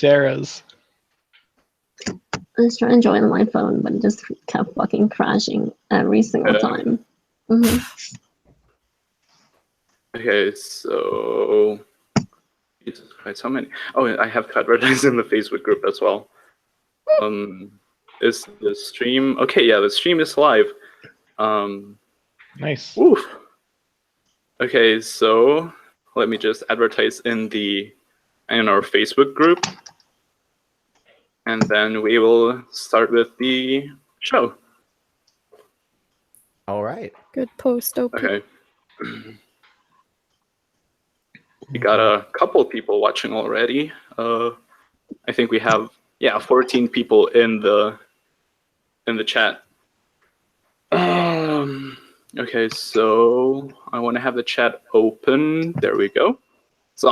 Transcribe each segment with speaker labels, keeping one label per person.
Speaker 1: Sarah's.
Speaker 2: I was trying to join on my phone, but it just kept fucking crashing every single time.
Speaker 3: Okay, so Jesus Christ, how many? Oh, I have advertised in the Facebook group as well. Is the stream okay? Yeah, the stream is live.
Speaker 1: Nice.
Speaker 3: Oof. Okay, so let me just advertise in our Facebook group, and then we will start with the show.
Speaker 4: All right.
Speaker 5: Good post open.
Speaker 3: Okay. We got a couple people watching already. I think we have 14 people in the chat. Okay, so I want to have the chat open. There we go. So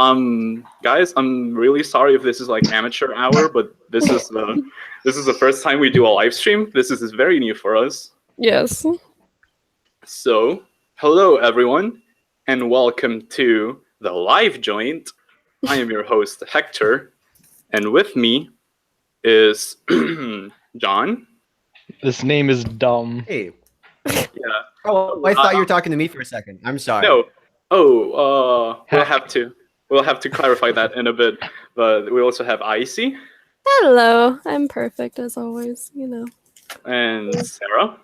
Speaker 3: guys, I'm really sorry if this is like amateur hour, but this is the first time we do a live stream. This is very new for us.
Speaker 5: Yes.
Speaker 3: So, hello everyone, and welcome to the live joint. I am your host Hector, and with me is John.
Speaker 1: This name is dumb.
Speaker 4: Hey.
Speaker 3: Yeah.
Speaker 4: Oh, I thought you were talking to me for a second. I'm sorry.
Speaker 3: No. Oh, we'll have to clarify that in a bit. But we also have Icy.
Speaker 5: Hello. I'm perfect as always, you know.
Speaker 3: And Sarah.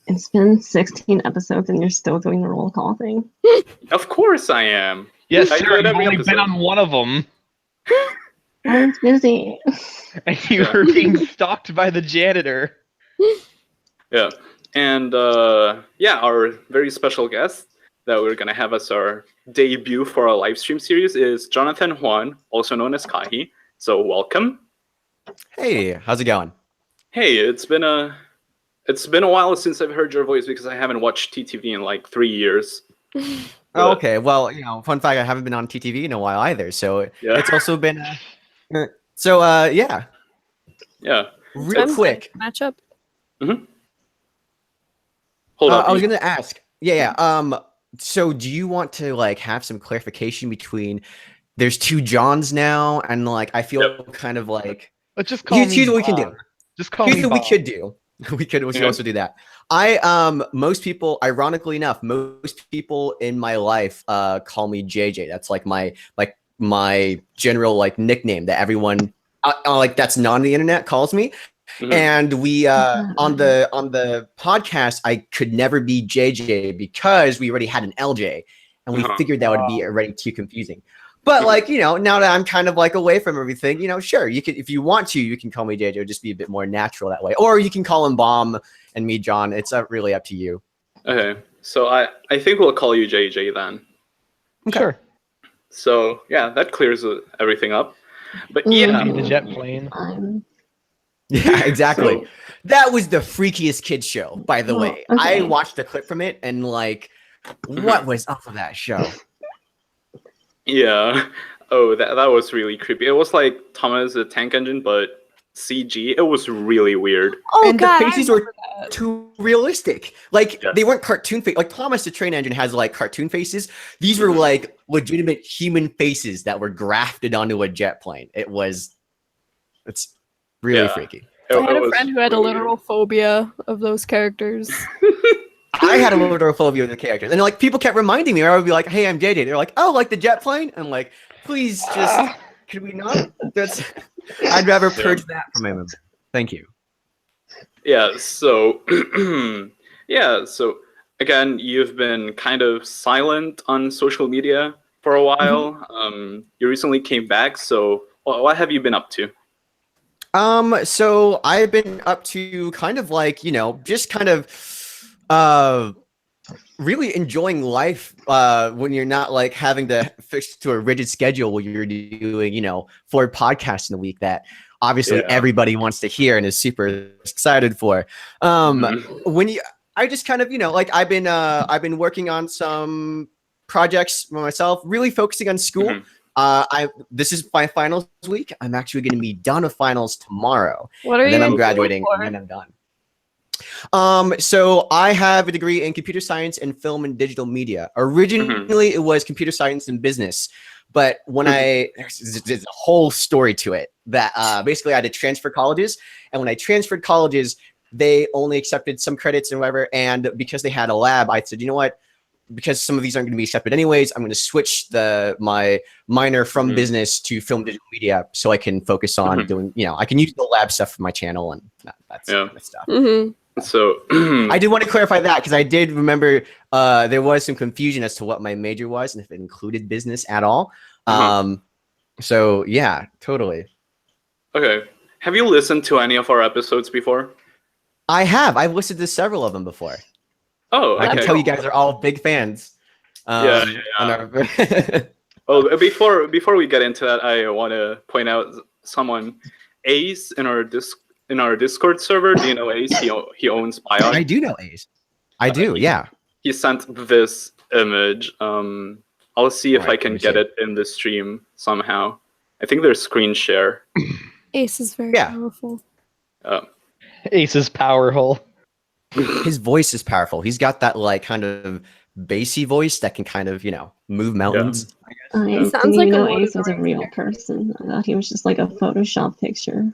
Speaker 2: It's been 16 episodes and you're still doing the roll call thing.
Speaker 3: Of course I am.
Speaker 1: Yes,
Speaker 3: I
Speaker 1: sir.
Speaker 3: do it
Speaker 1: You've
Speaker 3: every
Speaker 1: only
Speaker 3: episode.
Speaker 1: been on one of them.
Speaker 2: I was busy.
Speaker 1: And you were being stalked by the janitor.
Speaker 3: Yeah. And our very special guest that we're going to have as our debut for our live stream series is Jonathan Juan, also known as Kahi. So welcome.
Speaker 4: Hey, how's it going?
Speaker 3: Hey, it's been a while since I've heard your voice because I haven't watched TTV in like 3 years.
Speaker 4: Oh, okay. Well, fun fact, I haven't been on TTV in a while either. So it's also been... yeah.
Speaker 3: Yeah.
Speaker 4: Real quick.
Speaker 5: Match up.
Speaker 3: Mm-hmm. Hold on.
Speaker 4: I was going to ask. Yeah. So do you want to like have some clarification between there's two Johns now and like I feel kind of like...
Speaker 1: Let's just call
Speaker 4: here's what we can do.
Speaker 1: Just call
Speaker 4: here's
Speaker 1: me
Speaker 4: what
Speaker 1: Bob.
Speaker 4: we could do. We could also do that. Most people, ironically enough, most people in my life call me JJ. That's like my general like nickname that everyone like that's not on the internet calls me. Mm-hmm. And we on the podcast, I could never be JJ because we already had an LJ, and we figured that would be already too confusing. But like, now that I'm kind of like away from everything, sure, you could, if you want to, you can call me JJ. It'll just be a bit more natural that way. Or you can call him Bomb and me John. It's really up to you.
Speaker 3: Okay, so I think we'll call you JJ then.
Speaker 4: Okay.
Speaker 1: Sure.
Speaker 3: So yeah, that clears everything up. But
Speaker 1: the jet plane.
Speaker 4: Yeah, exactly. That was the freakiest kids show, by the way. Okay. I watched a clip from it and like, what was up with that show?
Speaker 3: Yeah. Oh, that was really creepy. It was like Thomas the Tank Engine, but CG. It was really weird.
Speaker 5: Oh,
Speaker 4: and
Speaker 5: God,
Speaker 4: the faces were too realistic. Like they weren't cartoon face. Like Thomas the Train Engine has like cartoon faces. These were like legitimate human faces that were grafted onto a jet plane. It's really freaky.
Speaker 5: I had a friend who had a literal phobia of those characters.
Speaker 4: I had a literal phobia of the characters, and like people kept reminding me. I would be like, "Hey, I'm JJ." They're like, "Oh, like the jet plane?" I'm like, "Please, just could we not?" I'd rather purge that from my memory. Thank you. Yeah.
Speaker 3: So, So again, you've been kind of silent on social media for a while. You recently came back. So, what have you been up to?
Speaker 4: So I've been up to kind of like just kind of. Really enjoying life when you're not like having to fix to a rigid schedule where you're doing 4 podcasts in a week that obviously everybody wants to hear and is super excited for. I just kind of like I've been working on some projects for myself, really focusing on school. This is my finals week. I'm actually going to be done with finals tomorrow.
Speaker 5: What are you?
Speaker 4: Then I'm graduating and then I'm done. So I have a degree in computer science and film and digital media. Originally, it was computer science and business, but when there's a whole story to it. that basically I had to transfer colleges, and when I transferred colleges, they only accepted some credits and whatever. And because they had a lab, I said, you know what? Because some of these aren't going to be accepted anyways, I'm going to switch my minor from business to film digital media so I can focus on doing, I can use the lab stuff for my channel and that's kind of stuff.
Speaker 3: So
Speaker 4: I did want to clarify that because I did remember there was some confusion as to what my major was and if it included business at all. So yeah, totally.
Speaker 3: Okay. Have you listened to any of our episodes before?
Speaker 4: I have. I've listened to several of them before.
Speaker 3: Oh, okay.
Speaker 4: I can tell you guys are all big fans.
Speaker 3: Yeah. Oh, before we get into that, I want to point out someone, Ace, in our Discord server. Do you know Ace? He owns Bionicle.
Speaker 4: I do know Ace. I do. Yeah.
Speaker 3: He sent this image. I'll see if I can get it in the stream somehow. I think there's screen share.
Speaker 5: Ace is very powerful.
Speaker 1: Ace's power hole.
Speaker 4: His voice is powerful. He's got that like kind of bassy voice that can kind of, move mountains.
Speaker 2: I
Speaker 5: sounds like
Speaker 2: know Ace was a real person. I thought he was just like a Photoshop picture.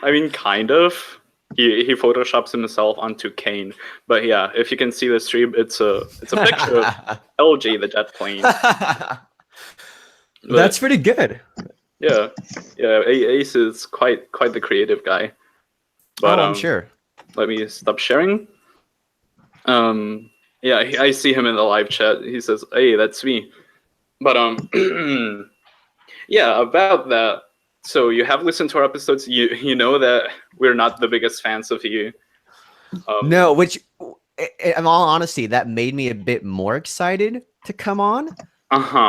Speaker 3: I mean, kind of. He photoshops himself onto Kane. But yeah, if you can see the stream, it's a picture of LJ the jet plane.
Speaker 4: That's pretty good.
Speaker 3: Yeah. Ace is quite the creative guy. But
Speaker 4: I'm sure.
Speaker 3: Let me stop sharing. Yeah, I see him in the live chat. He says, "Hey, that's me." But yeah, about that. So you have listened to our episodes. You know that we're not the biggest fans of you.
Speaker 4: No, which, in all honesty, that made me a bit more excited to come on.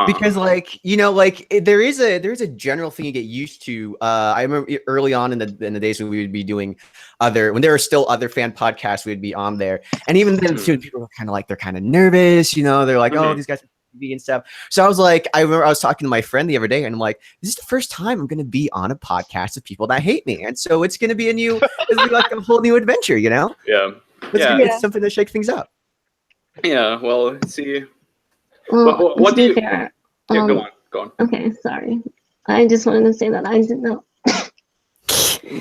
Speaker 4: Because there is a general thing you get used to. I remember early on in the days when we would be doing when there were still other fan podcasts, we'd be on there, and even then people were kind of like they're kind of nervous, they're like, oh, these guys are TV and stuff. So I was like, I remember I was talking to my friend the other day, and I'm like, this is the first time I'm going to be on a podcast with people that hate me, and so it's going to be like a whole new adventure,
Speaker 3: Yeah,
Speaker 4: it's something to shake things up.
Speaker 3: Yeah, well, see.
Speaker 2: Well,
Speaker 3: what do you?
Speaker 2: Fair,
Speaker 3: yeah, go on.
Speaker 2: Okay, sorry. I just wanted to say that I didn't know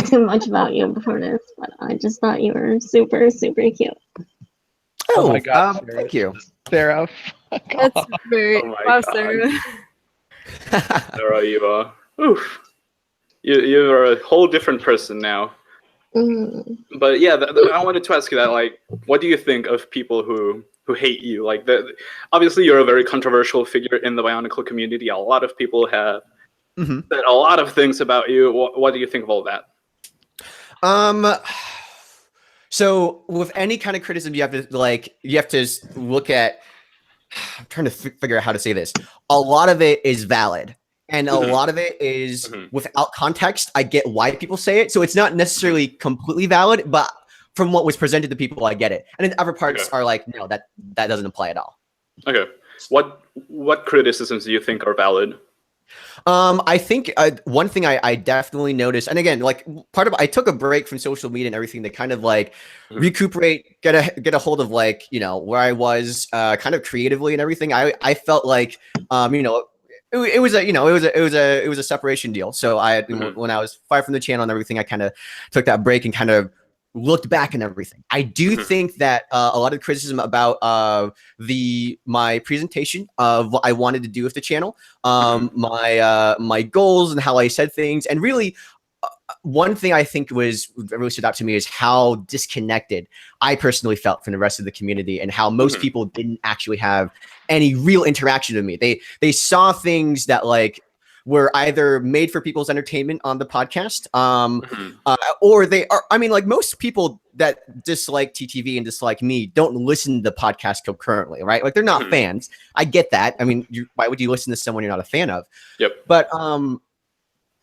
Speaker 2: too much about you before this, but I just thought you were super, super cute.
Speaker 1: Oh my God,
Speaker 4: thank you,
Speaker 1: Sarah.
Speaker 5: That's very wow, Sarah.
Speaker 3: Sarah, you are. Oof. You're a whole different person now. But yeah, I wanted to ask you that. Like, what do you think of people who hate you? Like, obviously, you're a very controversial figure in the Bionicle community. A lot of people have said a lot of things about you. What do you think of all that?
Speaker 4: So with any kind of criticism, you have to look at. I'm trying to figure out how to say this. A lot of it is valid. And a lot of it is without context. I get why people say it. So it's not necessarily completely valid, but from what was presented to people, I get it. And then other parts are like, no, that doesn't apply at all. Okay.
Speaker 3: What criticisms do you think are valid?
Speaker 4: I think one thing I definitely noticed, and again, like I took a break from social media and everything to kind of like recuperate, get a hold of like, where I was kind of creatively and everything. I felt like, it was a separation deal. So when I was fired from the channel and everything, I kind of took that break and kind of looked back and everything. I do think that a lot of criticism about my presentation of what I wanted to do with the channel, my goals and how I said things, and really one thing I think really stood out to me is how disconnected I personally felt from the rest of the community, and how most people didn't actually have any real interaction with me. They saw things that like were either made for people's entertainment on the podcast, or they are. I mean, like most people that dislike TTV and dislike me don't listen to the podcast concurrently, right? Like they're not fans. I get that. I mean, why would you listen to someone you're not a fan of?
Speaker 3: Yep.
Speaker 4: But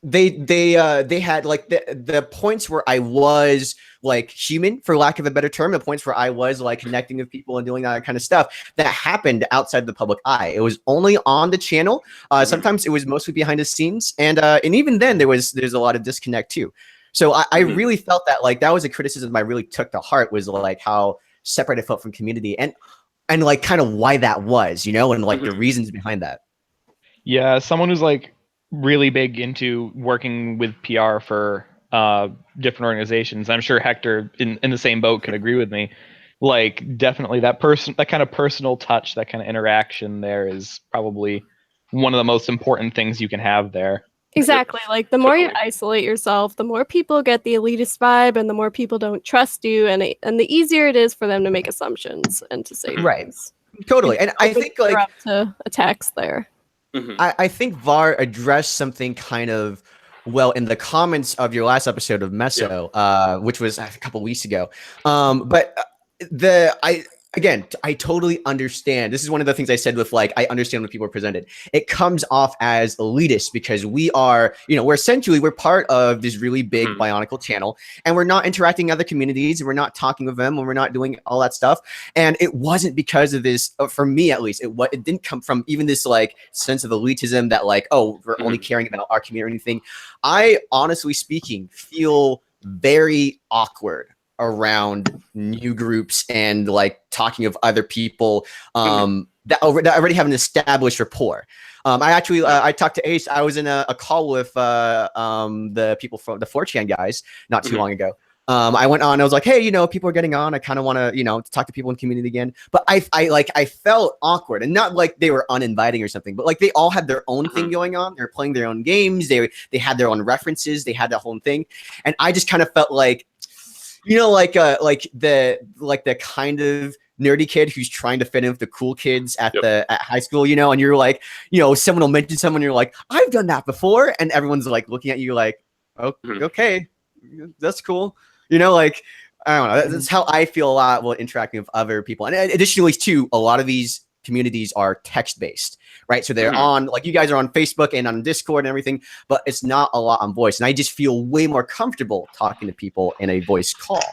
Speaker 4: they had like the points where I was like human, for lack of a better term, the points where I was like connecting with people and doing that kind of stuff that happened outside the public eye. It was only on the channel. Sometimes it was mostly behind the scenes, and even then there's a lot of disconnect too. So I really felt that like that was a criticism I really took to heart, was like how separate I felt from community, and like kind of why that was, and like the reasons behind that.
Speaker 1: Yeah, someone who's like really big into working with PR for different organizations. I'm sure Hector in the same boat could agree with me. Like definitely that kind of personal touch, that kind of interaction there is probably one of the most important things you can have there.
Speaker 5: Exactly. Like the more you
Speaker 3: Totally.
Speaker 5: isolate yourself, the more people get the elitist vibe, and the more people don't trust you, and the easier it is for them to make assumptions and to say
Speaker 4: Right.
Speaker 5: things.
Speaker 4: Totally. And I think
Speaker 5: You're
Speaker 4: like
Speaker 5: up to attacks there.
Speaker 3: Mhm.
Speaker 4: I think VAR addressed something kind of well in the comments of your last episode of Meso, which was a couple weeks ago. But I totally understand. This is one of the things I said with like I understand when people are presented. It comes off as elitist because we are, we're part of this really big
Speaker 3: Mhm.
Speaker 4: Bionicle channel, and we're not interacting with other communities, and we're not talking with them, and we're not doing all that stuff. And it wasn't because of this, for me at least. It didn't come from even this like sense of elitism that like, oh, we're only caring about our community or anything. I honestly speaking feel very awkward around new groups and like talking of other people that already have an established rapport. I actually I talked to Ace. I was in a call with the people from the 4chan guys not too long ago. I went on. I was like, hey, people are getting on. I kind of want to, talk to people in the community again. But I felt awkward, and not like they were uninviting or something, but like they all had their own thing going on. They're playing their own games. They had their own references. They had that whole thing, and I just kind of felt like, like the kind of nerdy kid who's trying to fit in with the cool kids at high school, and you're like, someone will mention someone, you're like, I've done that before, and everyone's like looking at you like, oh, okay, that's cool. Like, I don't know. That's how I feel a lot while interacting with other people. And additionally, too, a lot of these communities are text-based, right? So they're on, like you guys are on Facebook and on Discord and everything, but it's not a lot on voice. And I just feel way more comfortable talking to people in a voice call.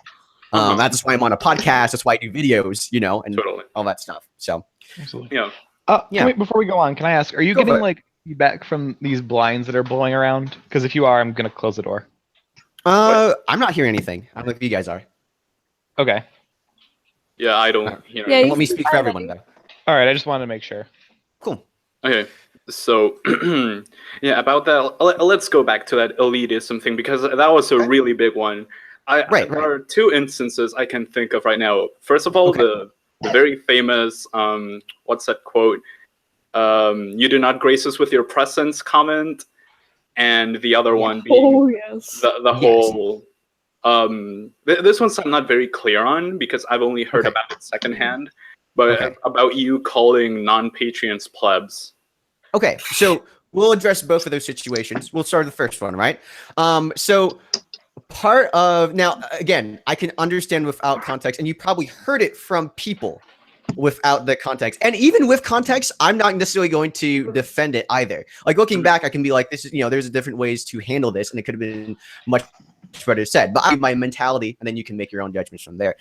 Speaker 4: That's why I'm on a podcast. That's why I do videos, and all that stuff. So,
Speaker 1: absolutely.
Speaker 3: Yeah.
Speaker 1: Wait, before we go on, can I ask, are you getting like feedback from these blinds that are blowing around? Because if you are, I'm going to close the door.
Speaker 4: I'm not hearing anything. I don't know if you guys are.
Speaker 1: Okay.
Speaker 3: Yeah, I don't hear.
Speaker 5: Yeah,
Speaker 4: Let me speak for everyone though.
Speaker 1: All right, I just wanted to make sure.
Speaker 4: Cool.
Speaker 3: Okay, so yeah, about that, let's go back to that elitism thing because that was a really big one. There are two instances I can think of right now. First of all, the very famous what's that quote? You do not grace us with your presence comment, and the other one being the whole. This one's I'm not very clear on because I've only heard about it secondhand, but about you calling non-Patreons plebs.
Speaker 4: Okay, so we'll address both of those situations. We'll start with the first one, right? So part of now, again, I can understand without context, and you probably heard it from people without the context. And even with context, I'm not necessarily going to defend it either. Like looking back, I can be like, this is, there's different ways to handle this, and it could have been much better said. But I my mentality, and then you can make your own judgments from there.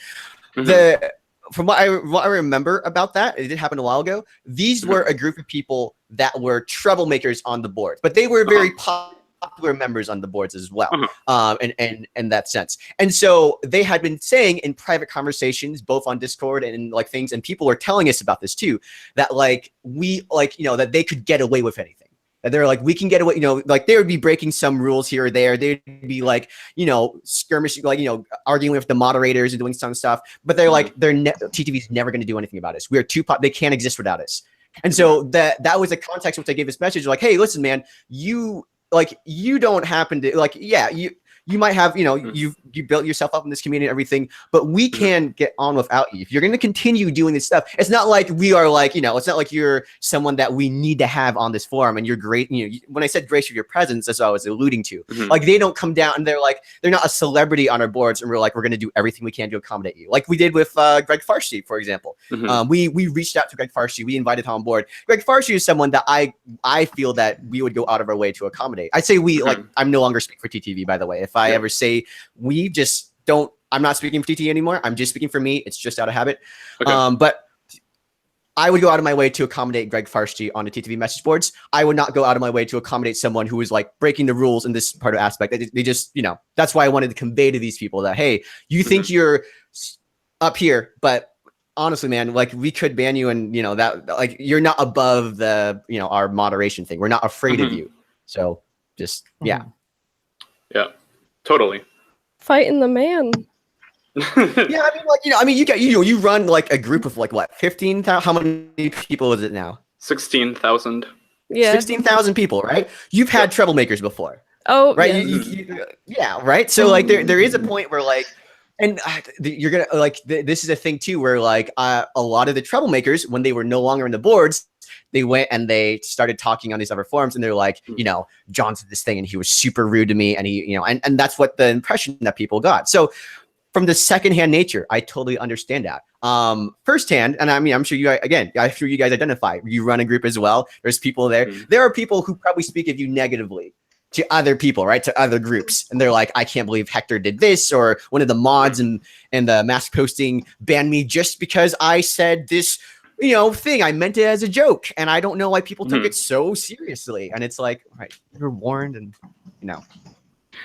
Speaker 4: From what I remember about that, it did happen a while ago. These were a group of people that were troublemakers on the board, but they were very popular members on the boards as well, and in that sense. And so they had been saying in private conversations, both on Discord and like things, and people were telling us about this too, that like that they could get away with anything. That they're like, we can get away, like they would be breaking some rules here or there. They'd be like, skirmishing, like, arguing with the moderators and doing some stuff. But they're like, TTV's never going to do anything about us. We are too they can't exist without us. And so that was the context which I gave this message. Like, hey, listen, man, you don't happen to like, you might have, you built yourself up in this community and everything, but we can get on without you. If you're going to continue doing this stuff, it's not like we are like, it's not like you're someone that we need to have on this forum and you're great. When I said grace of your presence, that's what I was alluding to. Like they don't come down and they're like, they're not a celebrity on our boards and we're like, we're going to do everything we can to accommodate you. Like we did with Greg Farshi, for example. We reached out to Greg Farshi. We invited him on board. Greg Farshi is someone that I feel that we would go out of our way to accommodate. I say we, like, I'm no longer speaking for TTV, by the way. If I ever say we just don't, I'm not speaking for TTV anymore. I'm just speaking for me. It's just out of habit. But I would go out of my way to accommodate Greg Farshi on the TTV message boards. I would not go out of my way to accommodate someone who is like breaking the rules in this part of aspect. They just, that's why I wanted to convey to these people that, hey, you think you're up here, but honestly, man, like we could ban you and, that like you're not above the, our moderation thing. We're not afraid of you. So just yeah.
Speaker 3: Yeah, totally.
Speaker 5: Fighting the man.
Speaker 4: Yeah, I mean, like, I mean, you run like a group of like what, 15,000? How many people is it now?
Speaker 3: 16,000.
Speaker 5: Yeah.
Speaker 4: 16,000 people, right? You've had troublemakers before,
Speaker 5: Oh,
Speaker 4: right?
Speaker 5: yes.
Speaker 4: Yeah, right. So like, there is a point where like, and you're gonna like, this is a thing too, where like a lot of the troublemakers, when they were no longer in the boards, they went and they started talking on these other forums, and they're like, John said this thing, and he was super rude to me, and he, and that's what the impression that people got. So from the secondhand nature, I totally understand that. Firsthand, and I mean, I'm sure I'm sure you guys identify. You run a group as well. There's people there. There are people who probably speak of you negatively to other people, right? To other groups, and they're like, I can't believe Hector did this, or one of the mods and the mask posting banned me just because I said this, thing. I meant it as a joke, and I don't know why people took it so seriously. And it's like, right, you're warned, and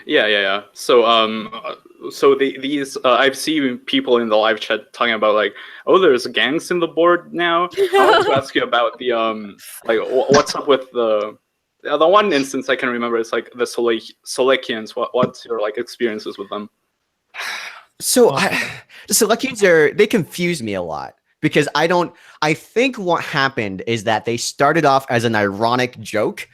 Speaker 3: Yeah. So these I've seen people in the live chat talking about like, oh, there's gangs in the board now. I wanted to ask you about the like what's up with the one instance I can remember is like the Solekians. What's your like experiences with them?
Speaker 4: So the Selekians they confuse me a lot, because I think what happened is that they started off as an ironic joke.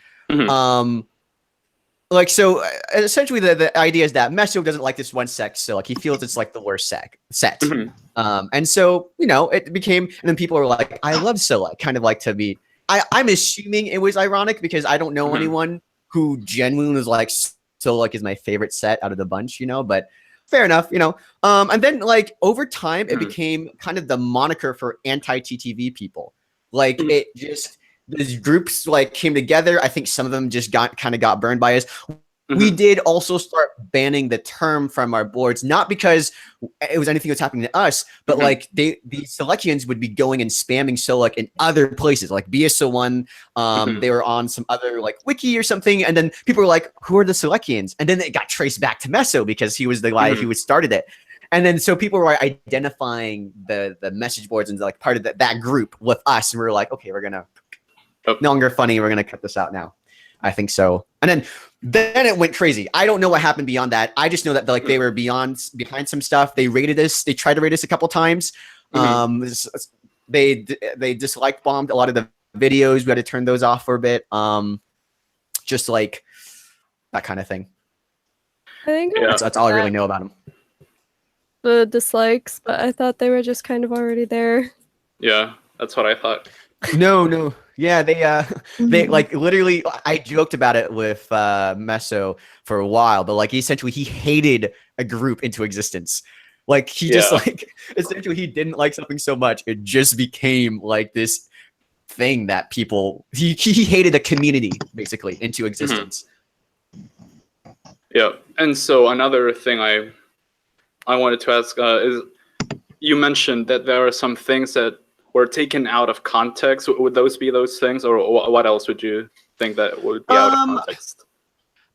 Speaker 4: Like, so essentially the idea is that Meso doesn't like this one sex, so like he feels it's like the worst set. And so, it became, and then people were like, I love Silla, kind of like to be, I'm assuming it was ironic, because I don't know anyone who genuinely was like, Silla like is my favorite set out of the bunch, but fair enough, and then like over time, it became kind of the moniker for anti-TTV people. Like it just, these groups like came together. I think some of them just got burned by us. We did also start banning the term from our boards, not because it was anything that's happening to us, but like the Selekians would be going and spamming Solek in other places, like BSO1. They were on some other like wiki or something, and then people were like, "Who are the Selekians?" And then it got traced back to Meso, because he was the guy who started it. And then so people were identifying the message boards and like part of that group with us, and we were like, okay, we're gonna no longer funny. We're gonna cut this out now. I think so. And then it went crazy. I don't know what happened beyond that. I just know that like they were behind some stuff. They rated us. They tried to rate us a couple times. They dislike bombed a lot of the videos. We had to turn those off for a bit. Just like that kind of thing.
Speaker 5: I think
Speaker 4: That's all I really know about them.
Speaker 5: the dislikes, but I thought they were just kind of already there.
Speaker 3: Yeah, that's what I thought.
Speaker 4: No. Yeah, they like literally, I joked about it with Meso for a while, but like essentially he hated a group into existence. Like he just like, essentially he didn't like something so much, it just became like this thing that people, he hated a community basically into existence.
Speaker 3: Yeah, and so another thing I wanted to ask is, you mentioned that there are some things that were taken out of context. Would those be those things, or what else would you think that would be out of context?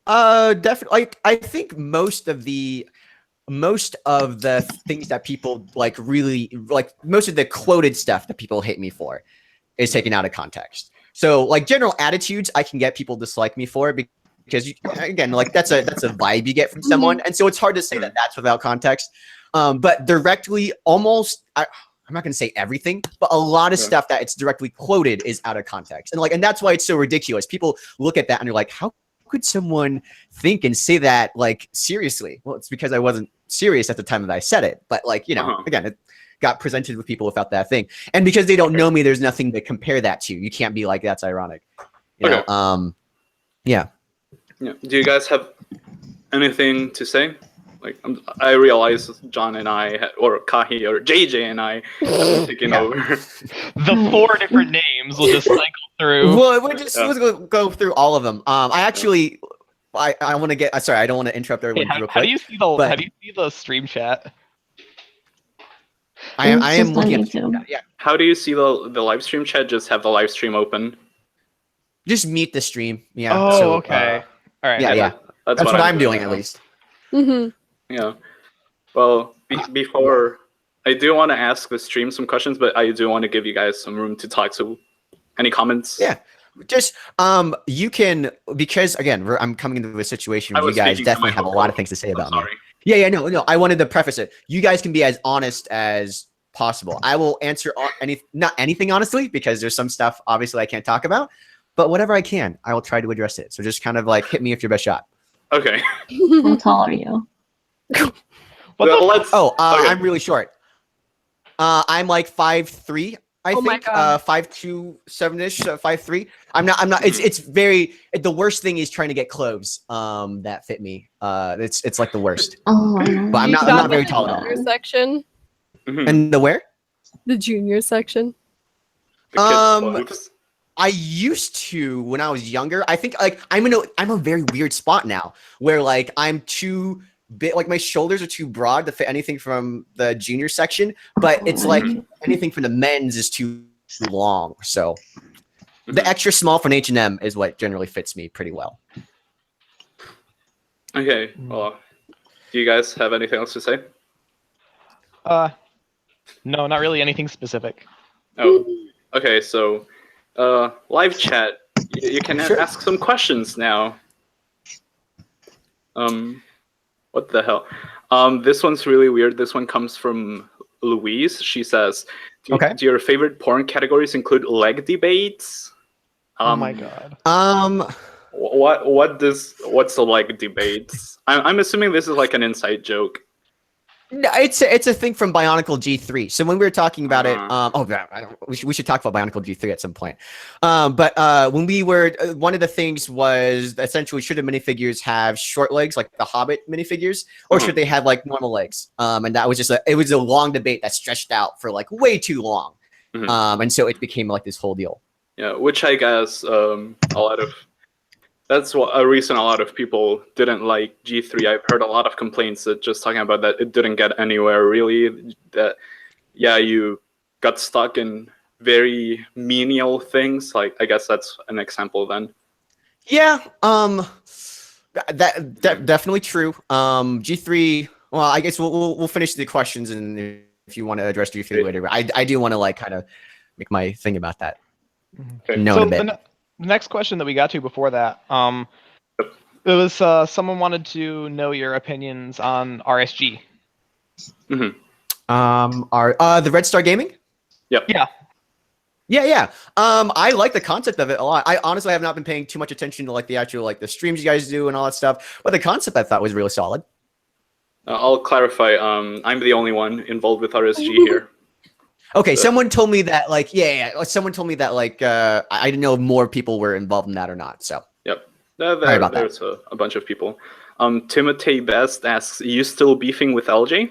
Speaker 4: Definitely. I think most of the things that people like really like, most of the quoted stuff that people hate me for is taken out of context. So like general attitudes, I can get people dislike me for, because again, like that's a vibe you get from someone, and so it's hard to say that that's without context. But directly, almost. I'm not going to say everything, but a lot of stuff that it's directly quoted is out of context. And that's why it's so ridiculous. People look at that and they're like, how could someone think and say that like seriously? Well, it's because I wasn't serious at the time that I said it. But like, again, it got presented with people without that thing. And because they don't know me, there's nothing to compare that to. You can't be like, that's ironic. You know? Yeah.
Speaker 3: Do you guys have anything to say? Like, I realize John and I, or Kahi, or JJ and I have been taking over.
Speaker 1: The 4 different names will just cycle through.
Speaker 4: Well, let's go through all of them. I actually, I want to get. Sorry, I don't want to interrupt everyone real quick.
Speaker 1: How do you see the stream chat?
Speaker 4: I am looking at
Speaker 2: YouTube.
Speaker 4: Yeah.
Speaker 3: How do you see the live stream chat? Just have the live stream open.
Speaker 4: Just mute the stream. Yeah.
Speaker 1: Oh,
Speaker 4: so,
Speaker 1: okay. All right.
Speaker 4: Yeah. That's what I'm doing at least.
Speaker 3: Yeah. Well, before, I do want to ask the stream some questions, but I do want to give you guys some room to talk. So, any comments?
Speaker 4: Yeah. Just you can, because again I'm coming into a situation
Speaker 3: I
Speaker 4: where you
Speaker 3: was
Speaker 4: guys
Speaker 3: speaking to
Speaker 4: definitely
Speaker 3: my
Speaker 4: have a lot of things to say
Speaker 3: I'm
Speaker 4: about me.
Speaker 3: sorry.
Speaker 4: Yeah, no. I wanted to preface it. You guys can be as honest as possible. I will answer not anything honestly, because there's some stuff obviously I can't talk about, but whatever I can, I will try to address it. So just kind of like hit me with your best shot.
Speaker 3: Okay.
Speaker 2: How tall are you?
Speaker 3: Let's.
Speaker 4: Oh,
Speaker 3: okay.
Speaker 4: I'm really short. I'm like 5'3", I
Speaker 5: Oh my
Speaker 4: think.
Speaker 5: God.
Speaker 4: 5'2", 7-ish, 5'3". I'm not. It's very. The worst thing is trying to get clothes that fit me. It's like the worst.
Speaker 2: Oh, I know.
Speaker 4: But I'm
Speaker 5: You
Speaker 4: not
Speaker 5: got
Speaker 4: very
Speaker 5: the
Speaker 4: tall at all.
Speaker 5: junior section.
Speaker 3: Mhm.
Speaker 4: And the where?
Speaker 5: The junior section.
Speaker 3: The kids' clothes.
Speaker 4: I used to when I was younger. I think like I'm a very weird spot now where like I'm too big, like my shoulders are too broad to fit anything from the junior section, but it's like anything from the men's is too long. So the extra small from H&M is what generally fits me pretty well.
Speaker 3: Okay. Well, do you guys have anything else to say?
Speaker 1: No, not really anything specific.
Speaker 3: Oh. Okay. So, live chat. You can
Speaker 4: Sure.
Speaker 3: ask some questions now. What the hell? This one's really weird. This one comes from Louise. She says, "Do your favorite porn categories include leg debates?"
Speaker 1: Oh my god.
Speaker 3: What's the leg debates? I'm assuming this is like an inside joke.
Speaker 4: No, it's a thing from Bionicle G3. So when we were talking about it, we should talk about Bionicle G3 at some point. But when we were, one of the things was essentially should the minifigures have short legs like the Hobbit minifigures, or should they have like normal legs? And that was just it was a long debate that stretched out for like way too long, and so it became like this whole deal.
Speaker 3: Yeah, which I guess that's a reason a lot of people didn't like G3. I've heard a lot of complaints that just talking about that it didn't get anywhere really. That you got stuck in very menial things. Like I guess that's an example then.
Speaker 4: Yeah, that definitely true. G3. Well, I guess we'll finish the questions, and if you want to address G3 later, I do want to like kind of make my thing about that.
Speaker 3: Okay.
Speaker 4: No,
Speaker 1: So
Speaker 4: a bit.
Speaker 1: the next question that we got to before that, it was someone wanted to know your opinions on RSG.
Speaker 4: The Red Star Gaming?
Speaker 3: Yep.
Speaker 1: Yeah.
Speaker 4: Yeah. I like the concept of it a lot. I honestly have not been paying too much attention to like the actual like the streams you guys do and all that stuff, but the concept I thought was really solid.
Speaker 3: I'll clarify. I'm the only one involved with RSG here.
Speaker 4: Okay, someone told me that like someone told me that like I didn't know if more people were involved in that or not. So
Speaker 3: yep,
Speaker 4: there's
Speaker 3: a bunch of people. Timothy Best asks, "Are you still beefing with LJ?"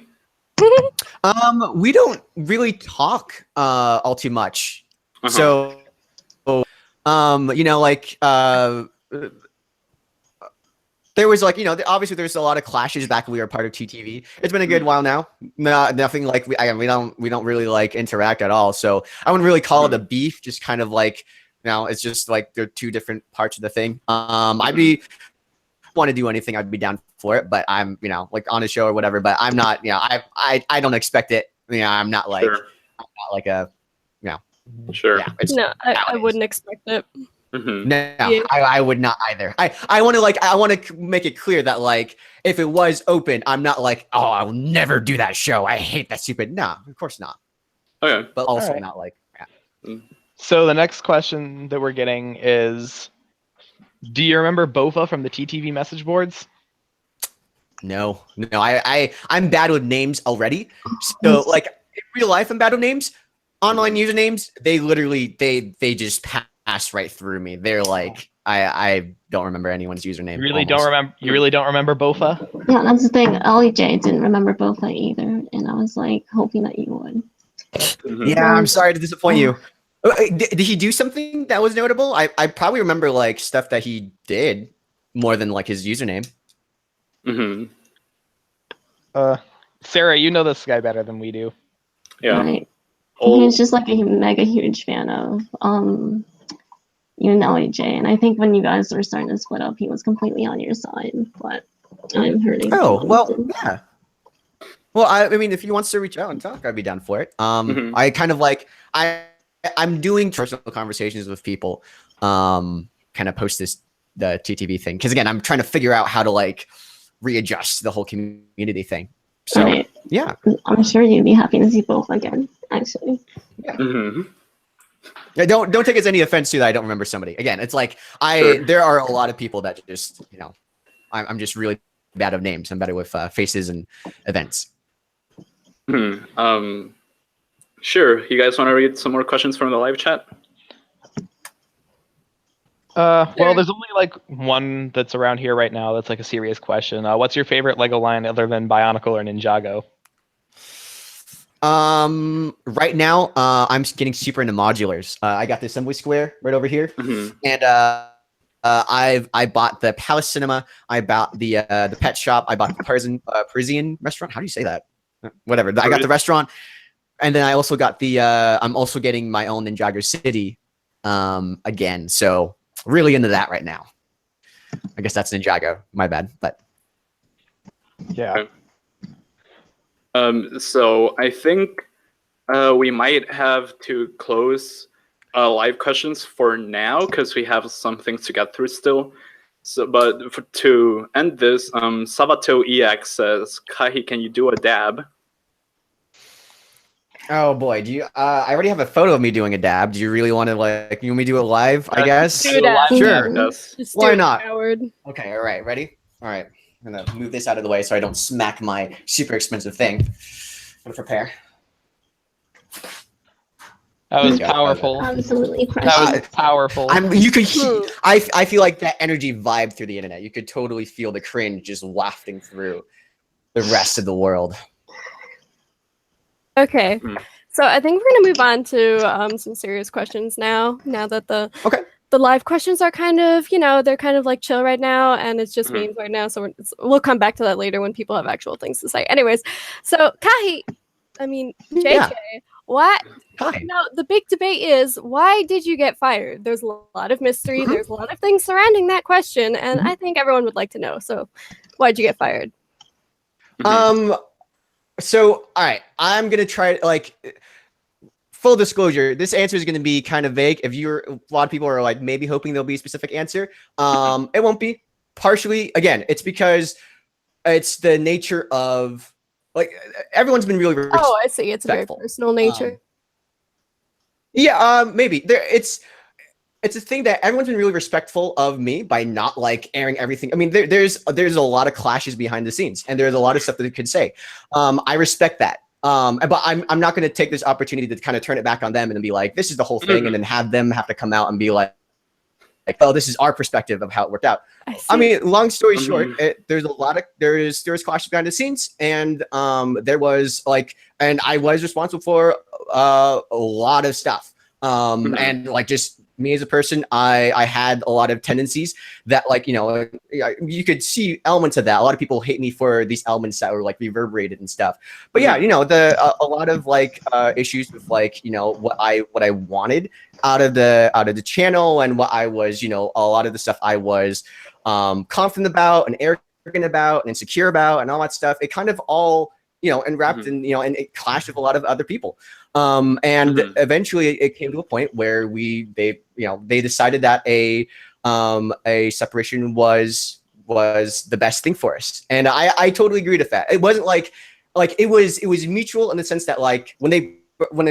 Speaker 4: We don't really talk all too much. So you know, like there was like, you know, obviously there's a lot of clashes back when we were part of TTV. It's been a good while now. Nothing like we don't really like interact at all. So I wouldn't really call it a beef. Just kind of like, you know, it's just like they're two different parts of the thing. Want to do anything, I'd be down for it. But I'm, you know, like on a show or whatever. But I'm not, you know, I don't expect it. You know, I'm not like, I'm not like a, you know.
Speaker 3: Sure.
Speaker 4: Yeah,
Speaker 5: no, I wouldn't expect it.
Speaker 4: No, I would not either. I want to make it clear that like if it was open, I'm not like, oh, I will never do that show. I hate that stupid. No, of course not.
Speaker 3: Okay,
Speaker 4: but also not like. Yeah.
Speaker 1: So the next question that we're getting is, do you remember Bofa from the TTV message boards?
Speaker 4: No. I'm bad with names already. So like in real life, I'm bad with names. Online usernames, they literally they just pass right through me. They're like, I don't remember anyone's username.
Speaker 1: You really don't remember? You really don't remember Bofa?
Speaker 2: Yeah, that's the thing. Ollie J didn't remember Bofa either, and I was like hoping that you would.
Speaker 4: Yeah, I'm sorry to disappoint you. Did he do something that was notable? I probably remember like stuff that he did more than like his username.
Speaker 1: Sarah, you know this guy better than we do.
Speaker 3: Yeah.
Speaker 2: Right. He was just like a mega huge fan of you and Ollie J, and I think when you guys were starting to split up, he was completely on your side. But I'm hurting.
Speaker 4: Oh well, yeah. Well, I mean, if he wants to reach out and talk, I'd be down for it. I kind of like I'm doing personal conversations with people, kind of post the TTV thing, because again, I'm trying to figure out how to like readjust the whole community thing. So
Speaker 2: Right.
Speaker 4: yeah,
Speaker 2: I'm sure you'd be happy to see both again, actually.
Speaker 4: yeah. Don't take as any offense to that I don't remember somebody. Again, it's like
Speaker 3: Sure.
Speaker 4: there are a lot of people that just I'm just really bad of names. I'm better with faces and events.
Speaker 3: Sure. You guys want to read some more questions from the live chat?
Speaker 1: Well, there's only like one that's around here right now. That's like a serious question. What's your favorite Lego line other than Bionicle or Ninjago?
Speaker 4: Right now, I'm getting super into modulars. I got the assembly square right over here, and I bought the Palace Cinema. I bought the pet shop. I bought the Parisian restaurant. How do you say that? Whatever. I got the restaurant, and then I also got the. I'm also getting my own Ninjago City, again. So really into that right now. I guess that's Ninjago. My bad, but
Speaker 1: Yeah.
Speaker 3: So I think we might have to close live questions for now because we have some things to get through still. So, but to end this, Sabato EX says, "Kahi, can you do a dab?"
Speaker 4: oh boy, do you? I already have a photo of me doing a dab. Do you really want to like? You want me to do it live? I guess.
Speaker 5: Do a dab.
Speaker 4: Sure.
Speaker 3: Yes.
Speaker 5: Just
Speaker 4: Why
Speaker 5: do it,
Speaker 4: not?
Speaker 5: Howard.
Speaker 4: Okay, all right, ready? All right, I'm gonna move this out of the way so I don't smack my super expensive thing. I'm gonna prepare.
Speaker 1: That was
Speaker 4: There you go.
Speaker 1: powerful.
Speaker 2: Absolutely
Speaker 1: That
Speaker 2: precious.
Speaker 1: was powerful.
Speaker 4: You could. I feel like that energy vibe through the internet. You could totally feel the cringe just wafting through the rest of the world.
Speaker 5: Okay, so I think we're gonna move on to some serious questions now. Now that the live questions are kind of, they're kind of like chill right now, and it's just memes right now. So we'll come back to that later when people have actual things to say. Anyways, so JJ, what?
Speaker 4: Hi.
Speaker 5: Now the big debate is, why did you get fired? There's a lot of mystery. There's a lot of things surrounding that question, and I think everyone would like to know. So, why'd you get fired?
Speaker 4: So, all right, I'm gonna try like full disclosure. This answer is gonna be kind of vague. If you're a lot of people are like maybe hoping there'll be a specific answer, it won't be. Partially, again, it's because it's the nature of like everyone's been really.
Speaker 5: Oh, I see. It's a very personal nature.
Speaker 4: Maybe it's a thing that everyone's been really respectful of me by not like airing everything. I mean, there's a lot of clashes behind the scenes, and there's a lot of stuff that they could say. I respect that. But I'm not going to take this opportunity to kind of turn it back on them and then be like, this is the whole thing, and then have them have to come out and be like, oh, this is our perspective of how it worked out. I mean, long story short, there's clashes behind the scenes, and there was like, and I was responsible for a lot of stuff, and like just me as a person, I had a lot of tendencies that like, you could see elements of that. A lot of people hate me for these elements that were like reverberated and stuff. But yeah, a lot of like issues with like, what I wanted out of the channel, and what I was, a lot of the stuff I was confident about and arrogant about and insecure about and all that stuff. It kind of all, enwrapped in, and it clashed with a lot of other people. And eventually it came to a point where they decided that a separation was the best thing for us. And I totally agreed with that. It wasn't like it was mutual in the sense that like when they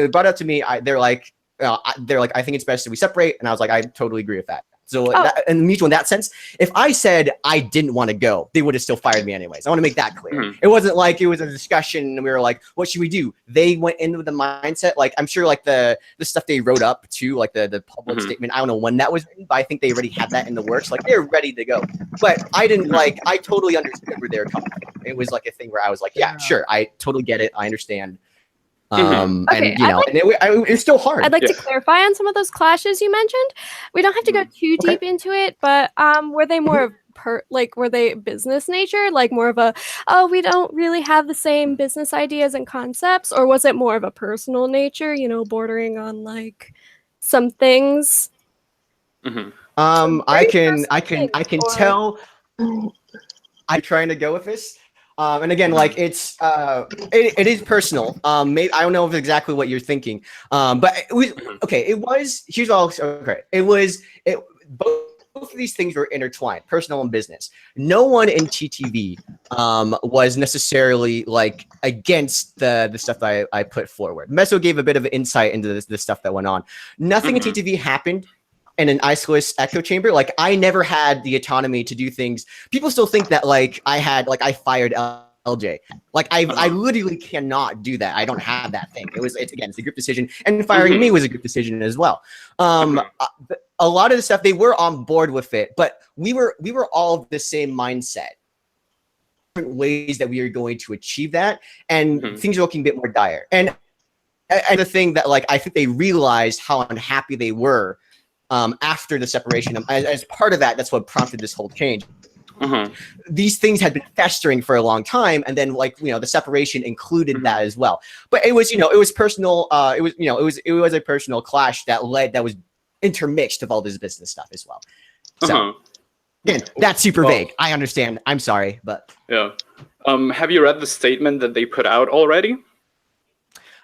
Speaker 4: brought it up to me, they're like, I think it's best that we separate. And I was like, I totally agree with that. So and mutual in that sense, if I said I didn't want to go, they would have still fired me anyways. I want to make that clear. It wasn't like it was a discussion and we were like, what should we do? They went in with the mindset, like I'm sure like the stuff they wrote up to, like the public statement, I don't know when that was written, but I think they already had that in the works. Like they're ready to go. But I didn't I totally understood where they were coming from. It was like a thing where I was like, yeah, sure, I totally get it. I understand. And it's still hard.
Speaker 5: I'd like to clarify on some of those clashes you mentioned. We don't have to go too deep into it, but were they more of were they business nature, like more of a, oh, we don't really have the same business ideas and concepts, or was it more of a personal nature, bordering on like some things?
Speaker 4: I can tell I'm trying to go with this. And again, like it is personal. Maybe I don't know if exactly what you're thinking. But it was okay. It was here's all okay. Both of these things were intertwined, personal and business. No one in TTV was necessarily like against the stuff that I put forward. Meso gave a bit of insight into the stuff that went on. Nothing in TTV happened in an isolated echo chamber. Like I never had the autonomy to do things. People still think that like I fired LJ. Like I literally cannot do that. I don't have that thing. It's a group decision, and firing me was a group decision as well. A lot of the stuff they were on board with it, but we were all of the same mindset. Different ways that we are going to achieve that, and things are looking a bit more dire. And the thing that like I think they realized how unhappy they were after the separation. As part of that, that's what prompted this whole change. These things had been festering for a long time, and then like the separation included that as well. But it was it was personal. It was a personal clash that was intermixed of all this business stuff as well. So again, that's super vague. I understand. I'm sorry, but
Speaker 3: yeah. Have you read the statement that they put out already?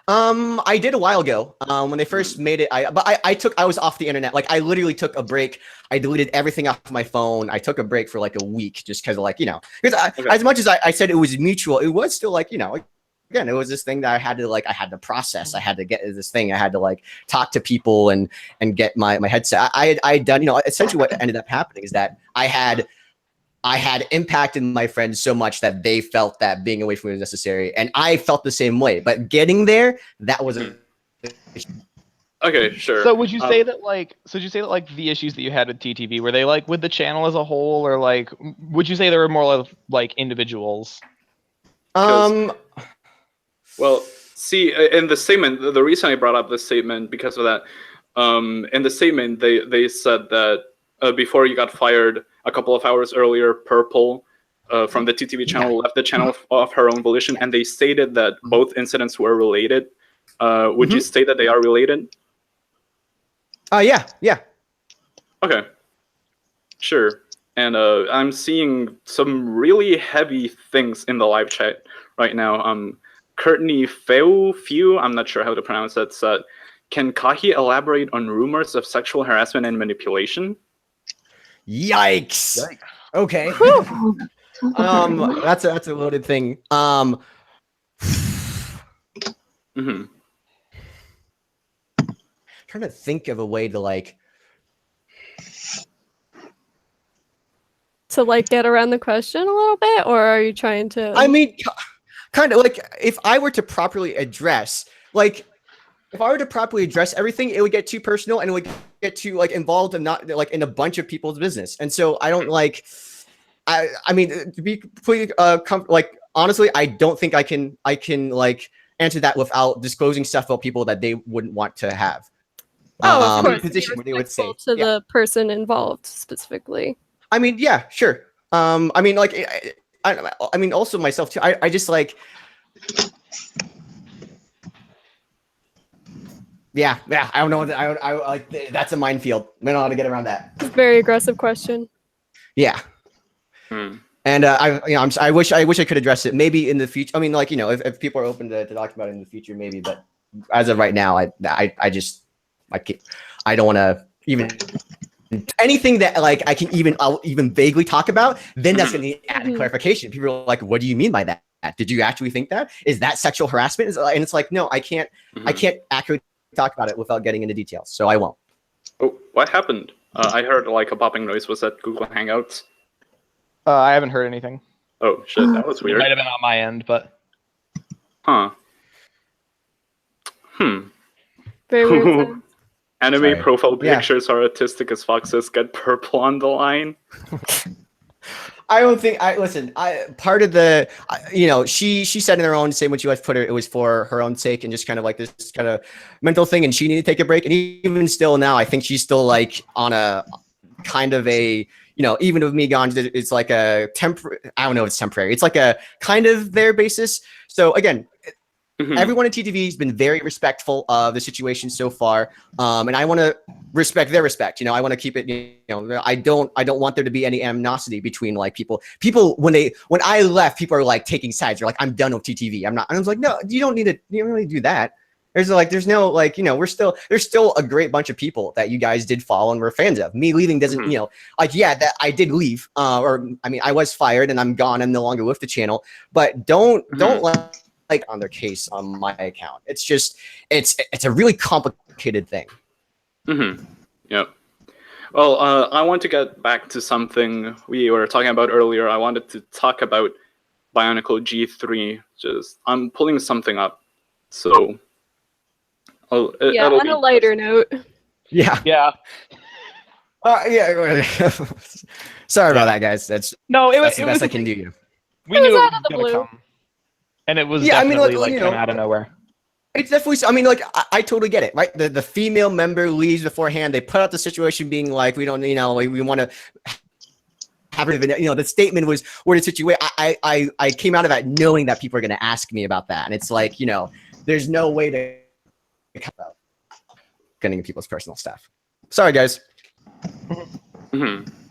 Speaker 4: I did a while ago. When they first made it, I was off the internet. Like I literally took a break. I deleted everything off my phone. I took a break for like a week just because of like, because as much as I said it was mutual, it was still like, again, it was this thing that I had to process. I had to get this thing. I had to like talk to people and get my headset. I had done, essentially what ended up happening is that I had impacted my friends so much that they felt that being away from me was necessary, and I felt the same way. But getting there, that was
Speaker 3: okay, sure.
Speaker 1: So would you say that like the issues that you had with TTV were they like with the channel as a whole, or like would you say there were more like individuals?
Speaker 3: Well, see, in the statement, the reason I brought up this statement because of that, in the statement they said that before you got fired a couple of hours earlier, prpl from the TTV channel left the channel of her own volition, and they stated that both incidents were related. Would you state that they are related?
Speaker 4: Yeah.
Speaker 3: Okay, sure. And I'm seeing some really heavy things in the live chat right now. Courtney Phweffie, I'm not sure how to pronounce that, said, can Kahi elaborate on rumors of sexual harassment and manipulation?
Speaker 4: Yikes. Okay. That's a loaded thing. Trying to think of a way to like
Speaker 5: get around the question a little bit, or are you trying to?
Speaker 4: I mean, kind of like if I were to properly address everything, it would get too personal and it would get too like involved and not like in a bunch of people's business. And so I don't like. I mean, to be completely like honestly, I don't think I can like answer that without disclosing stuff about people that they wouldn't want to have.
Speaker 5: Of course,
Speaker 4: position where they would say
Speaker 5: to the person involved specifically.
Speaker 4: I mean, yeah, sure. I mean, like, I mean, also myself too. I just like, yeah. I don't know. I like that's a minefield. I don't know how to get around that.
Speaker 5: It's a very aggressive question.
Speaker 4: Yeah. And I wish I could address it maybe in the future. I mean, like, if people are open to talk about it in the future, maybe. But as of right now, I don't want to even. Anything that like I'll even vaguely talk about, then that's going to need added clarification. People are like, "What do you mean by that? Did you actually think that? Is that sexual harassment?" And it's like, no, I can't accurately talk about it without getting into details, so I won't.
Speaker 3: Oh, what happened? I heard like a popping noise. Was that Google Hangouts?
Speaker 1: I haven't heard anything.
Speaker 3: Oh shit, that was weird.
Speaker 1: It might have been on my end, but.
Speaker 5: Very weird.
Speaker 3: Anime profile pictures are autistic as fuck, says get prpl on the line.
Speaker 4: I don't think part of the she said in her own statement, you guys put her, it was for her own sake and just kind of like this kind of mental thing, and she needed to take a break. And even still now, I think she's still like on a kind of a even with me gone, it's like a temporary. I don't know if it's temporary. It's like a kind of their basis. So again, Everyone in TTV has been very respectful of the situation so far, and I want to respect their respect. You know, I want to keep it. You know, I don't want there to be any animosity between like people. When I left, people are like taking sides. They're like, I'm done with TTV. I'm not. And I was like, no, you don't need to. You don't really do that. There's no like, you know, there's still a great bunch of people that you guys did follow and were fans of. Me leaving doesn't, you know, like, yeah, that I did leave, or I mean, I was fired and I'm gone. I'm no longer with the channel, but don't like on their case on my account. It's just, it's a really complicated thing.
Speaker 3: Yep. Well, I want to get back to something we were talking about earlier. I wanted to talk about Bionicle G3. I'm pulling something up, so.
Speaker 5: Yeah, on a lighter note.
Speaker 4: Yeah.
Speaker 1: Yeah.
Speaker 4: Yeah. Sorry about that, guys. That's the best I can do. You.
Speaker 1: We knew
Speaker 5: out
Speaker 1: it
Speaker 5: of the
Speaker 1: was
Speaker 5: blue.
Speaker 1: gonna come, and it was definitely like
Speaker 4: you
Speaker 1: came
Speaker 4: know,
Speaker 1: out of nowhere.
Speaker 4: It's definitely. I mean, like I totally get it, right? The female member leaves beforehand. They put out the situation being like, we don't, you know, like, we want to have it. You know, the statement was, we're in a situation. I came out of that knowing that people are going to ask me about that, and it's like, you know, there's no way to about getting people's personal stuff. Sorry, guys.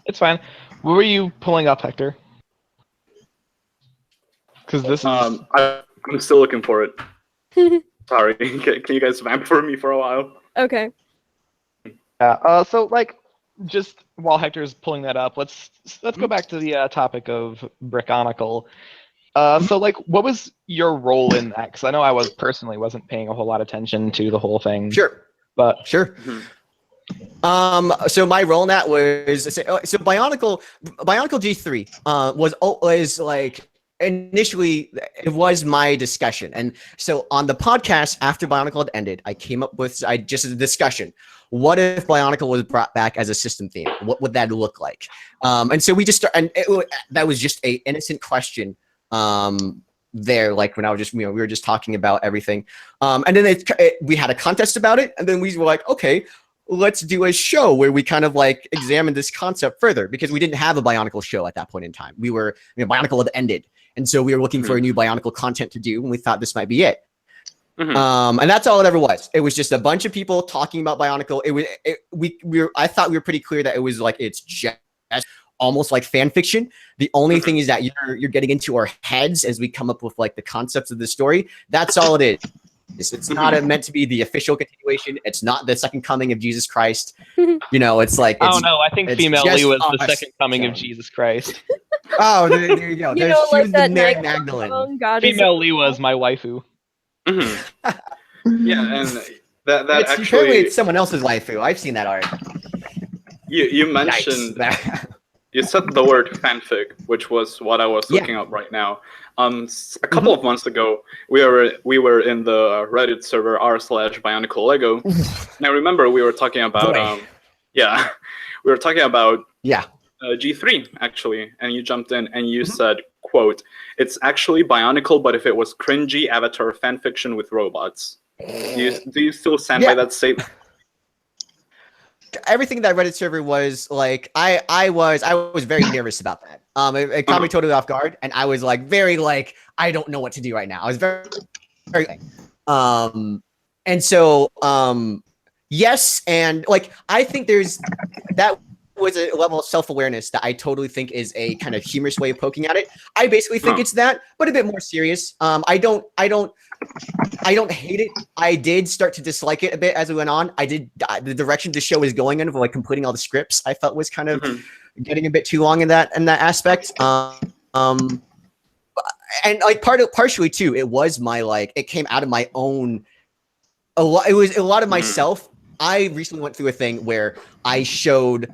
Speaker 1: It's fine. What were you pulling up, Hector? Because this is.
Speaker 3: I'm still looking for it. Sorry. Can you guys vamp for me for a while?
Speaker 5: Okay.
Speaker 1: Yeah. So like, just while Hector's pulling that up, let's go back to the topic of Bionicle. So like, what was your role in that? Because I know I personally wasn't paying a whole lot of attention to the whole thing.
Speaker 4: Sure.
Speaker 1: But
Speaker 4: sure. So my role in that was, so Bionicle G3 was like, initially it was my discussion, and so on the podcast after Bionicle had ended, I came up with just a discussion. What if Bionicle was brought back as a system theme? What would that look like? And so we just that was just a innocent question. There, like when I was just, you know, we were just talking about everything, and then we had a contest about it, and then we were like, okay, let's do a show where we kind of like examine this concept further, because we didn't have a Bionicle show at that point in time. Bionicle had ended, and so we were looking for a new Bionicle content to do, and we thought this might be it. And that's all it ever was. It was just a bunch of people talking about Bionicle. I thought we were pretty clear that it was like, it's just almost like fan fiction. The only thing is that you're getting into our heads as we come up with like the concepts of the story. That's all it is. It's not meant to be the official continuation. It's not the second coming of Jesus Christ. You know, it's like,
Speaker 1: oh no, I think female Lee was the second coming of Jesus Christ.
Speaker 4: Oh, there you go.
Speaker 5: You know,
Speaker 4: she
Speaker 5: like
Speaker 4: was
Speaker 5: that
Speaker 4: the Mary
Speaker 5: night
Speaker 4: Magdalene.
Speaker 5: God
Speaker 1: female Lee was my waifu.
Speaker 3: Yeah, and that actually,
Speaker 4: apparently it's someone else's waifu. I've seen that art.
Speaker 3: You mentioned you said the word fanfic, which was what I was looking up right now. A couple of months ago, we were in the Reddit server r/Bionicle Lego, and I remember we were talking about we were talking about G3 actually, and you jumped in and you said, quote, "It's actually Bionicle, but if it was cringy Avatar fanfiction with robots." Do you still stand by that statement?
Speaker 4: Everything that Reddit server was like, I was very nervous about that. It caught me totally off guard, and I was like very like, I don't know what to do right now. I was very and so yes, and like I think there's that was a level of self-awareness that I totally think is a kind of humorous way of poking at it. I basically think it's that, but a bit more serious. I don't hate it. I did start to dislike it a bit as we went on. The direction the show was going in, of like completing all the scripts, I felt was kind of getting a bit too long in that aspect. And like partially too, it was my like, it came out of my own. It was a lot of myself. I recently went through a thing where I showed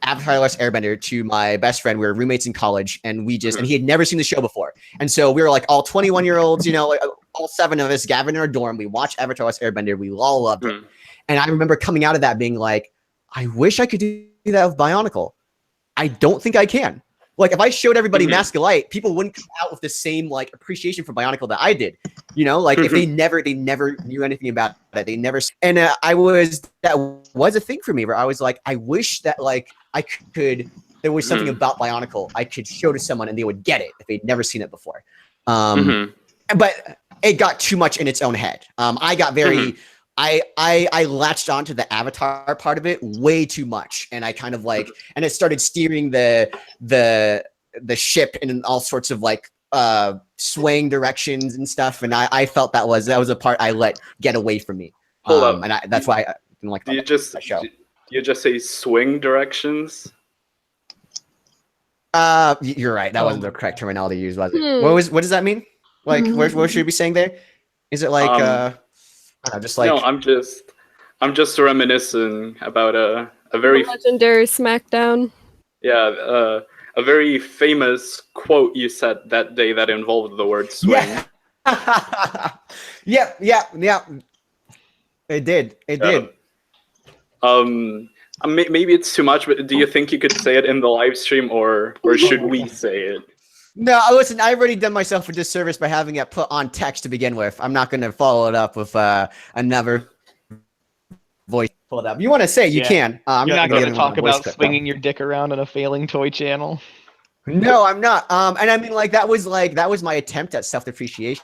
Speaker 4: Avatar: The Last Airbender to my best friend. We were roommates in college, and and he had never seen the show before. And so we were like all 21-year-olds, you know, like, all 7 of us gathered in our dorm. We watched Avatar: The Last Airbender. We all loved it. And I remember coming out of that being like, I wish I could do that with Bionicle. I don't think I can. Like, if I showed everybody Mask of Light, people wouldn't come out with the same like appreciation for Bionicle that I did. You know, like if they never knew anything about that, they never. And that was a thing for me where I was like, I wish that like I could. There was something about Bionicle I could show to someone and they would get it if they'd never seen it before. But it got too much in its own head. I got very, I latched onto the avatar part of it way too much, and I kind of like, and it started steering the ship in all sorts of like swaying directions and stuff, and I felt that was a part I let get away from me.
Speaker 3: Hold up.
Speaker 4: And that's why I didn't like
Speaker 3: Do you
Speaker 4: that show.
Speaker 3: you just say swing directions?
Speaker 4: You're right. That wasn't the correct terminology used, was it? What does that mean? Like, what should we be saying there? Is it like, I don't know, just like?
Speaker 3: No, I'm just reminiscing about a very
Speaker 5: legendary SmackDown.
Speaker 3: a very famous quote you said that day that involved the word swing.
Speaker 4: Yeah. yeah. It did.
Speaker 3: Maybe it's too much, but do you think you could say it in the live stream, or should we say it?
Speaker 4: No, listen, I've already done myself a disservice by having it put on text to begin with. I'm not going to follow it up with another voice pulled up. You want to say you can. I'm
Speaker 1: You're not
Speaker 4: going
Speaker 1: to talk about swinging your dick around on a failing toy channel.
Speaker 4: No, I'm not. And I mean, that was my attempt at self-depreciation.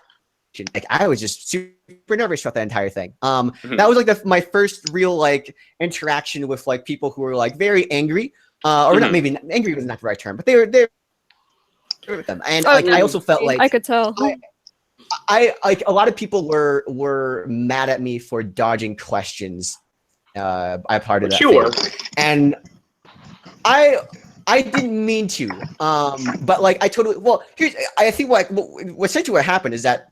Speaker 4: Like, I was just super nervous about that entire thing. That was like my first real like interaction with like people who were like very angry, or not, maybe angry was not the right term, but they were with them. And like, I also felt like
Speaker 5: I could tell.
Speaker 4: I like a lot of people were mad at me for dodging questions. I part of that.
Speaker 3: Sure.
Speaker 4: And I didn't mean to, but like I think essentially what happened is that,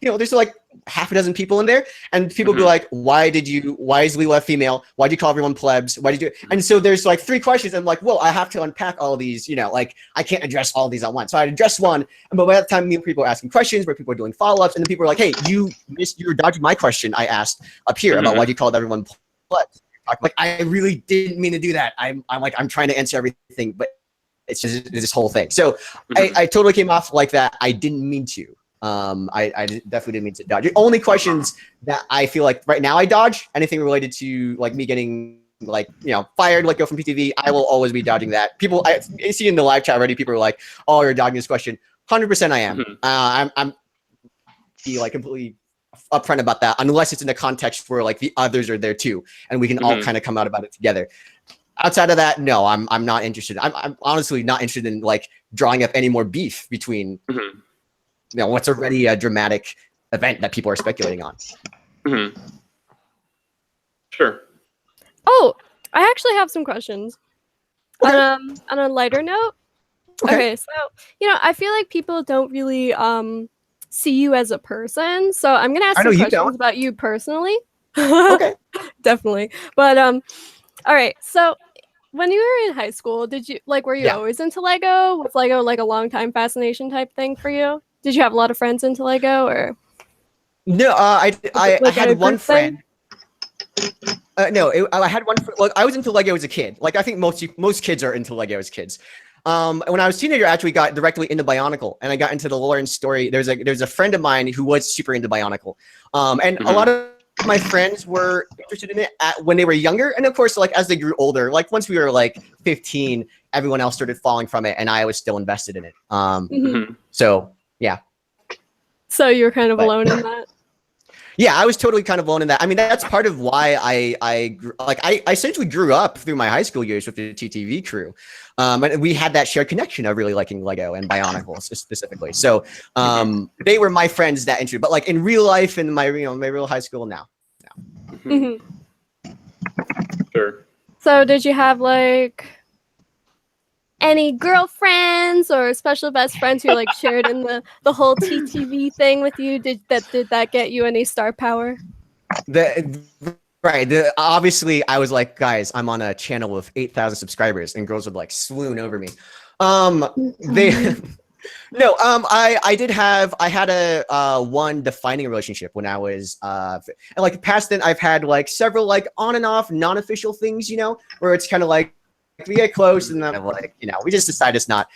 Speaker 4: there's like half a dozen people in there, and people be like, why is Leela female? Why'd you call everyone plebs? Why did you? And so there's like 3 questions. And I'm like, well, I have to unpack all these, like I can't address all these at once. So I addressed one, but by that time, people were asking questions, where people were doing follow-ups, and then people were like, hey, you were dodging my question I asked up here about why'd you call everyone plebs? Like, I really didn't mean to do that. I'm trying to answer everything, but it's just this whole thing. So I totally came off like that. I didn't mean to. I definitely didn't mean to dodge. The only questions that I feel like right now I dodge, anything related to like me getting like, fired, like go from TTV, I will always be dodging that. People, I see in the live chat already, people are like, oh, you're dodging this question. 100% I am. I'm like completely upfront about that, unless it's in a context where like the others are there too, and we can all kind of come out about it together. Outside of that, no, I'm not interested. I'm honestly not interested in like drawing up any more beef between what's already a dramatic event that people are speculating on.
Speaker 3: Sure.
Speaker 5: Oh, I actually have some questions.
Speaker 4: Okay.
Speaker 5: On a lighter note. Okay, so I feel like people don't really see you as a person, so I'm gonna ask some questions about you personally.
Speaker 4: Okay.
Speaker 5: Definitely. But all right, so when you were in high school, were you always into Lego? Was Lego like a long time fascination type thing for you? Did you have a lot of friends into Lego, or
Speaker 4: no? I had one friend. No, I had one. Look, I was into Lego as a kid. Like, I think most kids are into Lego as kids. When I was a teenager, I actually got directly into Bionicle, and I got into the lore and story. There's a friend of mine who was super into Bionicle, and a lot of my friends were interested in it when they were younger, and of course, like as they grew older, like once we were like 15, everyone else started falling from it, and I was still invested in it. So yeah.
Speaker 5: So you were kind of alone in that.
Speaker 4: Yeah, I was totally kind of alone in that. I mean, that's part of why I essentially grew up through my high school years with the TTV crew. And we had that shared connection of really liking Lego and Bionicle specifically. So they were my friends that interested, but like in real life, in my my real high school now.
Speaker 3: Sure.
Speaker 5: So did you have like any girlfriends or special best friends who like shared in the whole TTV thing with you? Did that get you any star power?
Speaker 4: Obviously, I was like, guys, I'm on a channel with 8,000 subscribers, and girls would like swoon over me. I had a one defining relationship when I was and like past then I've had like several like on and off non-official things, where it's kind of like we get close and then like, we just decide it's not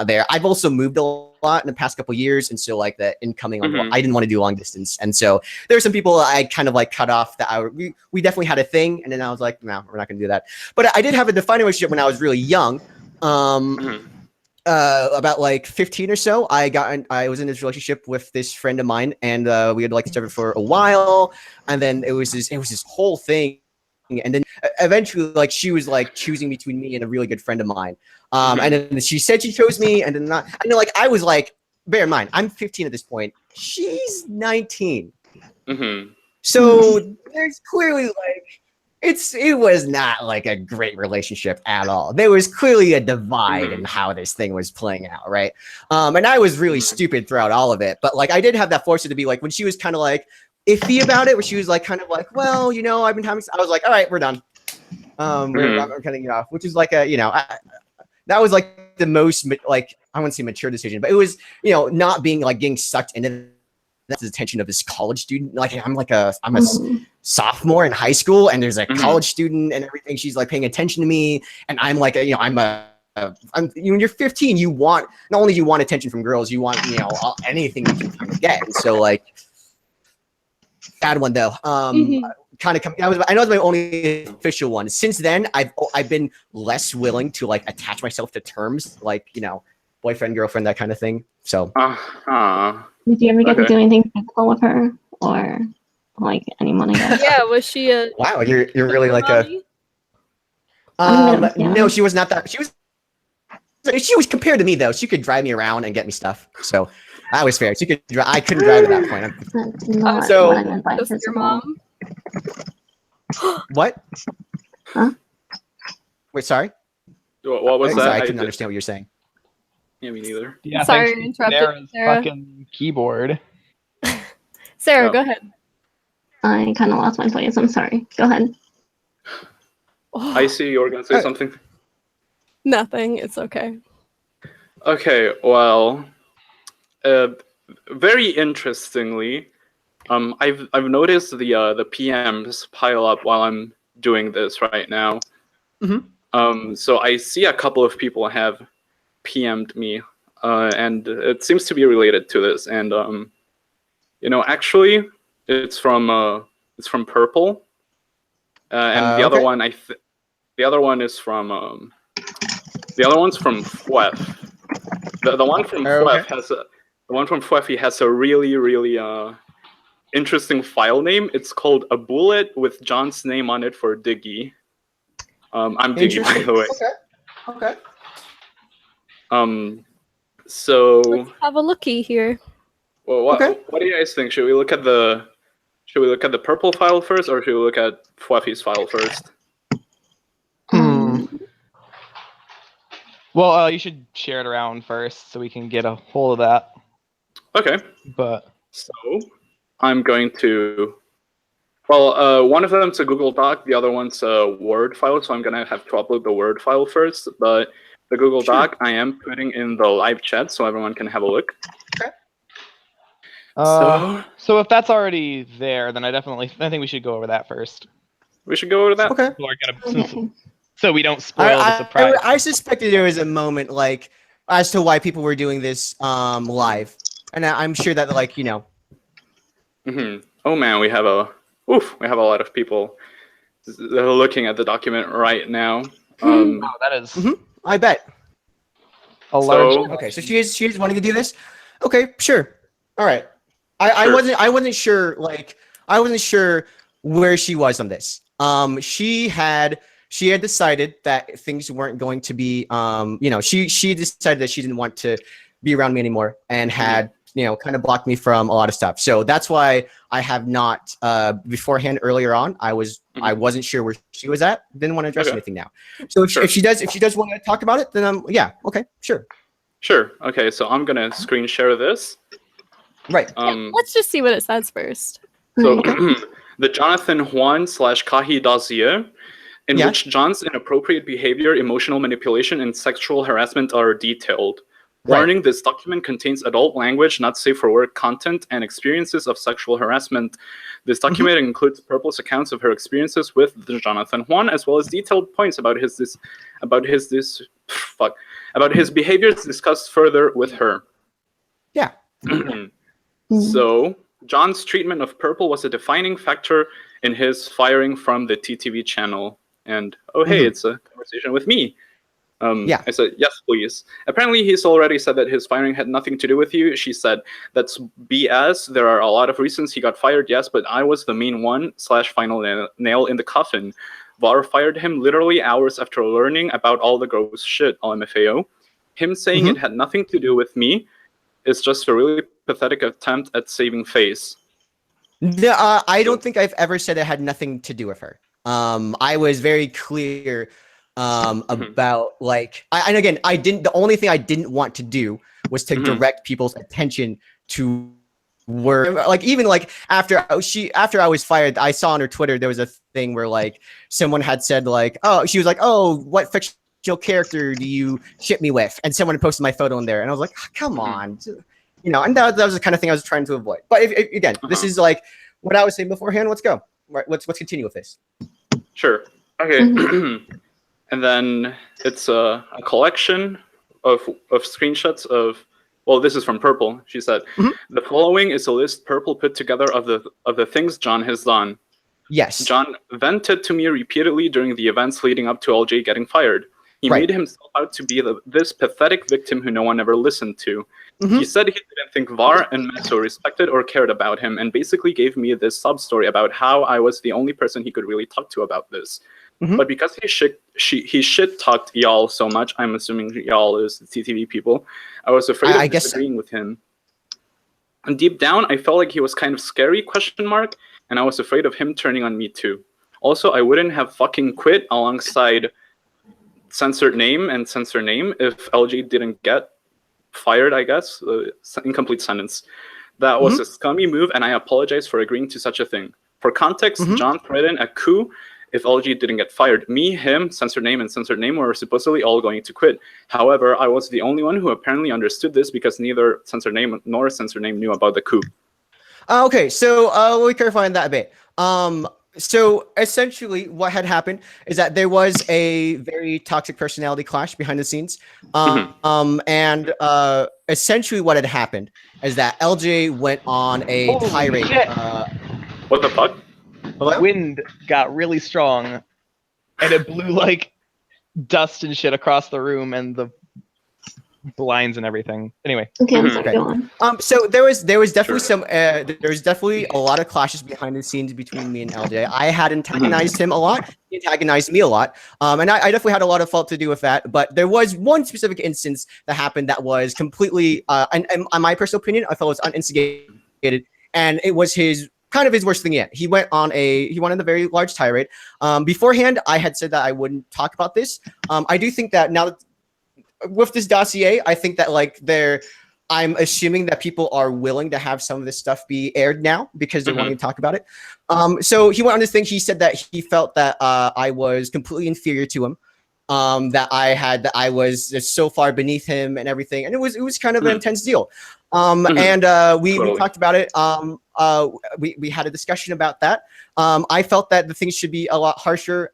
Speaker 4: there. I've also moved a lot in the past couple of years, and so like the incoming I didn't want to do long distance, and so there were some people I kind of like cut off that we definitely had a thing, and then I was like, no, we're not gonna do that. But I did have a defining relationship when I was really young. about like 15 or so, I was in this relationship with this friend of mine, and we had like started for a while, and then it was this whole thing, and then eventually like she was like choosing between me and a really good friend of mine, and then she said she chose me, and then not. I know, like I was like, bear in mind, I'm 15 at this point. She's 19. So there's clearly like it was not like a great relationship at all. There was clearly a divide in how this thing was playing out, right? And I was really stupid throughout all of it, but like I did have that force to be like when she was kind of like iffy about it, where she was like kind of like, well, you know, I've been having. I was like, all right, we're done. We're cutting it off, which is like a, you know, that was like the most like I wouldn't say mature decision, but it was, you know, not being like getting sucked into the attention of this college student. Like I'm a sophomore in high school, and there's a college student and everything. She's like paying attention to me, and I'm like, you know, I'm when you're 15, you want not only do you want attention from girls, you want, you know, anything you can kind of get. And so like bad one though. Kind of I know it's my only official one. Since then, I've been less willing to like attach myself to terms like, you know, boyfriend, girlfriend, that kind of thing. So
Speaker 2: did you ever get to do anything physical with her, or like anyone? I guess.
Speaker 5: Yeah, was she a
Speaker 4: wow, you're really like
Speaker 5: mommy?
Speaker 4: No, she was not that. She was compared to me though. She could drive me around and get me stuff. So that was fair. She could. I couldn't drive at that point.
Speaker 2: That's not
Speaker 4: So-
Speaker 2: what I meant by
Speaker 5: Was your
Speaker 2: physical.
Speaker 5: mom?
Speaker 4: What?
Speaker 2: Huh?
Speaker 4: Wait, sorry.
Speaker 3: What was
Speaker 4: Sorry,
Speaker 3: that?
Speaker 4: I couldn't understand what you're saying.
Speaker 3: Yeah, me neither.
Speaker 1: Yeah,
Speaker 5: Sorry
Speaker 1: thanks
Speaker 5: to
Speaker 1: to
Speaker 5: interrupt you,
Speaker 1: Sarah's
Speaker 5: Sarah.
Speaker 1: fucking keyboard.
Speaker 5: Sarah,
Speaker 3: No.
Speaker 5: go ahead.
Speaker 2: I kind of lost my place. I'm sorry. Go ahead.
Speaker 3: I see you were gonna say something.
Speaker 5: Nothing. It's okay.
Speaker 3: Okay, well, very interestingly, I've noticed the PMs pile up while I'm doing this right now. So I see a couple of people have PM'd me, and it seems to be related to this. And you know, actually, it's from prpl, and the other
Speaker 4: Okay.
Speaker 3: one the other one is from the other one's from Phweffie. The one from Phweffie has a really interesting file name. It's called a bullet with John's name on it for Diggy. I'm Diggy, by the way.
Speaker 4: Okay.
Speaker 3: So
Speaker 5: Let's have a looky here.
Speaker 3: well, what do you guys think? Should we look at the prpl file first, or should we look at Phweffie's file first?
Speaker 1: Well, you should share it around first so we can get a hold of that.
Speaker 3: Okay.
Speaker 1: But
Speaker 3: So I'm going to. Well, one of them's a Google Doc, the other one's a Word file, so I'm gonna have to upload the Word file first. But the Google Doc I am putting in the live chat so everyone can have a look.
Speaker 1: so if that's already there, then I think we should go over that first.
Speaker 3: We should go over that.
Speaker 4: Okay.
Speaker 1: People are gonna, so we don't spoil the surprise.
Speaker 4: I suspected there was a moment like as to why people were doing this live, and I'm sure that like, you know.
Speaker 3: Oh man, we have a lot of people looking at the document right now.
Speaker 1: Wow, that is
Speaker 4: I bet.
Speaker 1: a large.
Speaker 4: Okay, so she is wanting to do this. Okay, sure. All right. I wasn't sure where she was on this. She had decided that things weren't going to be you know, she decided that she didn't want to be around me anymore, and had, you know, kind of blocked me from a lot of stuff. So that's why I have not beforehand earlier on. I wasn't sure where she was at. Didn't want to address anything now. So if she does want to talk about it, then yeah, okay, sure.
Speaker 3: Sure. Okay, so I'm gonna screen share this.
Speaker 4: Right.
Speaker 5: Let's just see what it says first.
Speaker 3: So the Jonathan Juan / Kahi dossier, in which John's inappropriate behavior, emotional manipulation, and sexual harassment are detailed.
Speaker 4: Right.
Speaker 3: Warning: this document contains adult language, not safe for work content, and experiences of sexual harassment. This document includes prpl's accounts of her experiences with the Jonathan Juan, as well as detailed points about his behaviors discussed further with her.
Speaker 4: Yeah.
Speaker 3: So John's treatment of prpl was a defining factor in his firing from the TTV channel. And oh hey, it's a conversation with me. I said, yes, please. Apparently, he's already said that his firing had nothing to do with you. She said, that's BS. There are a lot of reasons he got fired, yes, but I was the main one / final nail in the coffin. VAR fired him literally hours after learning about all the gross shit, LMFAO. Him saying it had nothing to do with me is just a really pathetic attempt at saving face.
Speaker 4: I don't think I've ever said it had nothing to do with her. I was very clear about like, and again, the only thing I didn't want to do was to direct people's attention to work. Like even like after I was fired, I saw on her Twitter, there was a thing where like someone had said like, oh, she was like, oh, what fictional character do you ship me with? And someone posted my photo in there. And I was like, oh, come on. You know, and that was the kind of thing I was trying to avoid. But if again, this is like what I was saying beforehand. Let's go. Right, let's continue with this. Sure.
Speaker 3: Okay. And then it's a collection of screenshots of. Well, this is from Purple. She said, the following is a list Purple put together of the things John has done.
Speaker 4: Yes.
Speaker 3: John vented to me repeatedly during the events leading up to LJ getting fired. He made himself out to be this pathetic victim who no one ever listened to. He said he didn't think VAR and Meso respected or cared about him, and basically gave me this sub-story about how I was the only person he could really talk to about this. But because he shit-talked y'all so much, I'm assuming y'all is the TTV people, I was afraid of disagreeing with him. And deep down, I felt like he was kind of scary, ? And I was afraid of him turning on me too. Also, I wouldn't have fucking quit alongside censored name and censor name if LJ didn't get fired, I guess. Incomplete sentence. That was a scummy move, and I apologize for agreeing to such a thing. For context, John threatened a coup if LG didn't get fired. Me, him, censored name, and censored name were supposedly all going to quit. However, I was the only one who apparently understood this because neither censored name nor censored name knew about the coup.
Speaker 4: Okay, so let me clarify on that a bit. So essentially what had happened is that there was a very toxic personality clash behind the scenes. And essentially what had happened is that LJ went on a tirade.
Speaker 3: What the fuck?
Speaker 1: The wind got really strong and it blew like dust and shit across the room and the blinds and everything. Anyway.
Speaker 2: Okay, I'm sorry, go on.
Speaker 4: So there was definitely some there's definitely a lot of clashes behind the scenes between me and LJ. I had antagonized him a lot. He antagonized me a lot. And I definitely had a lot of fault to do with that. But there was one specific instance that happened that was completely and in my personal opinion, I felt it was uninstigated. And it was his worst thing yet. He went on a very large tirade. Beforehand, I had said that I wouldn't talk about this. I do think that now that with this dossier, I think that I'm assuming that people are willing to have some of this stuff be aired now because they're wanting to talk about it. So he went on this thing. He said that he felt that I was completely inferior to him. That I was just so far beneath him and everything. And it was kind of an intense deal. And we talked about it. We had a discussion about that. I felt that the things should be a lot harsher.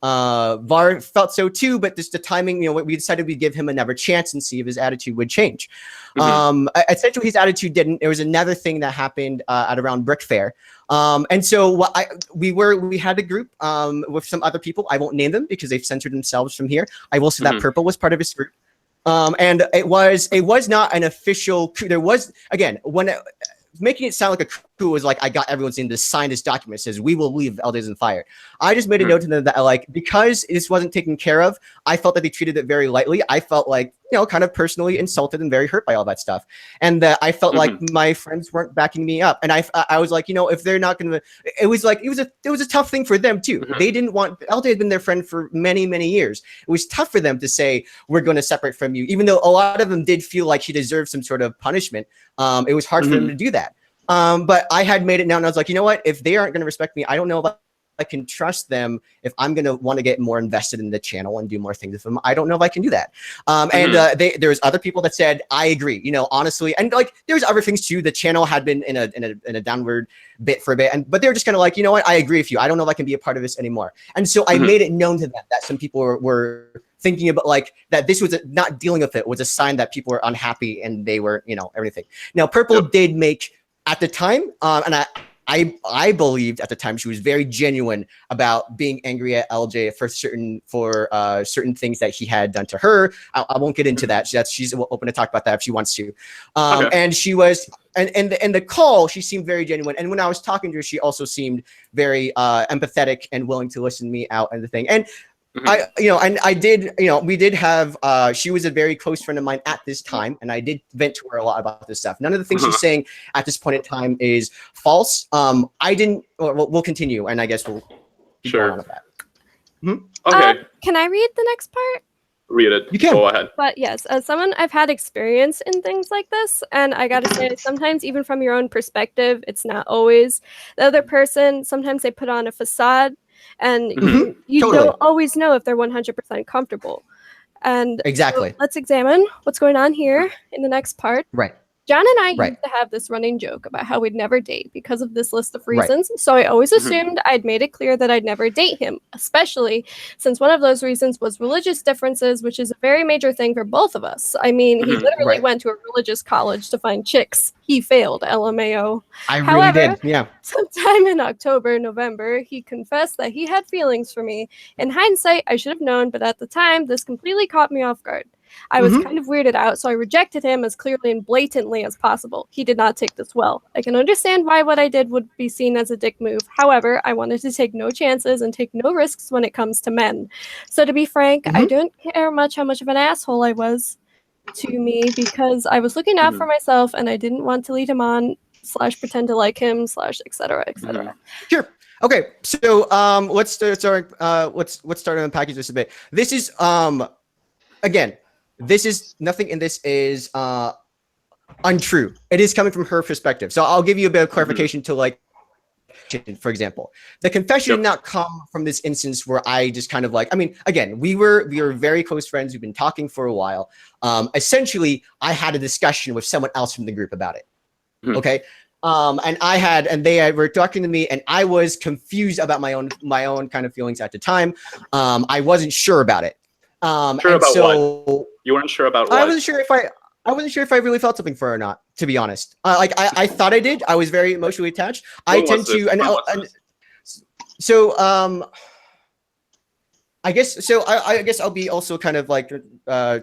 Speaker 4: VAR felt so too, but just the timing, we decided we'd give him another chance and see if his attitude would change. Essentially his attitude didn't. There was another thing that happened at around Brick Fair. And so we had a group with some other people. I won't name them because they've censored themselves from here. I will say that Purple was part of his group. And it was not an official coup. There was, again, making it sound like a coup was like I got everyone's in to sign this document that says we will leave LJ isn't fired. I just made a note to them that because this wasn't taken care of, I felt that they treated it very lightly. I felt kind of personally insulted and very hurt by all that stuff. And that I felt like my friends weren't backing me up. And I was like, if they're not gonna, it was a tough thing for them too. They didn't want, LJ had been their friend for many, many years. It was tough for them to say, we're going to separate from you, even though a lot of them did feel like he deserved some sort of punishment. It was hard for them to do that. But I had made it now and I was like, you know what? If they aren't going to respect me, I don't know if I can trust them if I'm going to want to get more invested in the channel and do more things with them. I don't know if I can do that. There was other people that said, I agree, honestly. And there's other things too. The channel had been in a downward bit for a bit. But they were just kind of like, you know what? I agree with you. I don't know if I can be a part of this anymore. And so I made it known to them that some people were thinking about that this was not dealing with it was a sign that people were unhappy and they were, everything. Now, Purple did make, at the time, and I believed at the time she was very genuine about being angry at LJ for certain things that he had done to her. I won't get into that. She's open to talk about that if she wants to.
Speaker 3: Okay.
Speaker 4: And she was, and the call, she seemed very genuine. And when I was talking to her, she also seemed very empathetic and willing to listen me out and the thing. And I did, we did have, she was a very close friend of mine at this time, and I did vent to her a lot about this stuff. None of the things she's saying at this point in time is false. I didn't, we'll continue, and I guess we'll keep going on with that.
Speaker 3: Okay.
Speaker 5: Can I read the next part?
Speaker 3: Read it.
Speaker 4: You can.
Speaker 3: Go ahead.
Speaker 5: But yes, as someone, I've had experience in things like this, and I gotta say, sometimes even from your own perspective, it's not always the other person. Sometimes they put on a facade, and you
Speaker 4: Totally.
Speaker 5: don't always know if they're 100% comfortable. And
Speaker 4: Exactly.
Speaker 5: so let's examine what's going on here in the next part.
Speaker 4: Right.
Speaker 5: John and I
Speaker 4: Right.
Speaker 5: used to have this running joke about how we'd never date because of this list of reasons. So I always assumed I'd made it clear that I'd never date him, especially since one of those reasons was religious differences, which is a very major thing for both of us. I mean, he literally went to a religious college to find chicks. He failed, LMAO.
Speaker 4: I really
Speaker 5: However,
Speaker 4: did. Yeah.
Speaker 5: Sometime in October, November, he confessed that he had feelings for me. In hindsight, I should have known, but at the time, this completely caught me off guard. I was kind of weirded out, so I rejected him as clearly and blatantly as possible. He did not take this well. I can understand why what I did would be seen as a dick move. However, I wanted to take no chances and take no risks when it comes to men. So to be frank, I don't care much how much of an asshole I was to me because I was looking out for myself and I didn't want to lead him on / pretend to like him / et cetera, et cetera.
Speaker 4: Sure. Okay. So let's start to unpackage this a bit. This is again, this is nothing in this is untrue. It is coming from her perspective. So I'll give you a bit of clarification to like, for example, the confession did not come from this instance where I just kind of like, I mean, again, we were very close friends. We've been talking for a while. Essentially, I had a discussion with someone else from the group about it. Okay. And they were talking to me and I was confused about my own kind of feelings at the time. I wasn't sure about it.
Speaker 3: Sure about what? You weren't sure about what?
Speaker 4: I wasn't sure if I really felt something for her or not, to be honest. I thought I did. I was very emotionally attached. I tend to, I guess I'll be also kind of like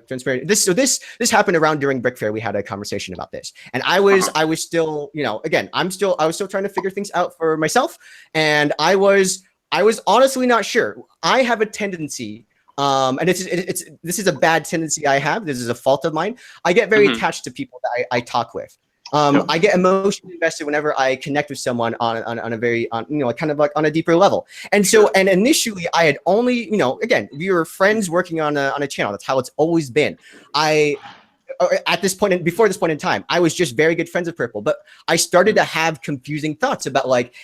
Speaker 4: transparent. This happened around during Brick Fair. We had a conversation about this, and I was still, again, I was still trying to figure things out for myself, and I was honestly not sure. I have a tendency. And this is a bad tendency I have. This is a fault of mine. I get very attached to people that I talk with. I get emotionally invested whenever I connect with someone on a very, kind of like on a deeper level. And so, and initially I had only, again, we were friends working on a channel. That's how it's always been. At this point, before this point in time, I was just very good friends with Purple, but I started to have confusing thoughts about like,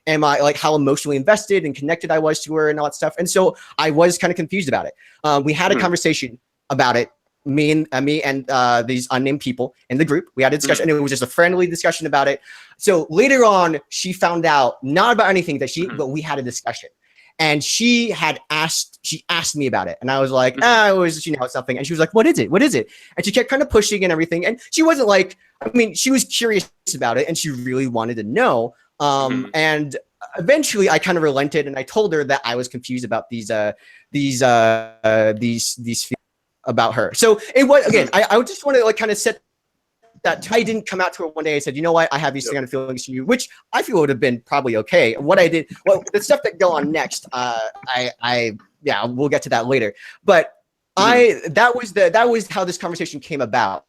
Speaker 4: am I like how emotionally invested and connected I was to her and all that stuff. And so I was kind of confused about it. We had a conversation about it. Me and these unnamed people in the group, we had a discussion, and it was just a friendly discussion about it. So later on, she found out not about anything but we had a discussion, and she asked me about it, and I was like, it was something, and she was like, what is it? And she kept kind of pushing and everything, and she wasn't like, I mean, she was curious about it, and she really wanted to know. And eventually, I kind of relented, and I told her that I was confused about these feelings about her. So it was, again, I just want to like kind of set that. I didn't come out to her one day and said, you know what, I have these kind of feelings to you, which I feel would have been probably okay. What I did, well, the stuff that go on next, yeah, we'll get to that later. But that was how this conversation came about.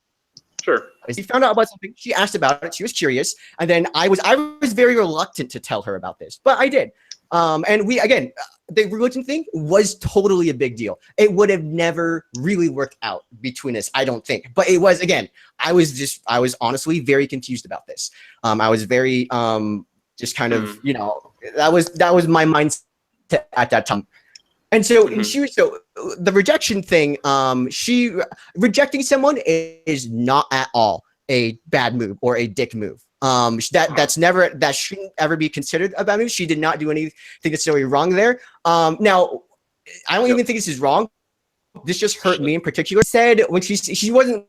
Speaker 3: Sure.
Speaker 4: She found out about something. She asked about it. She was curious, and then I was very reluctant to tell her about this, but I did. And we, again, the religion thing was totally a big deal. It would have never really worked out between us, I don't think. But it was, again, I was honestly very confused about this. I was very just kind of, that was my mindset at that time. And so the rejection thing, rejecting someone is not at all a bad move or a dick move. That shouldn't ever be considered a bad move. She did not do anything necessarily wrong there. Now, I don't even think this is wrong. This just hurt me in particular. Said when she wasn't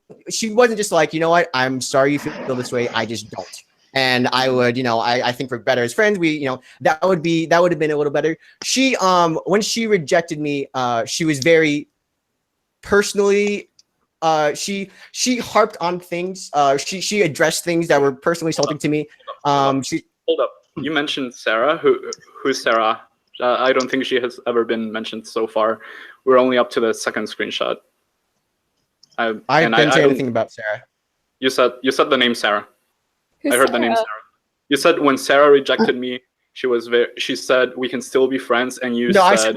Speaker 4: just like, you know what, I'm sorry you feel this way. I just don't. and I would, I think we're better as friends. That would have been a little better. She, when she rejected me, she was very personally, she harped on things. She addressed things that were personally insulting to me.
Speaker 3: Hold up. You mentioned Sarah. Who's Sarah? I don't think she has ever been mentioned so far. We're only up to the second screenshot.
Speaker 4: I didn't say anything about Sarah.
Speaker 3: You said the name Sarah.
Speaker 5: Who's
Speaker 3: I heard the name
Speaker 5: Sarah?
Speaker 3: Sarah. You said when Sarah rejected me, she said we can still be friends, and you said.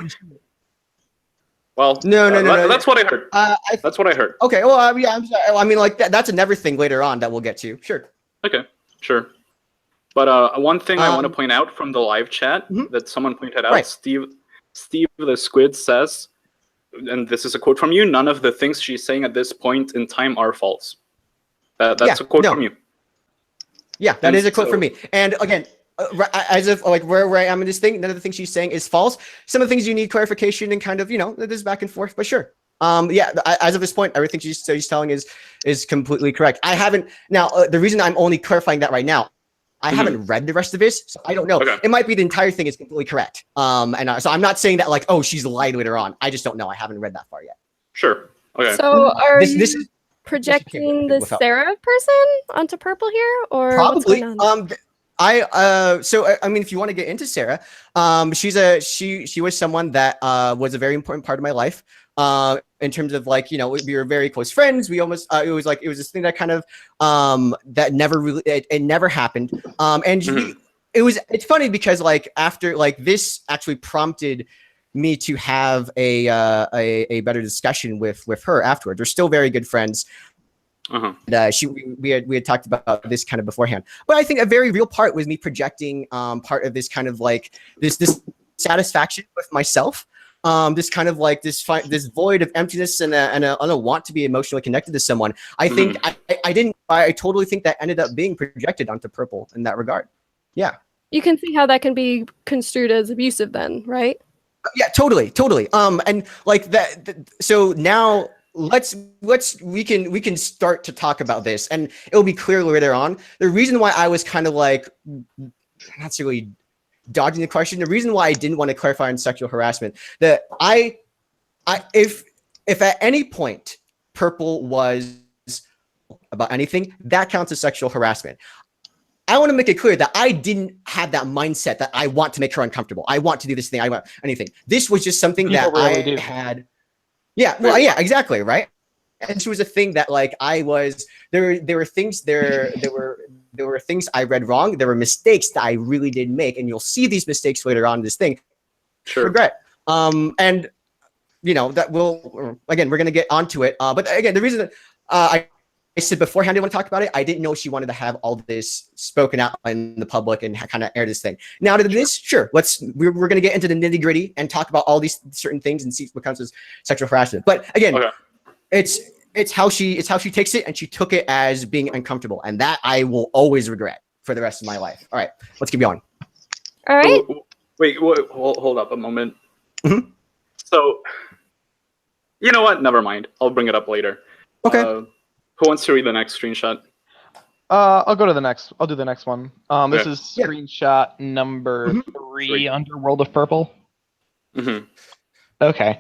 Speaker 3: Well,
Speaker 4: no.
Speaker 3: That's what I heard. That's what I heard.
Speaker 4: Okay, well, yeah, I'm sorry. I mean, like that's another thing later on that we'll get to. Sure.
Speaker 3: Okay, sure. But one thing I want to point out from the live chat that someone pointed out,
Speaker 4: Right.
Speaker 3: Steve the Squid says, and this is a quote from you: "None of the things she's saying at this point in time are false." That's a quote from you.
Speaker 4: Yeah, that is a quote from me. And again, as if like where I am in this thing, none of the things she's saying is false. Some of the things you need clarification and kind of, this back and forth, but sure. Yeah, as of this point, everything she's telling is completely correct. I haven't now. The reason I'm only clarifying that right now, I haven't read the rest of this, so I don't know.
Speaker 3: Okay.
Speaker 4: It might be the entire thing is completely correct. So I'm not saying that like, oh, she's lied later on. I just don't know. I haven't read that far yet.
Speaker 3: Sure. Okay.
Speaker 5: So are
Speaker 4: This
Speaker 5: you
Speaker 4: is
Speaker 5: projecting the
Speaker 4: without-
Speaker 5: Sarah person onto Purple here, or what's
Speaker 4: probably.
Speaker 5: going on?
Speaker 4: I mean, if you want to get into Sarah, she was someone that was a very important part of my life. In terms of like, we were very close friends. We almost it was this thing that kind of that never really it never happened. It's funny because like after like this actually prompted me to have a better discussion with her afterwards. We're still very good friends. We had talked about this kind of beforehand, but I think a very real part was me projecting part of this kind of like this satisfaction with myself, this kind of like this void of emptiness and a want to be emotionally connected to someone. I think I totally think that ended up being projected onto Purple in that regard. Yeah, you
Speaker 5: can see how that can be construed as abusive then, right?
Speaker 4: Yeah, totally. And like that. So now. We can start to talk about this, and it'll be clear later on. The reason why I was kind of like not necessarily dodging the question, the reason why I didn't want to clarify on sexual harassment, that if at any point Purple was about anything, that counts as sexual harassment. I want to make it clear that I didn't have that mindset that I want to make her uncomfortable. I want to do this thing. I want anything. This was just something that I had. Yeah, well, yeah, exactly, right. And she was a thing that like there were things I read wrong. There were mistakes that I really did make, and you'll see these mistakes later on in this thing.
Speaker 3: Sure.
Speaker 4: Regret. And that we're gonna get onto it. But again, the reason that I said beforehand I didn't want to talk about it, I didn't know she wanted to have all this spoken out in the public and kind of air this thing. Now to this, sure, we're going to get into the nitty gritty and talk about all these certain things and see what counts as sexual harassment. But again, it's how she takes it, and she took it as being uncomfortable, and that I will always regret for the rest of my life. All right, let's keep going.
Speaker 5: All right.
Speaker 3: Wait, hold up a moment. So, you know what? Never mind. I'll bring it up later.
Speaker 4: Okay.
Speaker 3: Who wants to read the next screenshot?
Speaker 1: I'll go to the next. I'll do the next one. This is screenshot number 3 under World of Purple. Okay.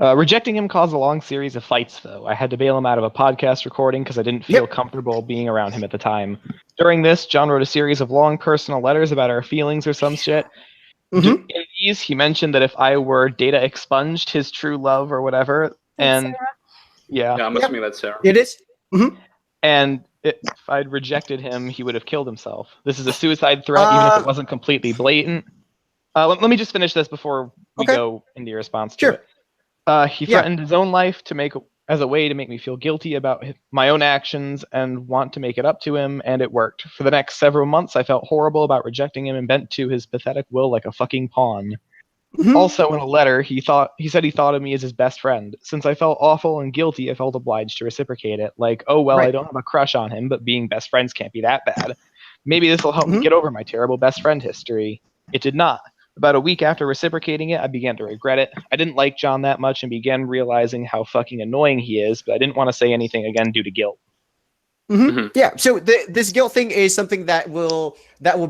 Speaker 1: Rejecting him caused a long series of fights, though. I had to bail him out of a podcast recording because I didn't feel comfortable being around him at the time. During this, John wrote a series of long personal letters about our feelings or some shit. In these, he mentioned that if I were data expunged, his true love or whatever, and
Speaker 3: yeah, I'm assuming that's Sarah.
Speaker 4: It is.
Speaker 1: And if I'd rejected him, he would have killed himself. This is a suicide threat, even if it wasn't completely blatant. Let me just finish this before we go into your response to it. He threatened his own life as a way to make me feel guilty about my own actions and want to make it up to him, and it worked. For the next several months, I felt horrible about rejecting him and bent to his pathetic will like a fucking pawn. Also, in a letter, he said he thought of me as his best friend. Since I felt awful and guilty, I felt obliged to reciprocate it. Like, oh, well, I don't have a crush on him, but being best friends can't be that bad. Maybe this will help me get over my terrible best friend history. It did not. About a week after reciprocating it, I began to regret it. I didn't like John that much and began realizing how fucking annoying he is, but I didn't want to say anything again due to guilt.
Speaker 4: Yeah. So this guilt thing is something that will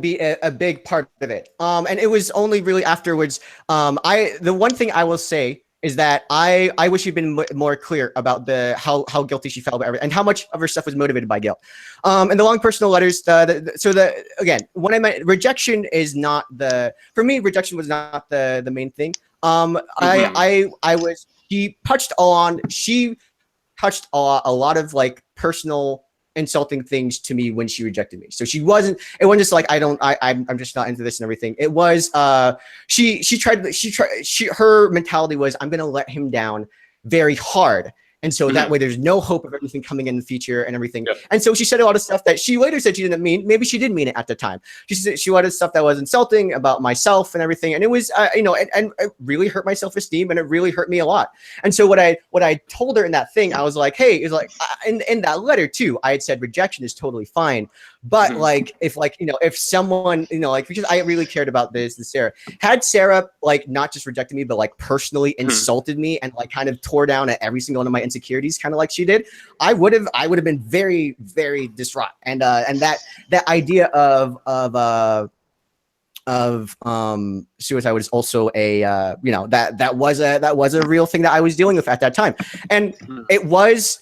Speaker 4: be a big part of it. And it was only really afterwards. The one thing I will say is that I wish you'd been more clear about how guilty she felt about everything and how much of her stuff was motivated by guilt. And the long personal letters. Again, when I meant rejection is not for me, rejection was not the main thing. She touched a lot of like personal insulting things to me when she rejected me. So it wasn't just like I'm just not into this and everything. It was her mentality was, I'm gonna let him down very hard. And so that way there's no hope of anything coming in the future and everything. Yeah. And so she said a lot of stuff that she later said she didn't mean. Maybe she did mean it at the time. She said she wanted stuff that was insulting about myself and everything. And it was, and it really hurt my self-esteem and it really hurt me a lot. And so what I told her in that thing, I was like, hey, is like, in that letter too, I had said rejection is totally fine. But like, if someone, because I really cared about this Sarah, had Sarah like not just rejected me, but like personally insulted me and like kind of tore down at every single one of my insecurities, kind of like she did, I would have been very, very distraught. And that idea of suicide was also that was a real thing that I was dealing with at that time, and it was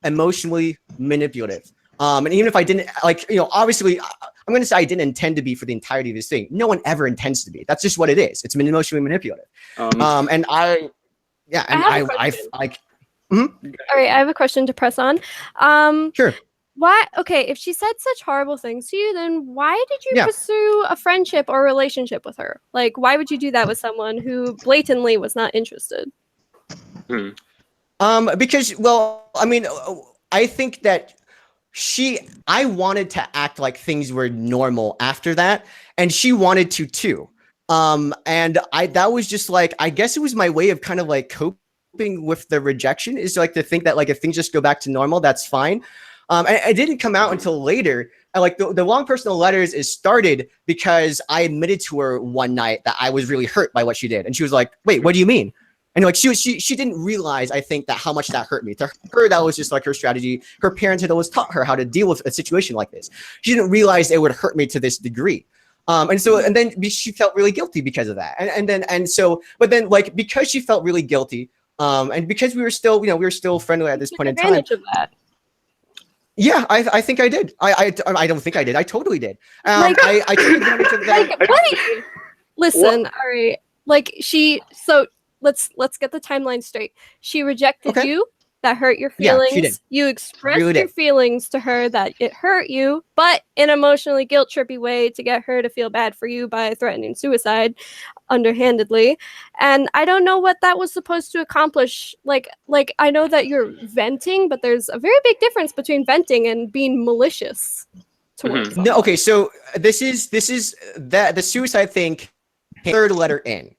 Speaker 4: emotionally manipulative. And even if I didn't, obviously, I'm going to say I didn't intend to be for the entirety of this thing. No one ever intends to be. That's just what it is. It's emotionally manipulative. All right,
Speaker 5: I have a question to press on.
Speaker 4: Sure.
Speaker 5: Why? Okay, if she said such horrible things to you, then why did you pursue a friendship or relationship with her? Like, why would you do that with someone who blatantly was not interested?
Speaker 4: Because, well, I mean, I think that I wanted to act like things were normal after that, and she wanted to too. And that was just like, I guess it was my way of kind of like coping with the rejection, is like to think that like if things just go back to normal, that's fine. And it didn't come out until later. And like the long personal letters is started because I admitted to her one night that I was really hurt by what she did, and she was like, "Wait, what do you mean?" And like she didn't realize, I think, that how much that hurt me. To her, that was just like her strategy. Her parents had always taught her how to deal with a situation like this. She didn't realize it would hurt me to this degree. And then she felt really guilty because of that. But then like, because she felt really guilty, and because we were still friendly at this point in time.
Speaker 5: Of that.
Speaker 4: Yeah, I think I did. I don't think I did. I totally did. I took advantage of that.
Speaker 5: Like, listen, all right. Like let's get the timeline straight. She rejected you. That hurt your feelings.
Speaker 4: Yeah, she did.
Speaker 5: You expressed your feelings to her that it hurt you, but in an emotionally guilt-trippy way to get her to feel bad for you by threatening suicide underhandedly. And I don't know what that was supposed to accomplish. Like I know that you're venting, but there's a very big difference between venting and being malicious towards someone.
Speaker 4: No, okay, so this is that the suicide thing, third letter in.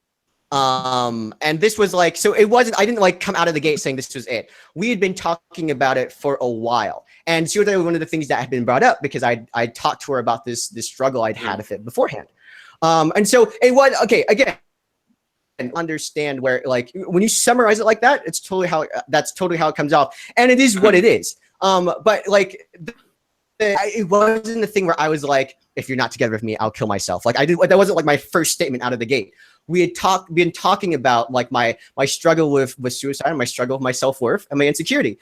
Speaker 4: And this was like, so it wasn't, I didn't like come out of the gate saying this was it. We had been talking about it for a while. And suicide was one of the things that had been brought up because I talked to her about this struggle I'd had with it beforehand. And so it was, okay, again, and understand where, like, when you summarize it like that, that's totally how it comes off. And it is what it is. But like, it wasn't the thing where I was like, if you're not together with me, I'll kill myself. Like that wasn't like my first statement out of the gate. We had been talking about like my struggle with suicide, and my struggle with my self-worth and my insecurity.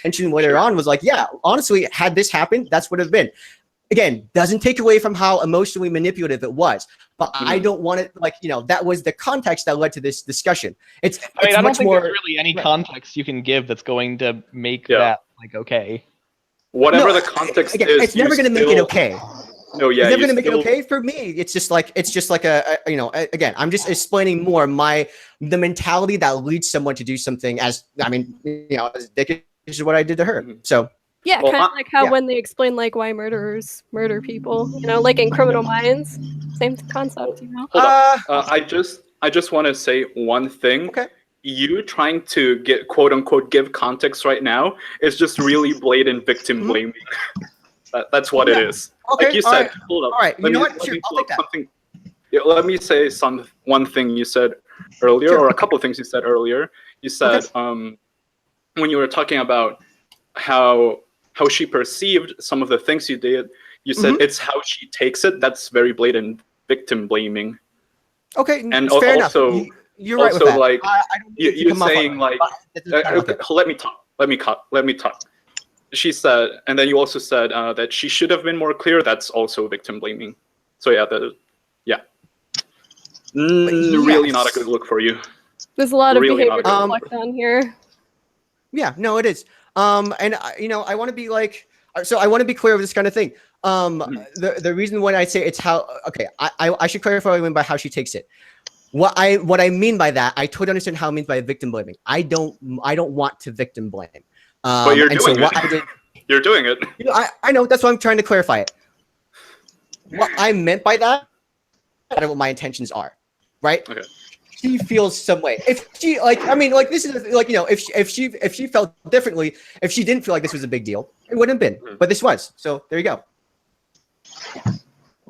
Speaker 4: And she later on was like, yeah, honestly, had this happened, that's what it would have been. Again, doesn't take away from how emotionally manipulative it was, but I don't want it, like, that was the context that led to this discussion. I
Speaker 1: don't think there's really any context you can give that's going to make that like okay.
Speaker 3: Whatever the context is,
Speaker 4: it's never going to make it okay.
Speaker 3: No, yeah,
Speaker 4: it's never going to make it okay for me. It's just like again, I'm just explaining more the mentality that leads someone to do something as dickish is what I did to her. So
Speaker 5: yeah, kind of like how when they explain like why murderers murder people, like in Criminal Minds, same concept,
Speaker 3: Hold on. I just want to say one thing.
Speaker 4: Okay.
Speaker 3: You trying to get quote unquote give context right now is just really blatant victim blaming. That's what it is.
Speaker 4: Okay,
Speaker 3: like you said, hold up.
Speaker 4: All right, you know what? Sure, I'll take that.
Speaker 3: Yeah, let me say one thing you said earlier, or a couple of things you said earlier. You said when you were talking about how how she perceived some of the things you did. You said it's how she takes it. That's very blatant victim blaming.
Speaker 4: Okay,
Speaker 3: And
Speaker 4: fair enough.
Speaker 3: also,
Speaker 4: You're right with that.
Speaker 3: like
Speaker 4: I don't mean to
Speaker 3: you're
Speaker 4: come off
Speaker 3: saying
Speaker 4: on-
Speaker 3: like,
Speaker 4: but this is kind of okay.
Speaker 3: let me talk. Let me talk. She said, and then you also said that she should have been more clear. That's also victim blaming. So yeah, really not a good look for you.
Speaker 5: There's a lot of
Speaker 3: Really
Speaker 5: behavior
Speaker 3: not
Speaker 5: to
Speaker 3: good.
Speaker 5: reflect on here.
Speaker 4: Yeah, no, it is. And I want to be like, so I want to be clear with this kind of thing. The reason why I say it's how, okay, I should clarify what I mean by how she takes it. What I mean by that, I totally understand how it means by victim blaming. I don't want to victim blame.
Speaker 3: But you're
Speaker 4: and
Speaker 3: doing
Speaker 4: so what
Speaker 3: it.
Speaker 4: I did,
Speaker 3: You're doing it.
Speaker 4: you know, I know, that's why I'm trying to clarify it. What I meant by that, I don't know what my intentions are, right?
Speaker 3: Okay.
Speaker 4: She feels some way. If she like, I mean, like this is like, you know, if she felt differently, if she didn't feel like this was a big deal, it wouldn't have been. But this was. So there you go.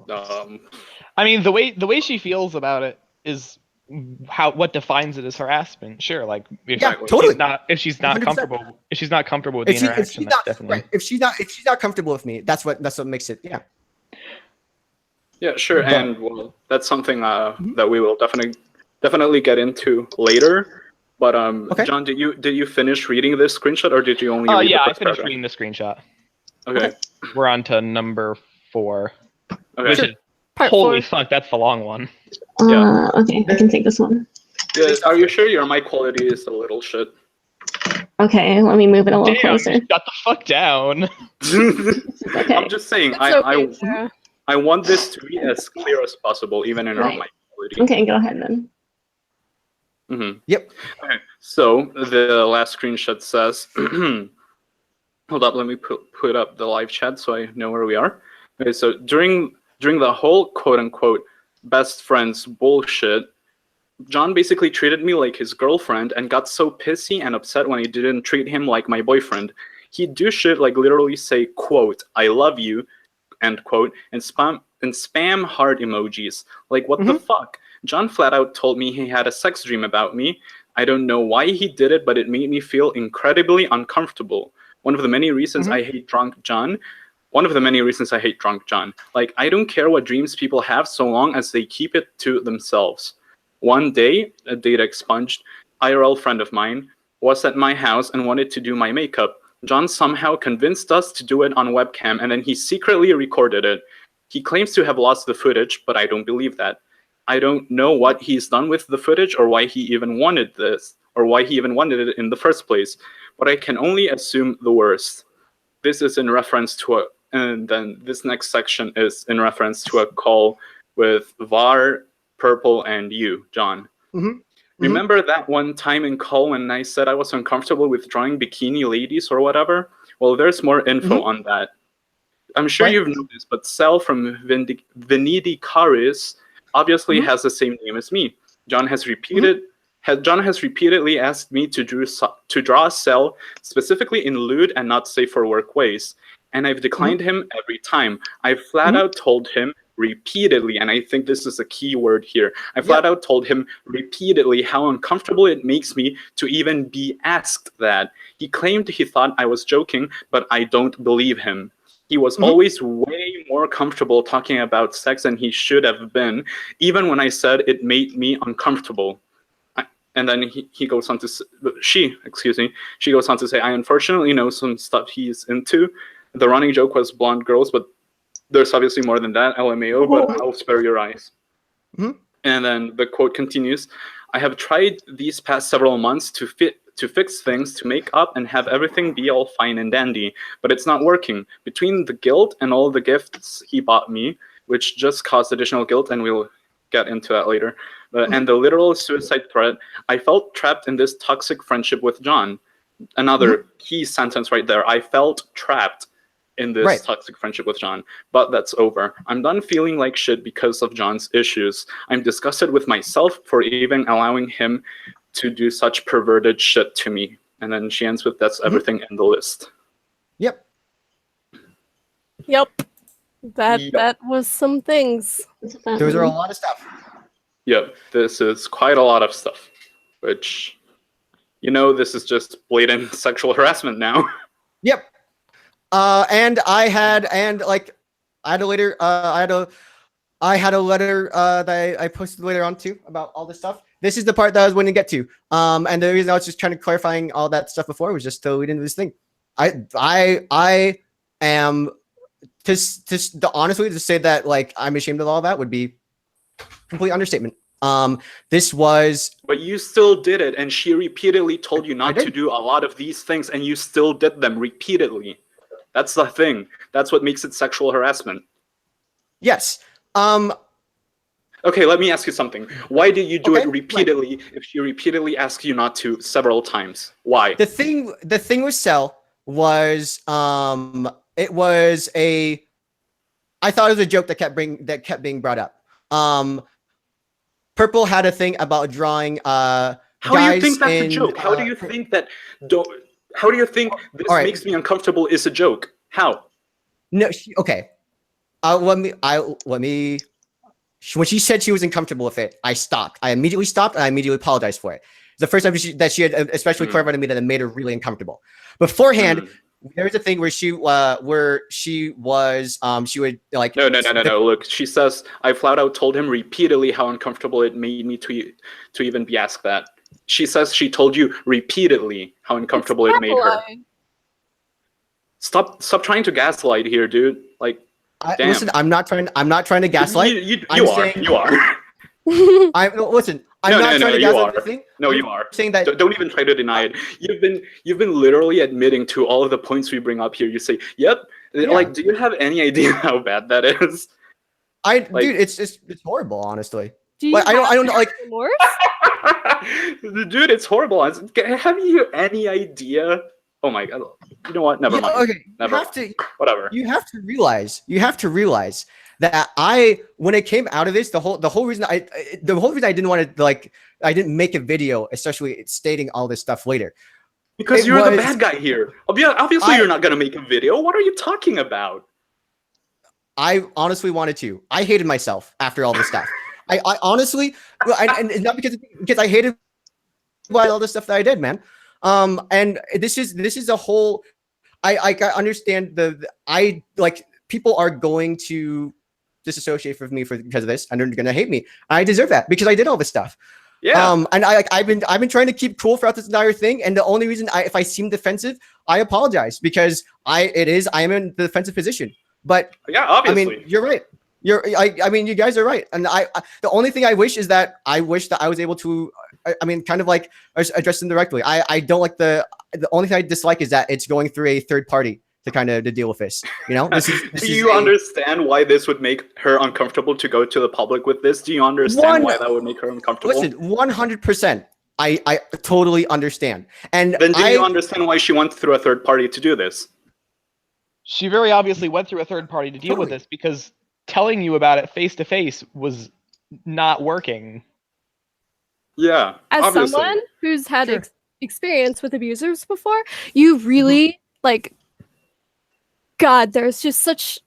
Speaker 1: I mean, the way she feels about it is what defines it as harassment. Sure, like if,
Speaker 4: Yeah, totally.
Speaker 1: if she's not
Speaker 4: 100%.
Speaker 1: comfortable with the interaction, that's definitely
Speaker 4: right. If she's not comfortable with me, that's what makes it. Yeah.
Speaker 3: Yeah, sure.
Speaker 4: But-
Speaker 3: and well, that's something that we will definitely get into later. But
Speaker 4: Okay.
Speaker 3: John, did you finish reading this screenshot, or did you only read
Speaker 1: yeah,
Speaker 3: the
Speaker 1: I
Speaker 3: first
Speaker 1: finished
Speaker 3: paragraph?
Speaker 1: reading the screenshot.
Speaker 3: Okay.
Speaker 1: We're on to number 4.
Speaker 3: Okay.
Speaker 1: Which is,
Speaker 5: Part
Speaker 1: holy
Speaker 5: 4.
Speaker 1: fuck, that's the long one.
Speaker 3: Yeah.
Speaker 2: Okay, I can take this one.
Speaker 3: Yeah, are you sure your mic quality is a little shit?
Speaker 2: Okay, let me move it a little
Speaker 1: Damn,
Speaker 2: closer.
Speaker 1: shut the fuck down.
Speaker 2: Okay.
Speaker 3: I'm just saying,
Speaker 5: It's okay, Sarah.
Speaker 3: I want this to be as clear as possible, even in our
Speaker 2: Right.
Speaker 3: mic quality.
Speaker 2: Okay, go ahead then.
Speaker 3: Mm-hmm.
Speaker 4: Yep.
Speaker 3: Okay, so the last screenshot says, hold up, let me put up the live chat so I know where we are. Okay, so during the whole quote-unquote best friends bullshit, John basically treated me like his girlfriend and got so pissy and upset when I didn't treat him like my boyfriend. He'd do shit like literally say, quote, I love you, end quote, and spam heart emojis. Like, what the fuck? John flat out told me he had a sex dream about me. I don't know why he did it, but it made me feel incredibly uncomfortable. One of the many reasons I hate drunk John. Like, I don't care what dreams people have so long as they keep it to themselves. One day, a data expunged IRL friend of mine was at my house and wanted to do my makeup. John somehow convinced us to do it on webcam, and then he secretly recorded it. He claims to have lost the footage, but I don't believe that. I don't know what he's done with the footage or why he even wanted this, or why he even wanted it in the first place. But I can only assume the worst. This is in reference to and then this next section is in reference to a call with VAR, Purple, and you, John. Remember that one time in call when I said I was uncomfortable with drawing bikini ladies or whatever? Well, there's more info on that. I'm sure you've noticed, but Sel from Venedi Caris obviously has the same name as me. John has repeatedly asked me to draw a Sel specifically in lewd and not safe for work ways, and I've declined him every time. I've flat out told him repeatedly, and I think this is a key word here. I flat out told him repeatedly how uncomfortable it makes me to even be asked that. He claimed he thought I was joking, but I don't believe him. He was always way more comfortable talking about sex than he should have been, even when I said it made me uncomfortable. And then he goes on to she goes on to say, I unfortunately know some stuff he's into. The running joke was blonde girls, but there's obviously more than that, LMAO, but I'll spare your eyes. And then the quote continues, I have tried these past several months to fix things, to make up and have everything be all fine and dandy, but it's not working. Between the guilt and all the gifts he bought me, which just caused additional guilt, and we'll get into that later, and the literal suicide threat, I felt trapped in this toxic friendship with John. Another key sentence right there. I felt trapped in this toxic friendship with John, but that's over. I'm done feeling like shit because of John's issues. I'm disgusted with myself for even allowing him to do such perverted shit to me. And then she ends with, that's everything in the list.
Speaker 5: Yep. That was some things.
Speaker 4: Those are a lot of stuff.
Speaker 3: Yep, this is quite a lot of stuff, which, you know, this is just blatant sexual harassment now.
Speaker 4: Yep. And I had a letter that I posted later on too about all this stuff. This is the part that I was wanting to get to. And the reason I was just trying to clarifying all that stuff before was just to lead into this thing. I am just honestly to say that like I'm ashamed of all that would be complete understatement. This was,
Speaker 3: but you still did it, and she repeatedly told you not to do a lot of these things, and you still did them repeatedly. That's the thing. That's what makes it sexual harassment.
Speaker 4: Yes.
Speaker 3: Okay, let me ask you something. Why did you do it repeatedly if she repeatedly asked you not to several times? Why?
Speaker 4: The thing with Cell was it was a, I thought it was a joke that kept being brought up. Purple had a thing about drawing
Speaker 3: how do you think that's a joke? How do you think that how do you think this makes me uncomfortable is a joke? How?
Speaker 4: No, okay. Let me. When she said she was uncomfortable with it, I stopped. I immediately stopped, and I immediately apologized for it. The first time that she had especially clarified to me that it made her really uncomfortable. Beforehand, there's a thing where she would like.
Speaker 3: No. Look, she says I flat out told him repeatedly how uncomfortable it made me to even be asked that. She says she told you repeatedly how uncomfortable it made her. Stop trying to gaslight here, dude. Like.
Speaker 4: Listen, I'm not trying to gaslight.
Speaker 3: You are.
Speaker 4: Listen. I'm not trying to gaslight anything.
Speaker 3: No, you are.
Speaker 4: Saying that.
Speaker 3: Don't even try to deny it. You've been literally admitting to all of the points we bring up here. You say, "Yep." Yeah. Like, do you have any idea how bad that is?
Speaker 4: Dude, it's horrible, honestly.
Speaker 5: Do you
Speaker 4: I don't know, like.
Speaker 5: Remorse?
Speaker 3: Dude, it's horrible. Have you any idea? Oh my god! You know what? Never mind.
Speaker 4: Okay,
Speaker 3: Whatever.
Speaker 4: You have to realize that when it came out of this, the whole reason I didn't want to I didn't make a video, especially stating all this stuff later.
Speaker 3: Because you're the bad guy here. Obviously, you're not gonna make a video. What are you talking about?
Speaker 4: I honestly wanted to. I hated myself after all this stuff. I honestly, and not because I hated all this stuff that I did, man. And this is a whole. I understand people are going to disassociate with me because of this, and they're gonna hate me. I deserve that because I did all this stuff.
Speaker 3: Yeah.
Speaker 4: And I've been trying to keep cool throughout this entire thing, and the only reason if I seem defensive, I apologize because I am in the defensive position. But
Speaker 3: yeah, obviously,
Speaker 4: I mean, you're right. I mean, you guys are right, and the only thing I wish that I was able to, kind of like address them directly. I don't like the only thing I dislike is that it's going through a third party to deal with this. You know,
Speaker 3: do you understand why this would make her uncomfortable to go to the public with this? Do you understand why that would make her uncomfortable?
Speaker 4: Listen, 100%. I totally understand. And
Speaker 3: then do you understand why she went through a third party to do this?
Speaker 1: She very obviously went through a third party to deal with this because telling you about it face to face was not working.
Speaker 3: Yeah.
Speaker 5: As
Speaker 3: obviously.
Speaker 5: someone who's had experience with abusers before, you really God, there's just such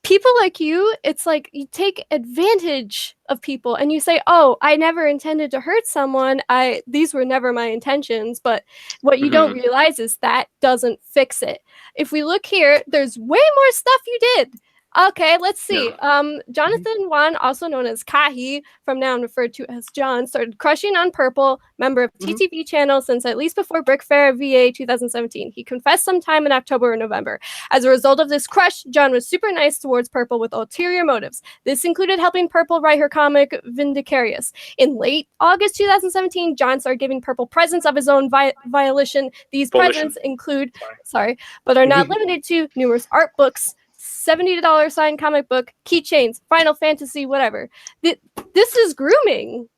Speaker 5: people like you. It's like you take advantage of people and you say, "Oh, I never intended to hurt someone. These were never my intentions." But what you don't realize is that doesn't fix it. If we look here, there's way more stuff you did. Okay, let's see. Jonathan Juan, also known as Kahi, from now on referred to as John, started crushing on Purple, member of TTV Channel since at least before Brick Fair VA 2017. He confessed sometime in October or November. As a result of this crush, John was super nice towards Purple with ulterior motives. This included helping Purple write her comic Vindicarious. In late August 2017, John started giving Purple presents of his own violation. These presents include, but are not limited to numerous art books, $70 signed comic book, keychains, Final Fantasy, whatever. This is grooming.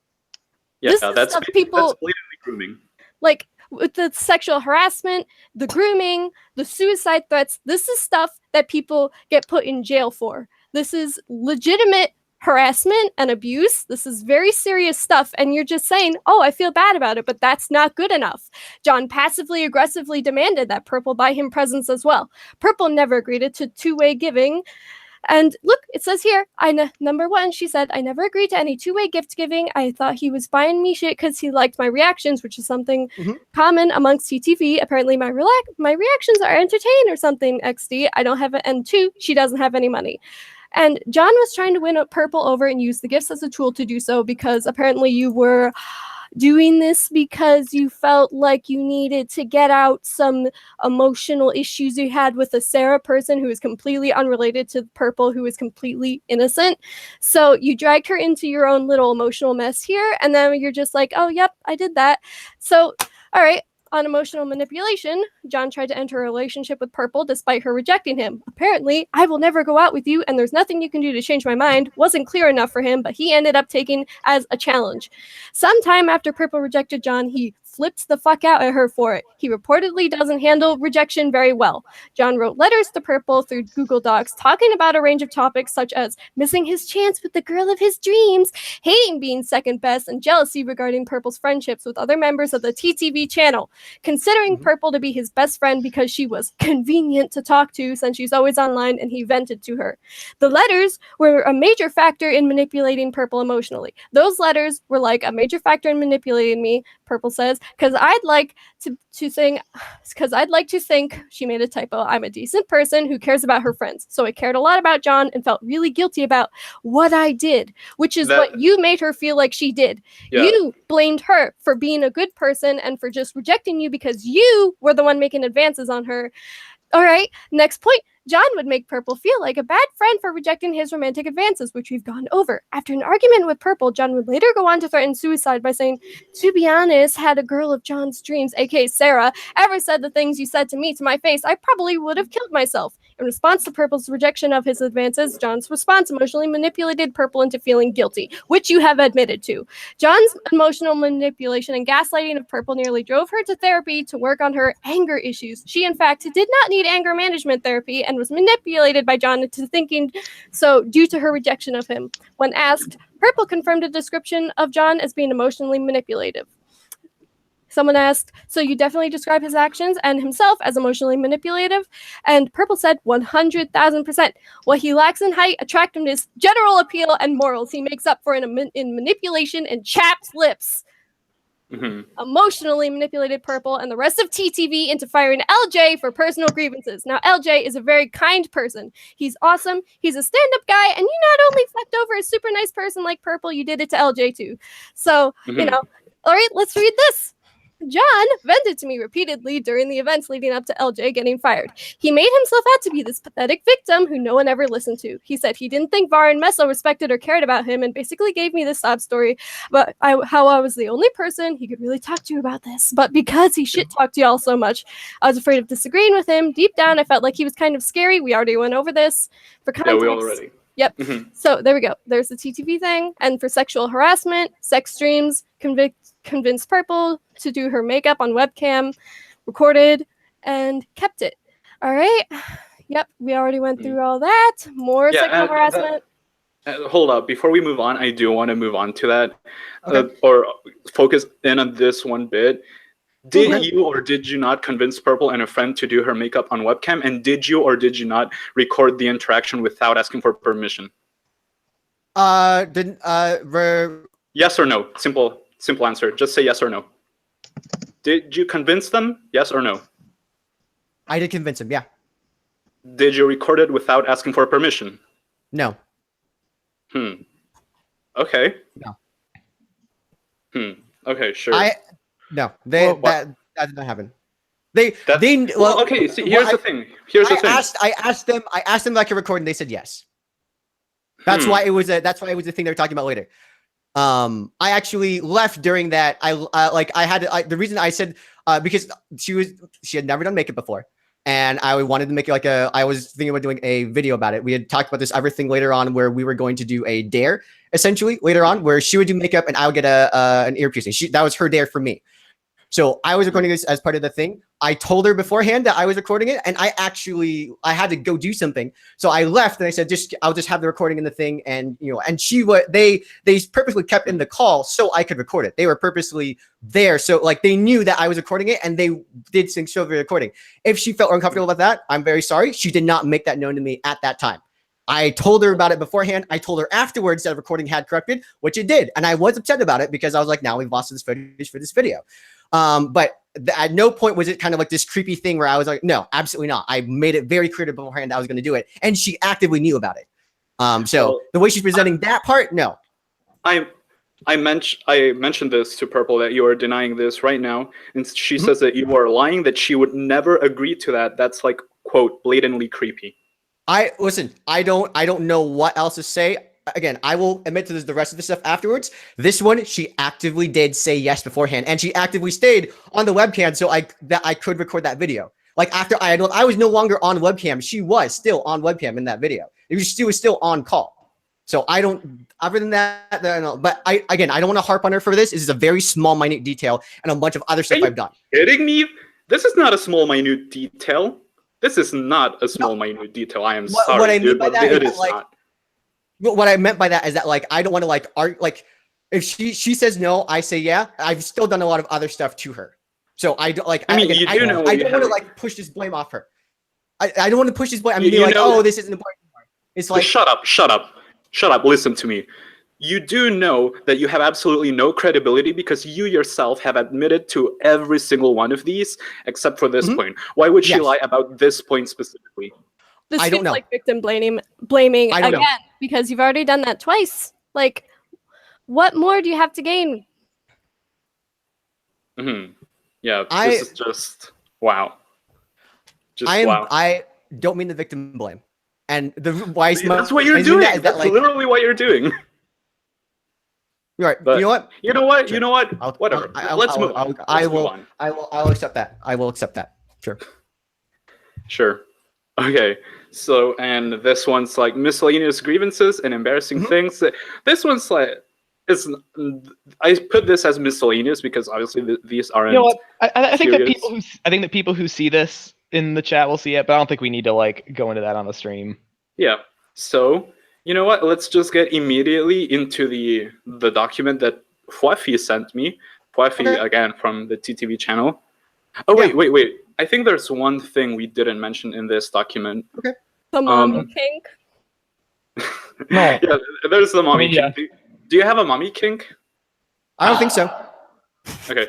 Speaker 3: Yeah, that's
Speaker 5: people.
Speaker 3: That's blatantly grooming.
Speaker 5: Like with the sexual harassment, the grooming, the suicide threats. This is stuff that people get put in jail for. This is legitimate harassment and abuse. This is very serious stuff, and you're just saying, "Oh, I feel bad about it," but that's not good enough. John passively aggressively demanded that Purple buy him presents as well. Purple never agreed to two-way giving. And look, it says here, number one, she said, I never agreed to any two-way gift giving. I thought he was buying me shit because he liked my reactions, which is something common amongst TTV. Apparently my reactions are entertaining or something, XD. I don't have it. And two, she doesn't have any money. And John was trying to win Purple over and use the gifts as a tool to do so, because apparently you were doing this because you felt like you needed to get out some emotional issues you had with a Sarah person who is completely unrelated to Purple, who is completely innocent. So you dragged her into your own little emotional mess here, and then you're just like, oh, yep, I did that. So, all right. On emotional manipulation, John tried to enter a relationship with Purple despite her rejecting him. Apparently, I will never go out with you and there's nothing you can do to change my mind wasn't clear enough for him, but he ended up taking as a challenge. Sometime after Purple rejected John, he flipped the fuck out at her for it. He reportedly doesn't handle rejection very well. John wrote letters to Purple through Google Docs talking about a range of topics such as missing his chance with the girl of his dreams, hating being second best, and jealousy regarding Purple's friendships with other members of the TTV channel, considering Purple to be his best friend because she was convenient to talk to since she's always online, and he vented to her. The letters were a major factor in manipulating Purple emotionally. Those letters were like a major factor in manipulating me, Purple says, because I'd like to think, she made a typo, I'm a decent person who cares about her friends. So I cared a lot about John and felt really guilty about what I did, which is what you made her feel like she did. Yeah. You blamed her for being a good person and for just rejecting you because you were the one making advances on her. All right, next point. John would make Purple feel like a bad friend for rejecting his romantic advances, which we've gone over. After an argument with Purple, John would later go on to threaten suicide by saying, to be honest, had a girl of John's dreams, aka Sarah, ever said the things you said to me to my face, I probably would have killed myself. In response to Purple's rejection of his advances, John's response emotionally manipulated Purple into feeling guilty, which you have admitted to. John's emotional manipulation and gaslighting of Purple nearly drove her to therapy to work on her anger issues. She, in fact, did not need anger management therapy and was manipulated by John into thinking so due to her rejection of him. When asked, Purple confirmed a description of John as being emotionally manipulative. Someone asked, so you definitely describe his actions and himself as emotionally manipulative? And Purple said 100,000%. What he lacks in height, attractiveness, general appeal, and morals, he makes up for in manipulation and chapped lips. Emotionally manipulated Purple and the rest of TTV into firing LJ for personal grievances. Now, LJ is a very kind person. He's awesome. He's a stand-up guy, and you not only fucked over a super nice person like Purple, you did it to LJ too. So, you know, all right, let's read this. John vented to me repeatedly during the events leading up to LJ getting fired. He made himself out to be this pathetic victim who no one ever listened to. He said he didn't think Var and Meso respected or cared about him and basically gave me this sob story about how I was the only person he could really talk to about this. But because he shit-talked y'all so much, I was afraid of disagreeing with him. Deep down, I felt like he was kind of scary. We already went over this. For context,
Speaker 3: yeah, we already.
Speaker 5: Yep. So there we go. There's the TTV thing. And for sexual harassment, sex streams, convinced Purple to do her makeup on webcam, recorded, and kept it. All right. Yep. We already went through all that. More sexual harassment.
Speaker 3: Hold up. Before we move on, I do want to move on to that
Speaker 4: Okay.
Speaker 3: or focus in on this one bit. Did you or did you not convince Purple and a friend to do her makeup on webcam? And did you or did you not record the interaction without asking for permission? Yes or no? Simple answer. Just say yes or no. Did you convince them? Yes or no?
Speaker 4: I did convince him, yeah.
Speaker 3: Did you record it without asking for permission?
Speaker 4: No.
Speaker 3: Okay.
Speaker 4: No.
Speaker 3: Okay, sure.
Speaker 4: No, that did not happen.
Speaker 3: Okay. See, here's the thing.
Speaker 4: I asked them if I could record, and they said yes. That's why it was a thing they were talking about later. I actually left during that. The reason I said because she had never done makeup before, and I wanted to make it I was thinking about doing a video about it. We had talked about this other thing later on where we were going to do a dare essentially later on where she would do makeup and I would get an ear piercing. That was her dare for me. So I was recording this as part of the thing. I told her beforehand that I was recording it, and I had to go do something. So I left and I said, I'll just have the recording in the thing. And, and they purposely kept in the call so I could record it. They were purposely there. So they knew that I was recording it and they did show the recording. If she felt uncomfortable about that, I'm very sorry. She did not make that known to me at that time. I told her about it beforehand. I told her afterwards that recording had corrected, which it did. And I was upset about it because I was like, now we've lost this footage for this video. But at no point was it kind of like this creepy thing where I was like, no, absolutely not. I made it very clear beforehand that I was going to do it. And she actively knew about it. So the way she's presenting that part, no.
Speaker 3: I mentioned this to Purple that you are denying this right now, and she says that you are lying, that she would never agree to that. That's like, quote, blatantly creepy.
Speaker 4: Listen, I don't know what else to say. Again, I will admit to this, the rest of the stuff afterwards. This one, she actively did say yes beforehand, and she actively stayed on the webcam so I could record that video. Like after I was no longer on webcam, she was still on webcam in that video. She was still on call. So I don't, other than that, but I don't want to harp on her for this. This is a very small, minute detail and a bunch of other stuff I've done.
Speaker 3: Kidding me? This is not a small, minute detail. This is not a small, minute detail. I am sorry,
Speaker 4: what I mean
Speaker 3: dude,
Speaker 4: by
Speaker 3: but
Speaker 4: that
Speaker 3: it
Speaker 4: is
Speaker 3: is
Speaker 4: like,
Speaker 3: not.
Speaker 4: What I meant by that is that like, I don't want to like argue, like if she says no, I say yeah. I've still done a lot of other stuff to her. So I don't like, I don't want to like push this blame off her. I don't want to push this blame. I mean, like, oh, this isn't important anymore. It's like,
Speaker 3: shut up. Listen to me. You do know that you have absolutely no credibility because you yourself have admitted to every single one of these except for this point. Why would she lie about this point specifically?
Speaker 5: This
Speaker 4: I don't
Speaker 5: feels
Speaker 4: know.
Speaker 5: like victim blaming again because you've already done that twice. Like, what more do you have to gain?
Speaker 3: Yeah, this is just wow.
Speaker 4: I don't mean the victim blame. And the why
Speaker 3: that's what you're doing. That's like, literally what you're doing.
Speaker 4: Right.
Speaker 3: But
Speaker 4: you know what?
Speaker 3: Sure. You know what? Whatever. Let's move on.
Speaker 4: I'll accept that. I will accept that. Sure.
Speaker 3: Okay. So, and this one's like miscellaneous grievances and embarrassing things. This one's like, I put this as miscellaneous because obviously these aren't.
Speaker 1: You know what? I think that people who see this in the chat will see it, but I don't think we need to like go into that on the stream.
Speaker 3: Yeah. So you know what? Let's just get immediately into the document that Phweffie sent me. Phweffie again from the TTV channel. Oh wait. I think there's one thing we didn't mention in this document.
Speaker 4: Okay.
Speaker 5: The mommy kink.
Speaker 1: No.
Speaker 3: Yeah, there's the mommy kink. Yeah. Do you have a mommy kink?
Speaker 4: I don't think so.
Speaker 3: Okay.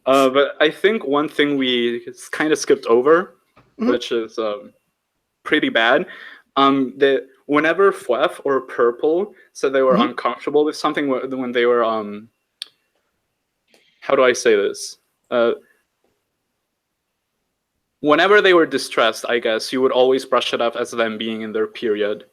Speaker 3: But I think one thing we kind of skipped over, which is pretty bad, that whenever Phweffie or Purple said they were uncomfortable with something, when they were how do I say this? Whenever they were distressed, I guess you would always brush it up as them being in their period.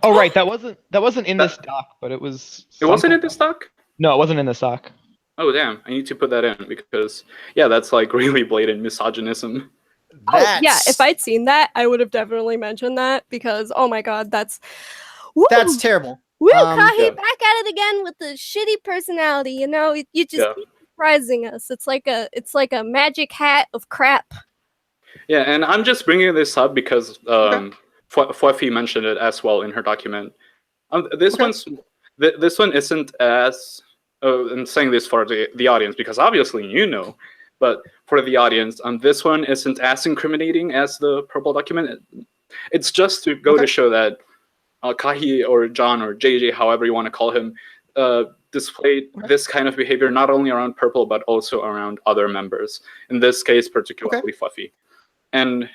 Speaker 1: Oh right, that wasn't in this doc, but it was.
Speaker 3: It wasn't in this doc?
Speaker 1: No, it wasn't in this doc.
Speaker 3: Oh damn! I need to put that in because that's like really blatant misogynism.
Speaker 5: Oh yeah, if I'd seen that, I would have definitely mentioned that because oh my god, that's
Speaker 4: terrible.
Speaker 5: Woo, Kahi back at it again with the shitty personality. You know, you just keep surprising us. It's like a magic hat of crap.
Speaker 3: Yeah, and I'm just bringing this up because Phweffie mentioned it as well in her document. This one isn't as. I'm saying this for the audience because obviously you know, but for the audience, this one isn't as incriminating as the Purple document. It's just to go to show that Kahi or John or JJ, however you want to call him, displayed this kind of behavior not only around Purple but also around other members. In this case, particularly Phweffie. And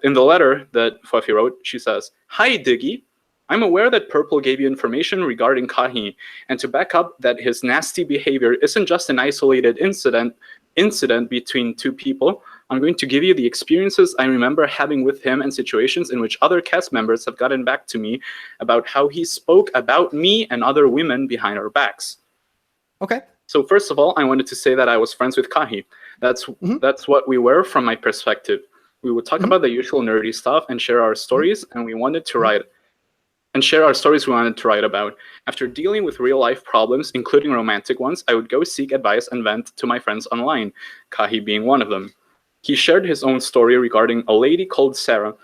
Speaker 3: in the letter that Phweffie wrote, she says, "Hi, Diggy. I'm aware that Purple gave you information regarding Kahi, and to back up that his nasty behavior isn't just an isolated incident between two people, I'm going to give you the experiences I remember having with him and situations in which other cast members have gotten back to me about how he spoke about me and other women behind our backs."
Speaker 4: Okay.
Speaker 3: So first of all, I wanted to say that I was friends with Kahi. That's what we were from my perspective. We would talk about the usual nerdy stuff and share our stories, and we wanted to write about. After dealing with real-life problems, including romantic ones, I would go seek advice and vent to my friends online, Kahi being one of them. He shared his own story regarding a lady called Sarah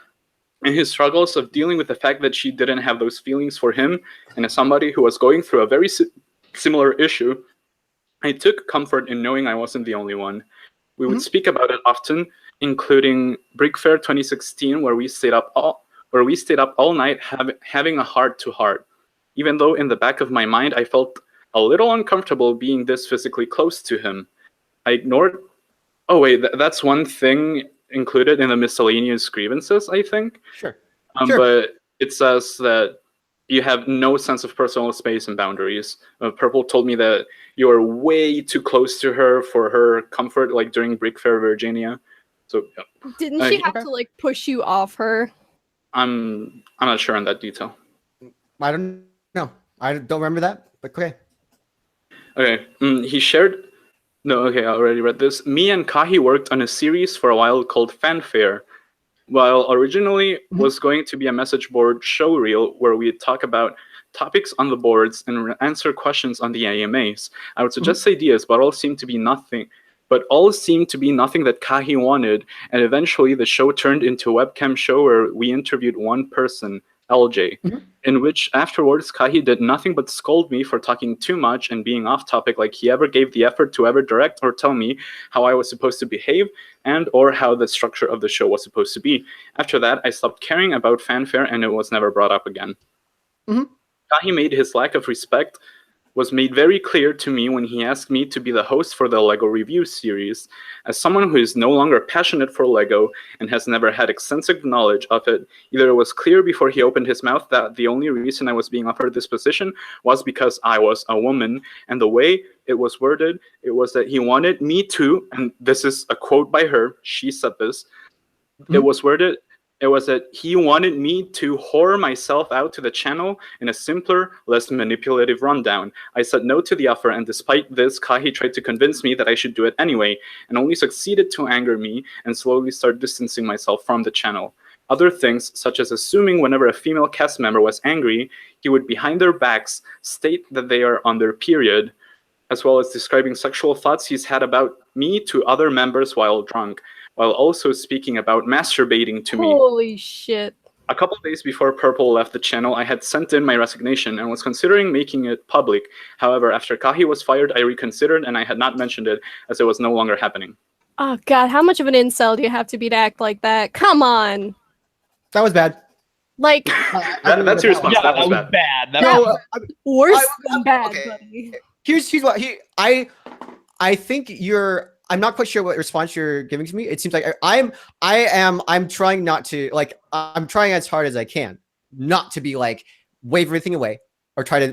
Speaker 3: and his struggles of dealing with the fact that she didn't have those feelings for him, and as somebody who was going through a very similar issue, I took comfort in knowing I wasn't the only one. We would speak about it often, including Brick Fair 2016, where we stayed up all night having a heart-to-heart. Even though in the back of my mind I felt a little uncomfortable being this physically close to him. I ignored... Oh wait, that's one thing included in the miscellaneous grievances, I think.
Speaker 4: Sure.
Speaker 3: But it says that you have no sense of personal space and boundaries. Purple told me that you are way too close to her for her comfort, like during Brick Fair, Virginia. So
Speaker 5: Didn't she have to like push you off her?
Speaker 3: I'm not sure on that detail.
Speaker 4: I don't know. I don't remember that, but okay.
Speaker 3: Okay, he shared... No, okay, I already read this. Me and Kahi worked on a series for a while called Fanfare. While originally was going to be a message board show reel where we'd talk about topics on the boards and answer questions on the AMAs. I would suggest ideas, but all seemed to be nothing that Kahi wanted, and eventually the show turned into a webcam show where we interviewed one person, LJ, in which afterwards Kahi did nothing but scold me for talking too much and being off topic, like he ever gave the effort to ever direct or tell me how I was supposed to behave and or how the structure of the show was supposed to be. After that, I stopped caring about Fanfare and it was never brought up again. Kahi made his lack of respect was made very clear to me when he asked me to be the host for the LEGO review series. As someone who is no longer passionate for LEGO and has never had extensive knowledge of it, either it was clear before he opened his mouth that the only reason I was being offered this position was because I was a woman, and the way it was worded, it was that he wanted me to, and this is a quote by her, she said this, it was that he wanted me to whore myself out to the channel in a simpler, less manipulative rundown. I said no to the offer, and despite this, Kahi tried to convince me that I should do it anyway, and only succeeded to anger me and slowly start distancing myself from the channel. Other things, such as assuming whenever a female cast member was angry, he would behind their backs state that they are on their period, as well as describing sexual thoughts he's had about me to other members while drunk, while also speaking about masturbating to me.
Speaker 5: Holy shit.
Speaker 3: A couple days before Purple left the channel, I had sent in my resignation and was considering making it public. However, after Kahi was fired, I reconsidered and I had not mentioned it as it was no longer happening.
Speaker 5: Oh god, how much of an incel do you have to be to act like that? Come on.
Speaker 4: That was bad.
Speaker 5: Like
Speaker 3: that's your response.
Speaker 1: Yeah,
Speaker 3: that was bad.
Speaker 5: worse than bad, buddy.
Speaker 4: Here's what I think you're... I'm not quite sure what response you're giving to me. It seems like I'm trying not to, like, I'm trying as hard as I can not to be like wave everything away or try to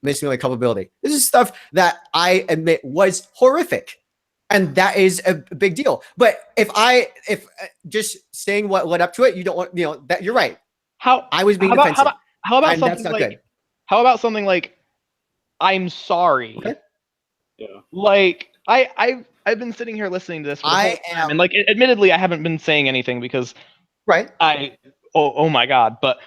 Speaker 4: missimulate culpability. This is stuff that I admit was horrific, and that is a big deal. But if just saying what led up to it, you don't want, that you're right. I was being defensive.
Speaker 1: How about
Speaker 4: and that's
Speaker 1: something
Speaker 4: not
Speaker 1: like
Speaker 4: good.
Speaker 1: How about something like I'm sorry?
Speaker 4: Okay.
Speaker 3: Yeah.
Speaker 1: Like I've been sitting here listening to this for the whole time, and like admittedly I haven't been saying anything because oh my god, but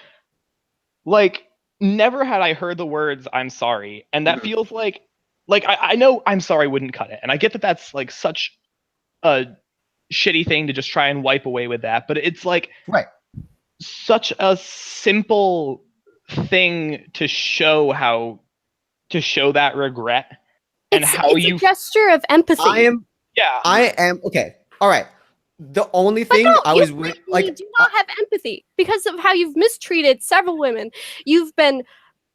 Speaker 1: like never had I heard the words I'm sorry, and that feels like I know I'm sorry wouldn't cut it, and I get that that's like such a shitty thing to just try and wipe away with that, but it's like such a simple thing to show that regret. And it's
Speaker 5: a gesture of empathy.
Speaker 4: I am okay. All right. The only thing I was like,
Speaker 5: do not have empathy because of how you've mistreated several women. You've been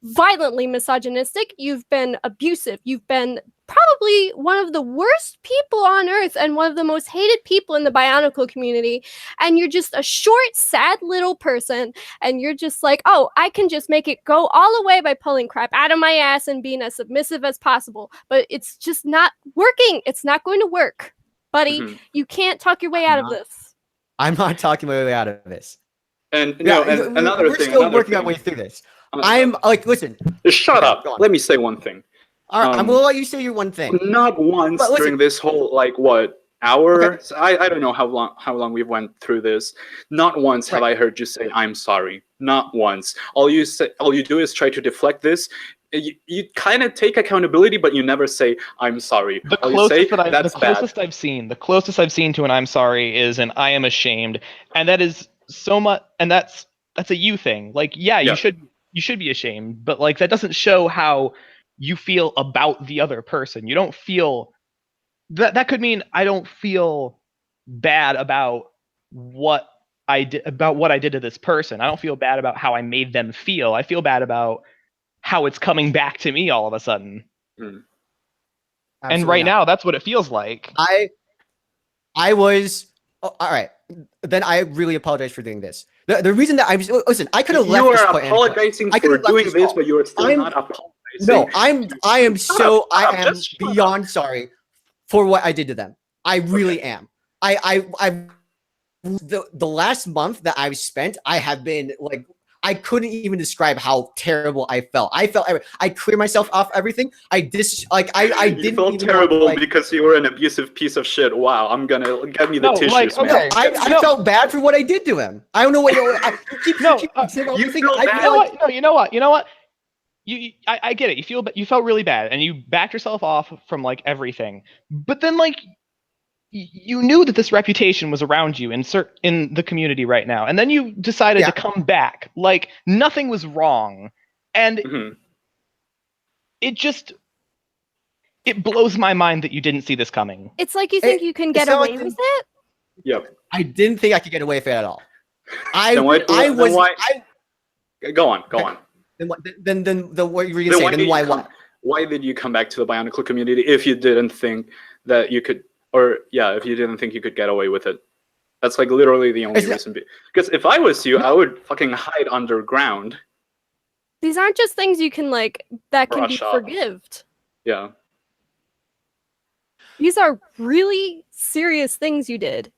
Speaker 5: violently misogynistic. You've been abusive. You've been probably one of the worst people on earth and one of the most hated people in the Bionicle community. And you're just a short, sad little person. And you're just like, oh, I can just make it go all the way by pulling crap out of my ass and being as submissive as possible. But it's just not working. It's not going to work. Buddy, you can't talk your way out of this.
Speaker 4: I'm not talking my way out of this.
Speaker 3: And another
Speaker 4: we're
Speaker 3: thing,
Speaker 4: still working our way through this. I'm like, listen.
Speaker 3: Just shut up. Let me say one thing.
Speaker 4: All right, I'm gonna let you say your one thing.
Speaker 3: Not once during this whole hour. Okay. I don't know how long we've went through this. Not once have I heard you say I'm sorry. Not once. All you do is try to deflect this. You kind of take accountability, but you never say I'm sorry.
Speaker 1: The closest I've seen to an I'm sorry is an I am ashamed, and that is so much. And that's a you thing. Like, you should be ashamed, but like that doesn't show how you feel about the other person. You don't feel that could mean I don't feel bad about what I did to this person. I don't feel bad about how I made them feel. I feel bad about how it's coming back to me all of a sudden.
Speaker 3: Mm.
Speaker 1: And right now, that's what it feels like.
Speaker 4: I was all right. Then I really apologize for doing this. The reason that I was listen, I could have left.
Speaker 3: You
Speaker 4: this
Speaker 3: are
Speaker 4: point
Speaker 3: apologizing
Speaker 4: I
Speaker 3: for
Speaker 4: could've left
Speaker 3: doing
Speaker 4: this
Speaker 3: this,
Speaker 4: call.
Speaker 3: but you are still
Speaker 4: I'm-
Speaker 3: not apologizing.
Speaker 4: No, I am
Speaker 3: Shut up,
Speaker 4: just beyond sorry for what I did to them. I really am. The last month that I've spent, I have been like, I couldn't even describe how terrible I felt. I cleared myself off everything. I didn't
Speaker 3: felt
Speaker 4: even
Speaker 3: terrible
Speaker 4: want,
Speaker 3: because you were an abusive piece of shit. Wow, I'm gonna get me the
Speaker 1: No,
Speaker 3: tissues,
Speaker 1: like,
Speaker 3: man.
Speaker 1: okay.
Speaker 4: I felt bad for what I did to him. I don't know what you keep saying all
Speaker 3: you
Speaker 4: these things.
Speaker 3: feel
Speaker 4: I
Speaker 3: bad?
Speaker 4: feel like
Speaker 1: You know what? I get it. You felt really bad, and you backed yourself off from like everything. But then like you knew that this reputation was around you in the community right now, and then you decided to come back like nothing was wrong, and
Speaker 3: Mhm.
Speaker 1: it blows my mind that you didn't see this coming.
Speaker 5: It's like you think you can get
Speaker 4: not
Speaker 5: away
Speaker 4: like
Speaker 5: with it?
Speaker 3: Yep.
Speaker 4: I didn't think I could get away with it at all.
Speaker 3: Then why? Go on.
Speaker 4: Then what you were gonna say? Then why what?
Speaker 3: Why did you come back to the Bionicle community if you didn't think that you could, or yeah, if you didn't think you could get away with it? That's like literally the only reason. Because if I was you, I would fucking hide underground.
Speaker 5: These aren't just things you can like that can be
Speaker 3: Brush off.
Speaker 5: forgived.
Speaker 3: Yeah.
Speaker 5: These are really serious things you did.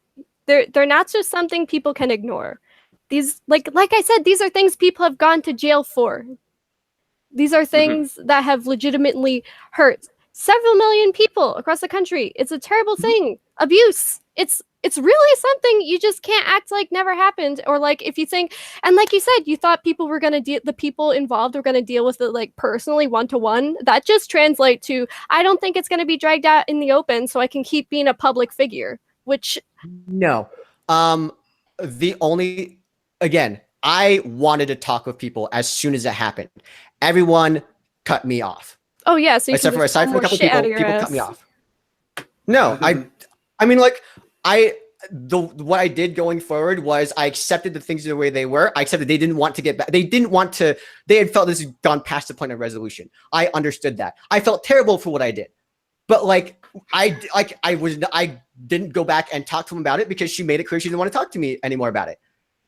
Speaker 5: They're not just something people can ignore. These like I said, these are things people have gone to jail for. These are things that have legitimately hurt several million people across the country. It's a terrible thing. Abuse. It's really something you just can't act like never happened, or like if you think, and like you said, you thought people were gonna the people involved were gonna deal with it like personally one-to-one. That just translates to I don't think it's gonna be dragged out in the open, so I can keep being a public figure. Which
Speaker 4: no, the only again, I wanted to talk with people as soon as it happened. Everyone cut me off.
Speaker 5: oh yeah, so you
Speaker 4: Aside from a couple people cut me off. No, I mean like what I did going forward was I accepted the things the way they were. I accepted they didn't want to get back. They didn't want to. They had felt this had gone past the point of resolution. I understood that. I felt terrible for what I did, but like I didn't go back and talk to him about it because she made it clear she didn't want to talk to me anymore about it.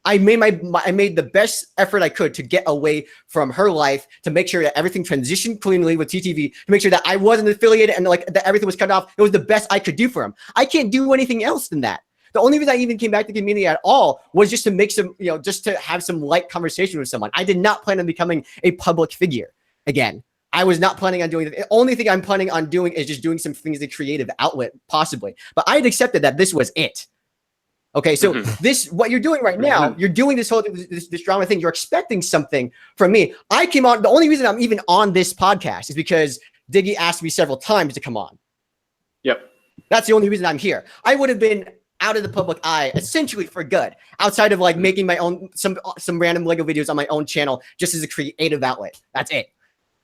Speaker 4: I made the best effort I could to get away from her life, to make sure that everything transitioned cleanly with TTV, to make sure that I wasn't affiliated and like that everything was cut off. It was the best I could do for him. I can't do anything else than that. The only reason I even came back to the community at all was just to make some, just to have some light conversation with someone. I did not plan on becoming a public figure again. I was not planning on doing it. The only thing I'm planning on doing is just doing some things, a creative outlet, possibly. But I had accepted that this was it. Okay, so what you're doing right now, you're doing this whole this drama thing. You're expecting something from me. I came on. The only reason I'm even on this podcast is because Diggy asked me several times to come on.
Speaker 3: Yep.
Speaker 4: That's the only reason I'm here. I would have been out of the public eye essentially for good, outside of like making my own some random Lego videos on my own channel just as a creative outlet. That's it.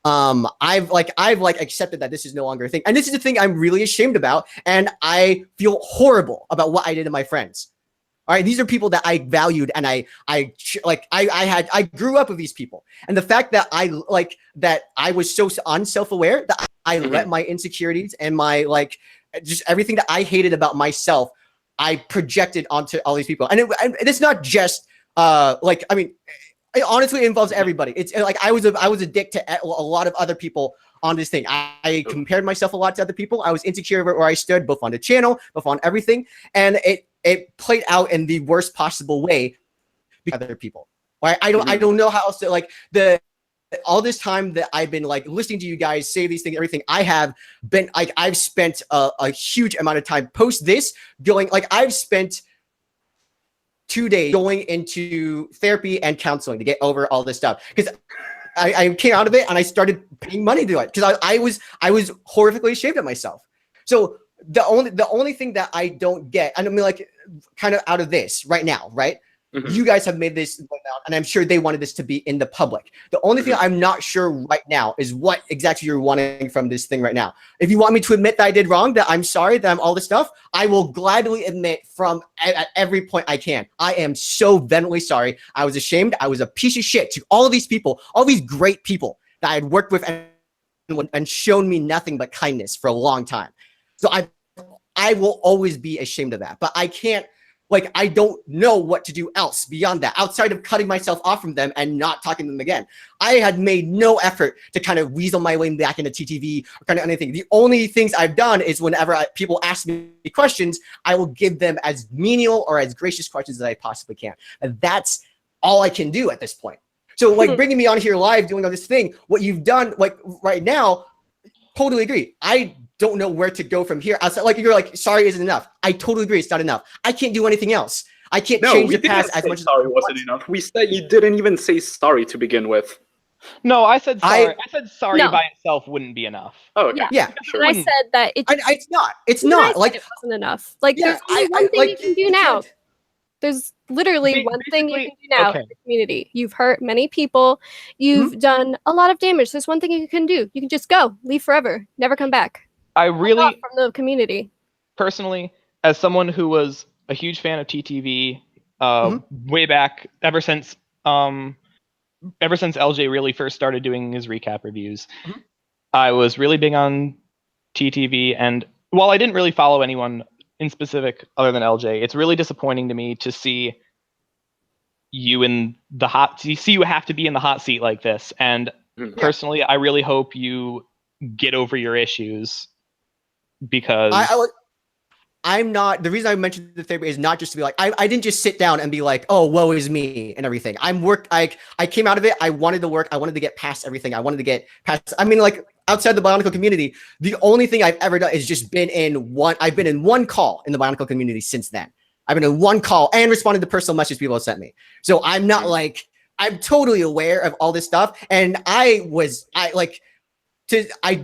Speaker 4: I've accepted that this is no longer a thing, and this is the thing I'm really ashamed about, and I feel horrible about what I did to my friends. All right, these are people that I valued, and I grew up with these people, and the fact that I was so unself-aware that I let my insecurities and my just everything that I hated about myself, I projected onto all these people, and it's not just it honestly involves everybody. It's like I was a dick to a lot of other people on this thing. I compared myself a lot to other people. I was insecure where I stood, both on the channel, both on everything, and it played out in the worst possible way because other people. Right? I don't know how else to all this time that I've been listening to you guys say these things, everything. I have been I've spent a huge amount of time post this going I've spent 2 days going into therapy and counseling to get over all this stuff because I came out of it and I started paying money to it because I was horrifically ashamed of myself. So the only thing that I don't get, and I mean kind of out of this right now, right? You guys have made this, and I'm sure they wanted this to be in the public. The only thing I'm not sure right now is what exactly you're wanting from this thing right now. If you want me to admit that I did wrong, that I'm sorry, that I'm all this stuff, I will gladly admit from at every point I can. I am so vehemently sorry. I was ashamed. I was a piece of shit to all of these people, all these great people that I had worked with and shown me nothing but kindness for a long time. So I will always be ashamed of that, but I can't. Like, I don't know what to do else beyond that, outside of cutting myself off from them and not talking to them again. I had made no effort to kind of weasel my way back into TTV or kind of anything. The only things I've done is whenever people ask me questions, I will give them as menial or as gracious questions as I possibly can. And that's all I can do at this point. So, like, bringing me on here live, doing all this thing, what you've done, like, right now, totally agree. I don't know where to go from here. Outside, like, you're like, sorry isn't enough. I totally agree. It's not enough. I can't do anything else. I can't change the past as much as
Speaker 3: sorry wasn't enough. We said you didn't even say sorry to begin with.
Speaker 1: No, I said sorry. I said sorry
Speaker 5: No.
Speaker 1: by itself wouldn't be enough.
Speaker 3: Oh, okay.
Speaker 4: Yeah.
Speaker 5: And I said that
Speaker 4: It's not. It's
Speaker 5: even I
Speaker 4: not.
Speaker 5: said
Speaker 4: Like,
Speaker 5: it wasn't enough. Like,
Speaker 4: yeah,
Speaker 5: there's only one thing you can do now.
Speaker 4: can't-
Speaker 5: There's literally one thing you can do now
Speaker 1: okay.
Speaker 5: in the community. You've hurt many people. You've done a lot of damage. There's one thing you can do. You can just go, leave forever, never come back.
Speaker 1: I really,
Speaker 5: From the community.
Speaker 1: personally, as someone who was a huge fan of TTV, way back, ever since LJ really first started doing his recap reviews, I was really big on TTV, and while I didn't really follow anyone in specific other than LJ, it's really disappointing to me to see you in the you have to be in the hot seat like this. And personally, I really hope you get over your issues, because
Speaker 4: I'm not, the reason I mentioned the therapy is not just to be like, I didn't just sit down and be like, oh, woe is me and everything. I came out of it. I wanted to work. I wanted to get past everything. I wanted to get past, I mean, like, outside the Bionicle community, the only thing I've ever done is just I've been in one call in the Bionicle community since then. I've been in one call and responded to personal messages people have sent me. So I'm not like, I'm totally aware of all this stuff. And I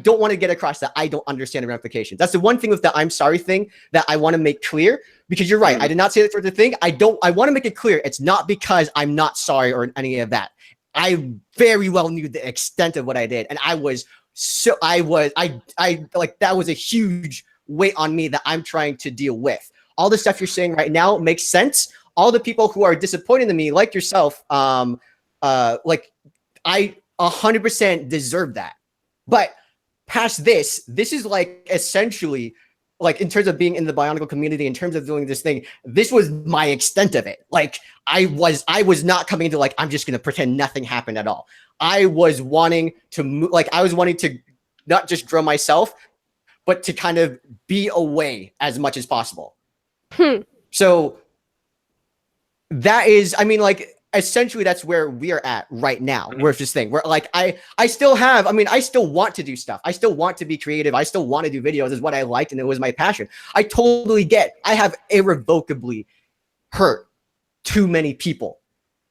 Speaker 4: don't want to get across that I don't understand the ramifications. That's the one thing with the I'm sorry thing that I want to make clear, because you're right. I did not say that for the thing. I want to make it clear. It's not because I'm not sorry or any of that. I very well knew the extent of what I did. And that was a huge weight on me that I'm trying to deal with. All the stuff you're saying right now makes sense. All the people who are disappointed in me, like yourself, like, I 100% deserve that. But past this is like essentially, like, in terms of being in the Bionicle community, in terms of doing this thing, this was my extent of it. Like, I was not coming into like, I'm just going to pretend nothing happened at all. I was wanting to move, like, I was wanting to not just grow myself, but to kind of be away as much as possible. So that is, I mean, like, essentially that's where we're at right now. With this thing, where like I still want to do stuff. I still want to be creative. I still want to do videos, is what I liked, and it was my passion. I totally get, I have irrevocably hurt too many people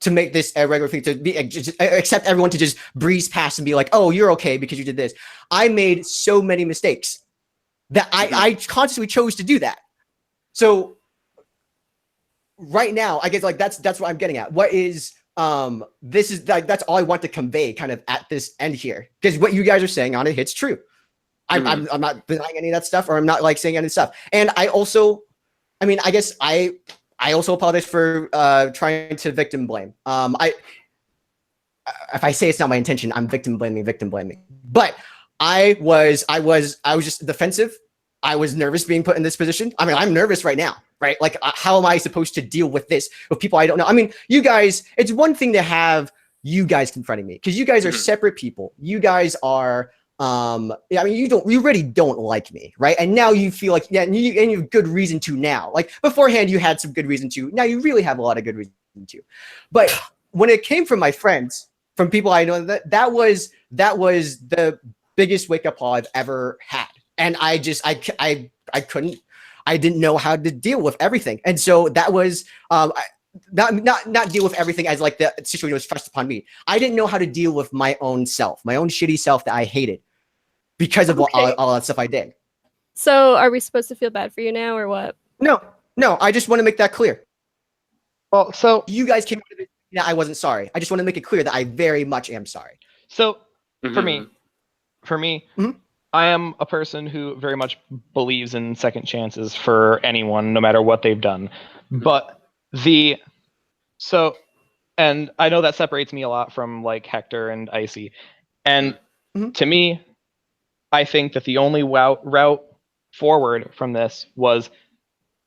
Speaker 4: to make this a regular thing, to be accept everyone to just breeze past and be like, oh, you're okay because you did this. I made so many mistakes that I consciously chose to do that. So right now, I guess, like, that's what I'm getting at. What is this is like, that's all I want to convey kind of at this end here, because what you guys are saying on it hits true. I'm not denying any of that stuff, or I'm not like saying any stuff. And I also, I mean, I guess I also apologize for trying to victim blame. If I say it's not my intention, I'm victim blaming. But I was just defensive. I was nervous being put in this position. I mean, I'm nervous right now, right? Like, how am I supposed to deal with this with people I don't know? I mean, you guys, it's one thing to have you guys confronting me, because you guys are separate people. You guys are, I mean, you really don't like me, right? And now you feel like, yeah, and you have good reason to now. Like, beforehand, you had some good reason to. Now you really have a lot of good reason to. But when it came from my friends, from people I know, that was the biggest wake up call I've ever had. And I didn't know how to deal with everything. And so that was, not deal with everything as like the situation was thrust upon me. I didn't know how to deal with my own self, my own shitty self that I hated because of all that stuff I did.
Speaker 5: So are we supposed to feel bad for you now, or what?
Speaker 4: No, I just want to make that clear.
Speaker 1: Well, so
Speaker 4: You guys came out of it. Yeah, I wasn't sorry. I just want to make it clear that I very much am sorry.
Speaker 1: so for
Speaker 3: Mhm.
Speaker 1: me,
Speaker 4: Mhm.
Speaker 1: I am a person who very much believes in second chances for anyone, no matter what they've done. But and I know that separates me a lot from like Hector and Icy. And
Speaker 4: Mhm.
Speaker 1: to me, I think that the only route forward from this was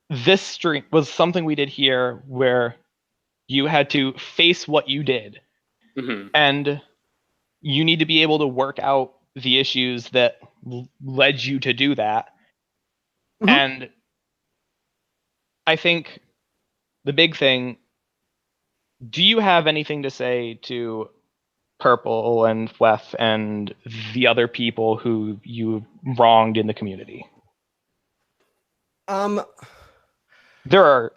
Speaker 1: this stream was something we did here where you had to face what you did,
Speaker 3: Mhm.
Speaker 1: and you need to be able to work out the issues that led you to do that.
Speaker 4: Mhm.
Speaker 1: And I think the big thing, do you have anything to say to Purple and Phweffie and the other people who you wronged in the community?
Speaker 4: Um,
Speaker 1: There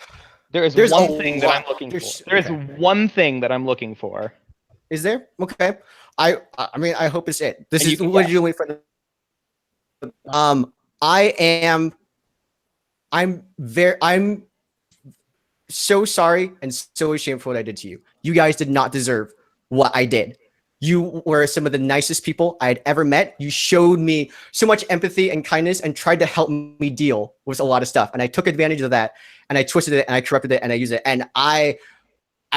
Speaker 1: is
Speaker 4: there's
Speaker 1: one
Speaker 4: a
Speaker 1: thing that I'm
Speaker 4: lot.
Speaker 1: looking for.
Speaker 4: There's
Speaker 1: There is
Speaker 4: okay.
Speaker 1: one thing that I'm looking for.
Speaker 4: Is there? Okay. I mean, I hope it's it. This
Speaker 1: And you
Speaker 4: is
Speaker 1: can
Speaker 4: what
Speaker 1: guess.
Speaker 4: you wait for. I am. I'm so sorry and so ashamed for what I did to you. You guys did not deserve what I did. You were some of the nicest people I had ever met. You showed me so much empathy and kindness and tried to help me deal with a lot of stuff. And I took advantage of that and I twisted it and I corrupted it and I used it. And I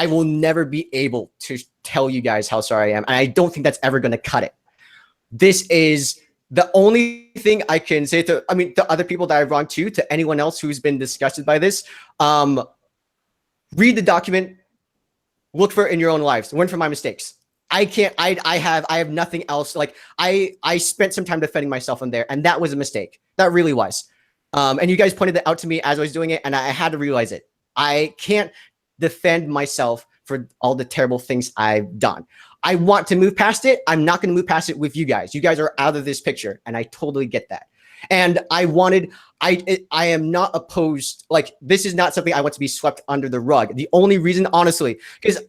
Speaker 4: will never be able to tell you guys how sorry I am. And I don't think that's ever going to cut it. This is the only thing I can say to, I mean, the other people that I've wronged to anyone else who's been disgusted by this. Read the document, look for it in your own lives, learn from my mistakes. I can't, I have nothing else. Like I spent some time defending myself in there and that was a mistake. That really was. And you guys pointed that out to me as I was doing it and I had to realize it. I can't defend myself for all the terrible things I've done. I want to move past it. I'm not going to move past it with you guys. You guys are out of this picture and I totally get that. And I am not opposed. Like, this is not something I want to be swept under the rug. The only reason, honestly, because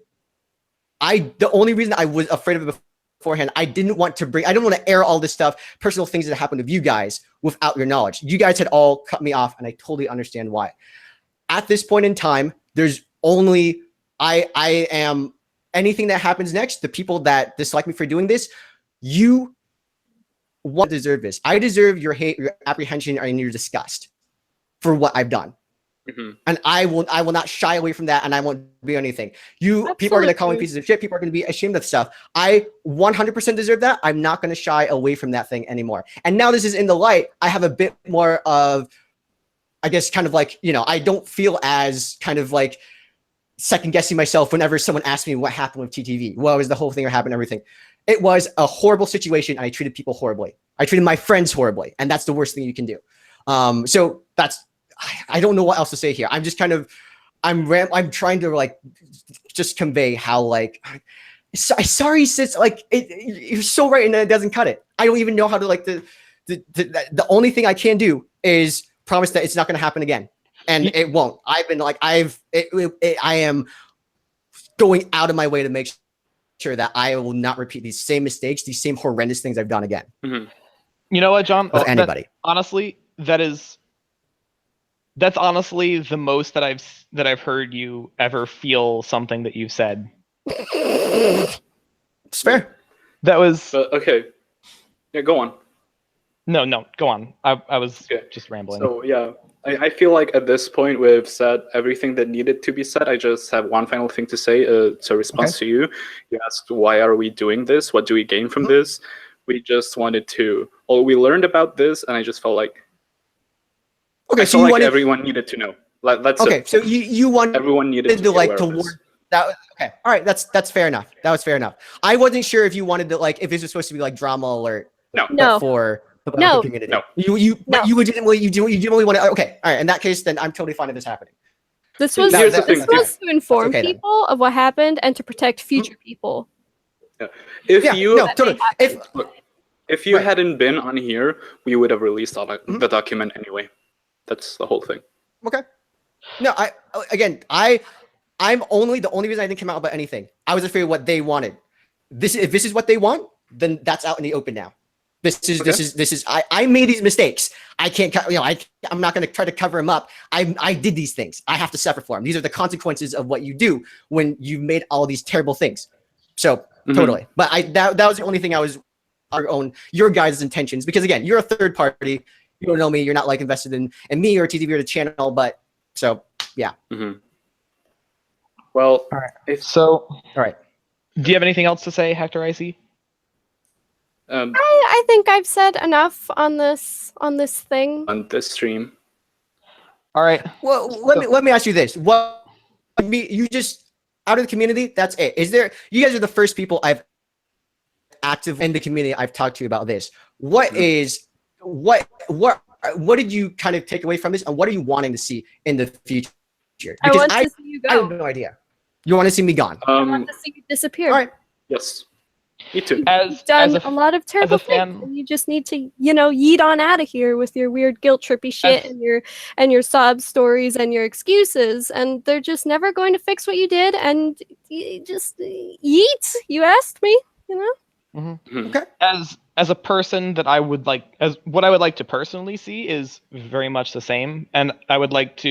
Speaker 4: the only reason I was afraid of it beforehand, I didn't want to air all this stuff, personal things that happened with you guys without your knowledge. You guys had all cut me off and I totally understand why. At this point in time, there's only, I am, anything that happens next, the people that dislike me for doing this, you won't deserve this. I deserve your hate, your apprehension, and your disgust for what I've done.
Speaker 3: Mm-hmm.
Speaker 4: And I will not shy away from that, and I won't do anything. People are going to call me pieces of shit. People are going to be ashamed of stuff. I 100% deserve that. I'm not going to shy away from that thing anymore. And now this is in the light. I have a bit more of, I guess, kind of like, you know, I don't feel as kind of like second guessing myself whenever someone asks me what happened with TTV. What was the whole thing that happened, everything. It was a horrible situation and I treated people horribly. I treated my friends horribly, and that's the worst thing you can do. So that's, I don't know what else to say here. I'm just kind of, I'm trying to like just convey how like, sorry sis, like you're so right and it doesn't cut it. I don't even know how to like the only thing I can do is promise that it's not going to happen again. And it won't. I've been like, I am going out of my way to make sure that I will not repeat these same mistakes, these same horrendous things I've done again.
Speaker 3: Mm-hmm.
Speaker 1: You know what, John?
Speaker 4: With anybody.
Speaker 1: Honestly, that's honestly the most that I've heard you ever feel something that you've said.
Speaker 4: It's fair.
Speaker 1: That was
Speaker 3: okay. Yeah, go on.
Speaker 1: No, go on. I was just rambling.
Speaker 3: So yeah, I feel like at this point we've said everything that needed to be said. I just have one final thing to say. It's a response to you. You asked, why are we doing this? What do we gain from this? We just wanted to, we learned about this, and I just felt like,
Speaker 4: okay,
Speaker 3: so like everyone needed to know. That's
Speaker 4: okay.
Speaker 3: it.
Speaker 4: So you want
Speaker 3: everyone needed to
Speaker 4: like to warn that. Okay, all right. That's fair enough. That was fair enough. I wasn't sure if you wanted to like if this was supposed to be like drama alert.
Speaker 5: No.
Speaker 4: For the
Speaker 5: No.
Speaker 4: community.
Speaker 3: No.
Speaker 4: You legitimately want to. Okay, all right. In that case, then I'm totally fine with this happening.
Speaker 5: This was
Speaker 3: Here's the thing,
Speaker 5: to inform
Speaker 4: okay,
Speaker 5: people of what happened and to protect future people.
Speaker 3: Yeah. If you
Speaker 4: Right.
Speaker 3: hadn't been on here, we would have released the document anyway. That's the whole thing.
Speaker 4: Okay. No, I'm only the only reason I didn't come out about anything. I was afraid of what they wanted. If this is what they want, then that's out in the open now. I made these mistakes. I can't, I'm not going to try to cover them up. I did these things. I have to suffer for them. These are the consequences of what you do when you've made all these terrible things. So totally. But that was the only thing I was your guys' intentions, because again, you're a third party. You don't know me. You're not like invested in me or TTV or the channel. But so yeah.
Speaker 3: Well,
Speaker 1: All right. All right. Do you have anything else to say, Hector Icy?
Speaker 5: I think I've said enough on this thing.
Speaker 3: On this stream.
Speaker 1: All right.
Speaker 4: Well, let me ask you this. You just out of the community, that's it. You guys are the first people I've active in the community I've talked to you about this. What did you kind of take away from this, and what are you wanting to see in the future? Because
Speaker 5: I want to see you go.
Speaker 4: I have no idea. You want to see me gone?
Speaker 5: I want to see you disappear.
Speaker 4: All right.
Speaker 3: Yes. Me too.
Speaker 5: You've done a lot of terrible things, and you just need to, yeet on out of here with your weird guilt trippy shit and your sob stories and your excuses, and they're just never going to fix what you did. And you just yeet. You asked me,
Speaker 4: Okay.
Speaker 1: As a person that I would like, as what I would like to personally see is very much the same, and I would like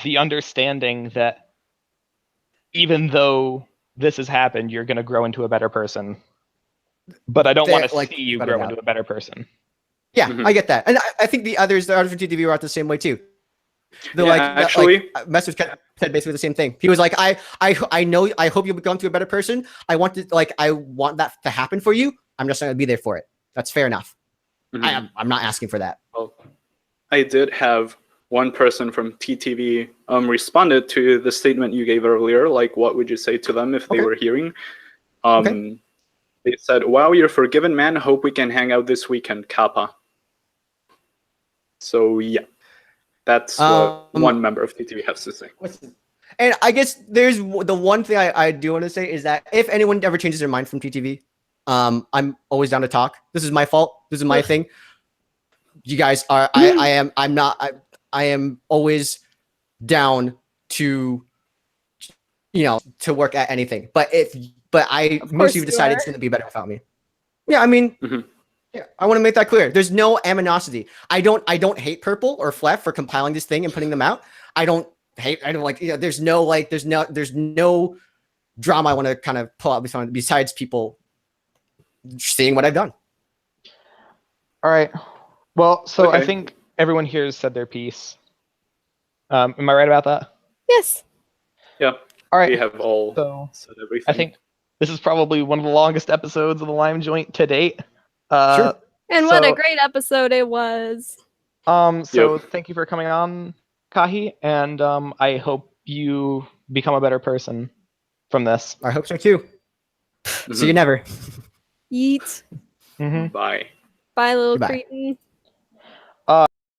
Speaker 1: the understanding that even though this has happened, you're going to grow into a better person. But I don't want to see you grow into a better person.
Speaker 4: Yeah, I get that. And I think the others from TTV were out the same way too. Message kind of said basically the same thing. He was like, I know, I hope you'll become to a better person. I want that to happen for you. I'm just not going to be there for it. That's fair enough. I'm not asking for that.
Speaker 3: Well, I did have one person from TTV responded to the statement you gave earlier. Like, what would you say to them if they were hearing? They said, "Wow, you're forgiven, man. Hope we can hang out this weekend, Kappa." So yeah, that's what one member of TTV has to say.
Speaker 4: And I guess there's the one thing I do want to say is that if anyone ever changes their mind from TTV, I'm always down to talk. This is my fault. This is my thing. You guys are. I am always down to, to work at anything. But most of you decided it's going to be better without me. Yeah, I mean, yeah, I want to make that clear. There's no animosity. I don't hate Purple or Phweffie for compiling this thing and putting them out. There's no drama I want to kind of pull out besides people seeing what I've done.
Speaker 1: All right. Well, so I think everyone here has said their piece. Am I right about that?
Speaker 5: Yes.
Speaker 3: Yeah.
Speaker 1: All right.
Speaker 3: We have all said everything.
Speaker 1: I think this is probably one of the longest episodes of the Lime Joint to date.
Speaker 4: Sure.
Speaker 5: And what a great episode it was.
Speaker 1: Thank you for coming on, Kahi, and I hope you become a better person from this.
Speaker 4: I hope so too. See you never.
Speaker 5: Yeet.
Speaker 3: Bye.
Speaker 5: Bye, little
Speaker 4: Goodbye.
Speaker 5: cretin.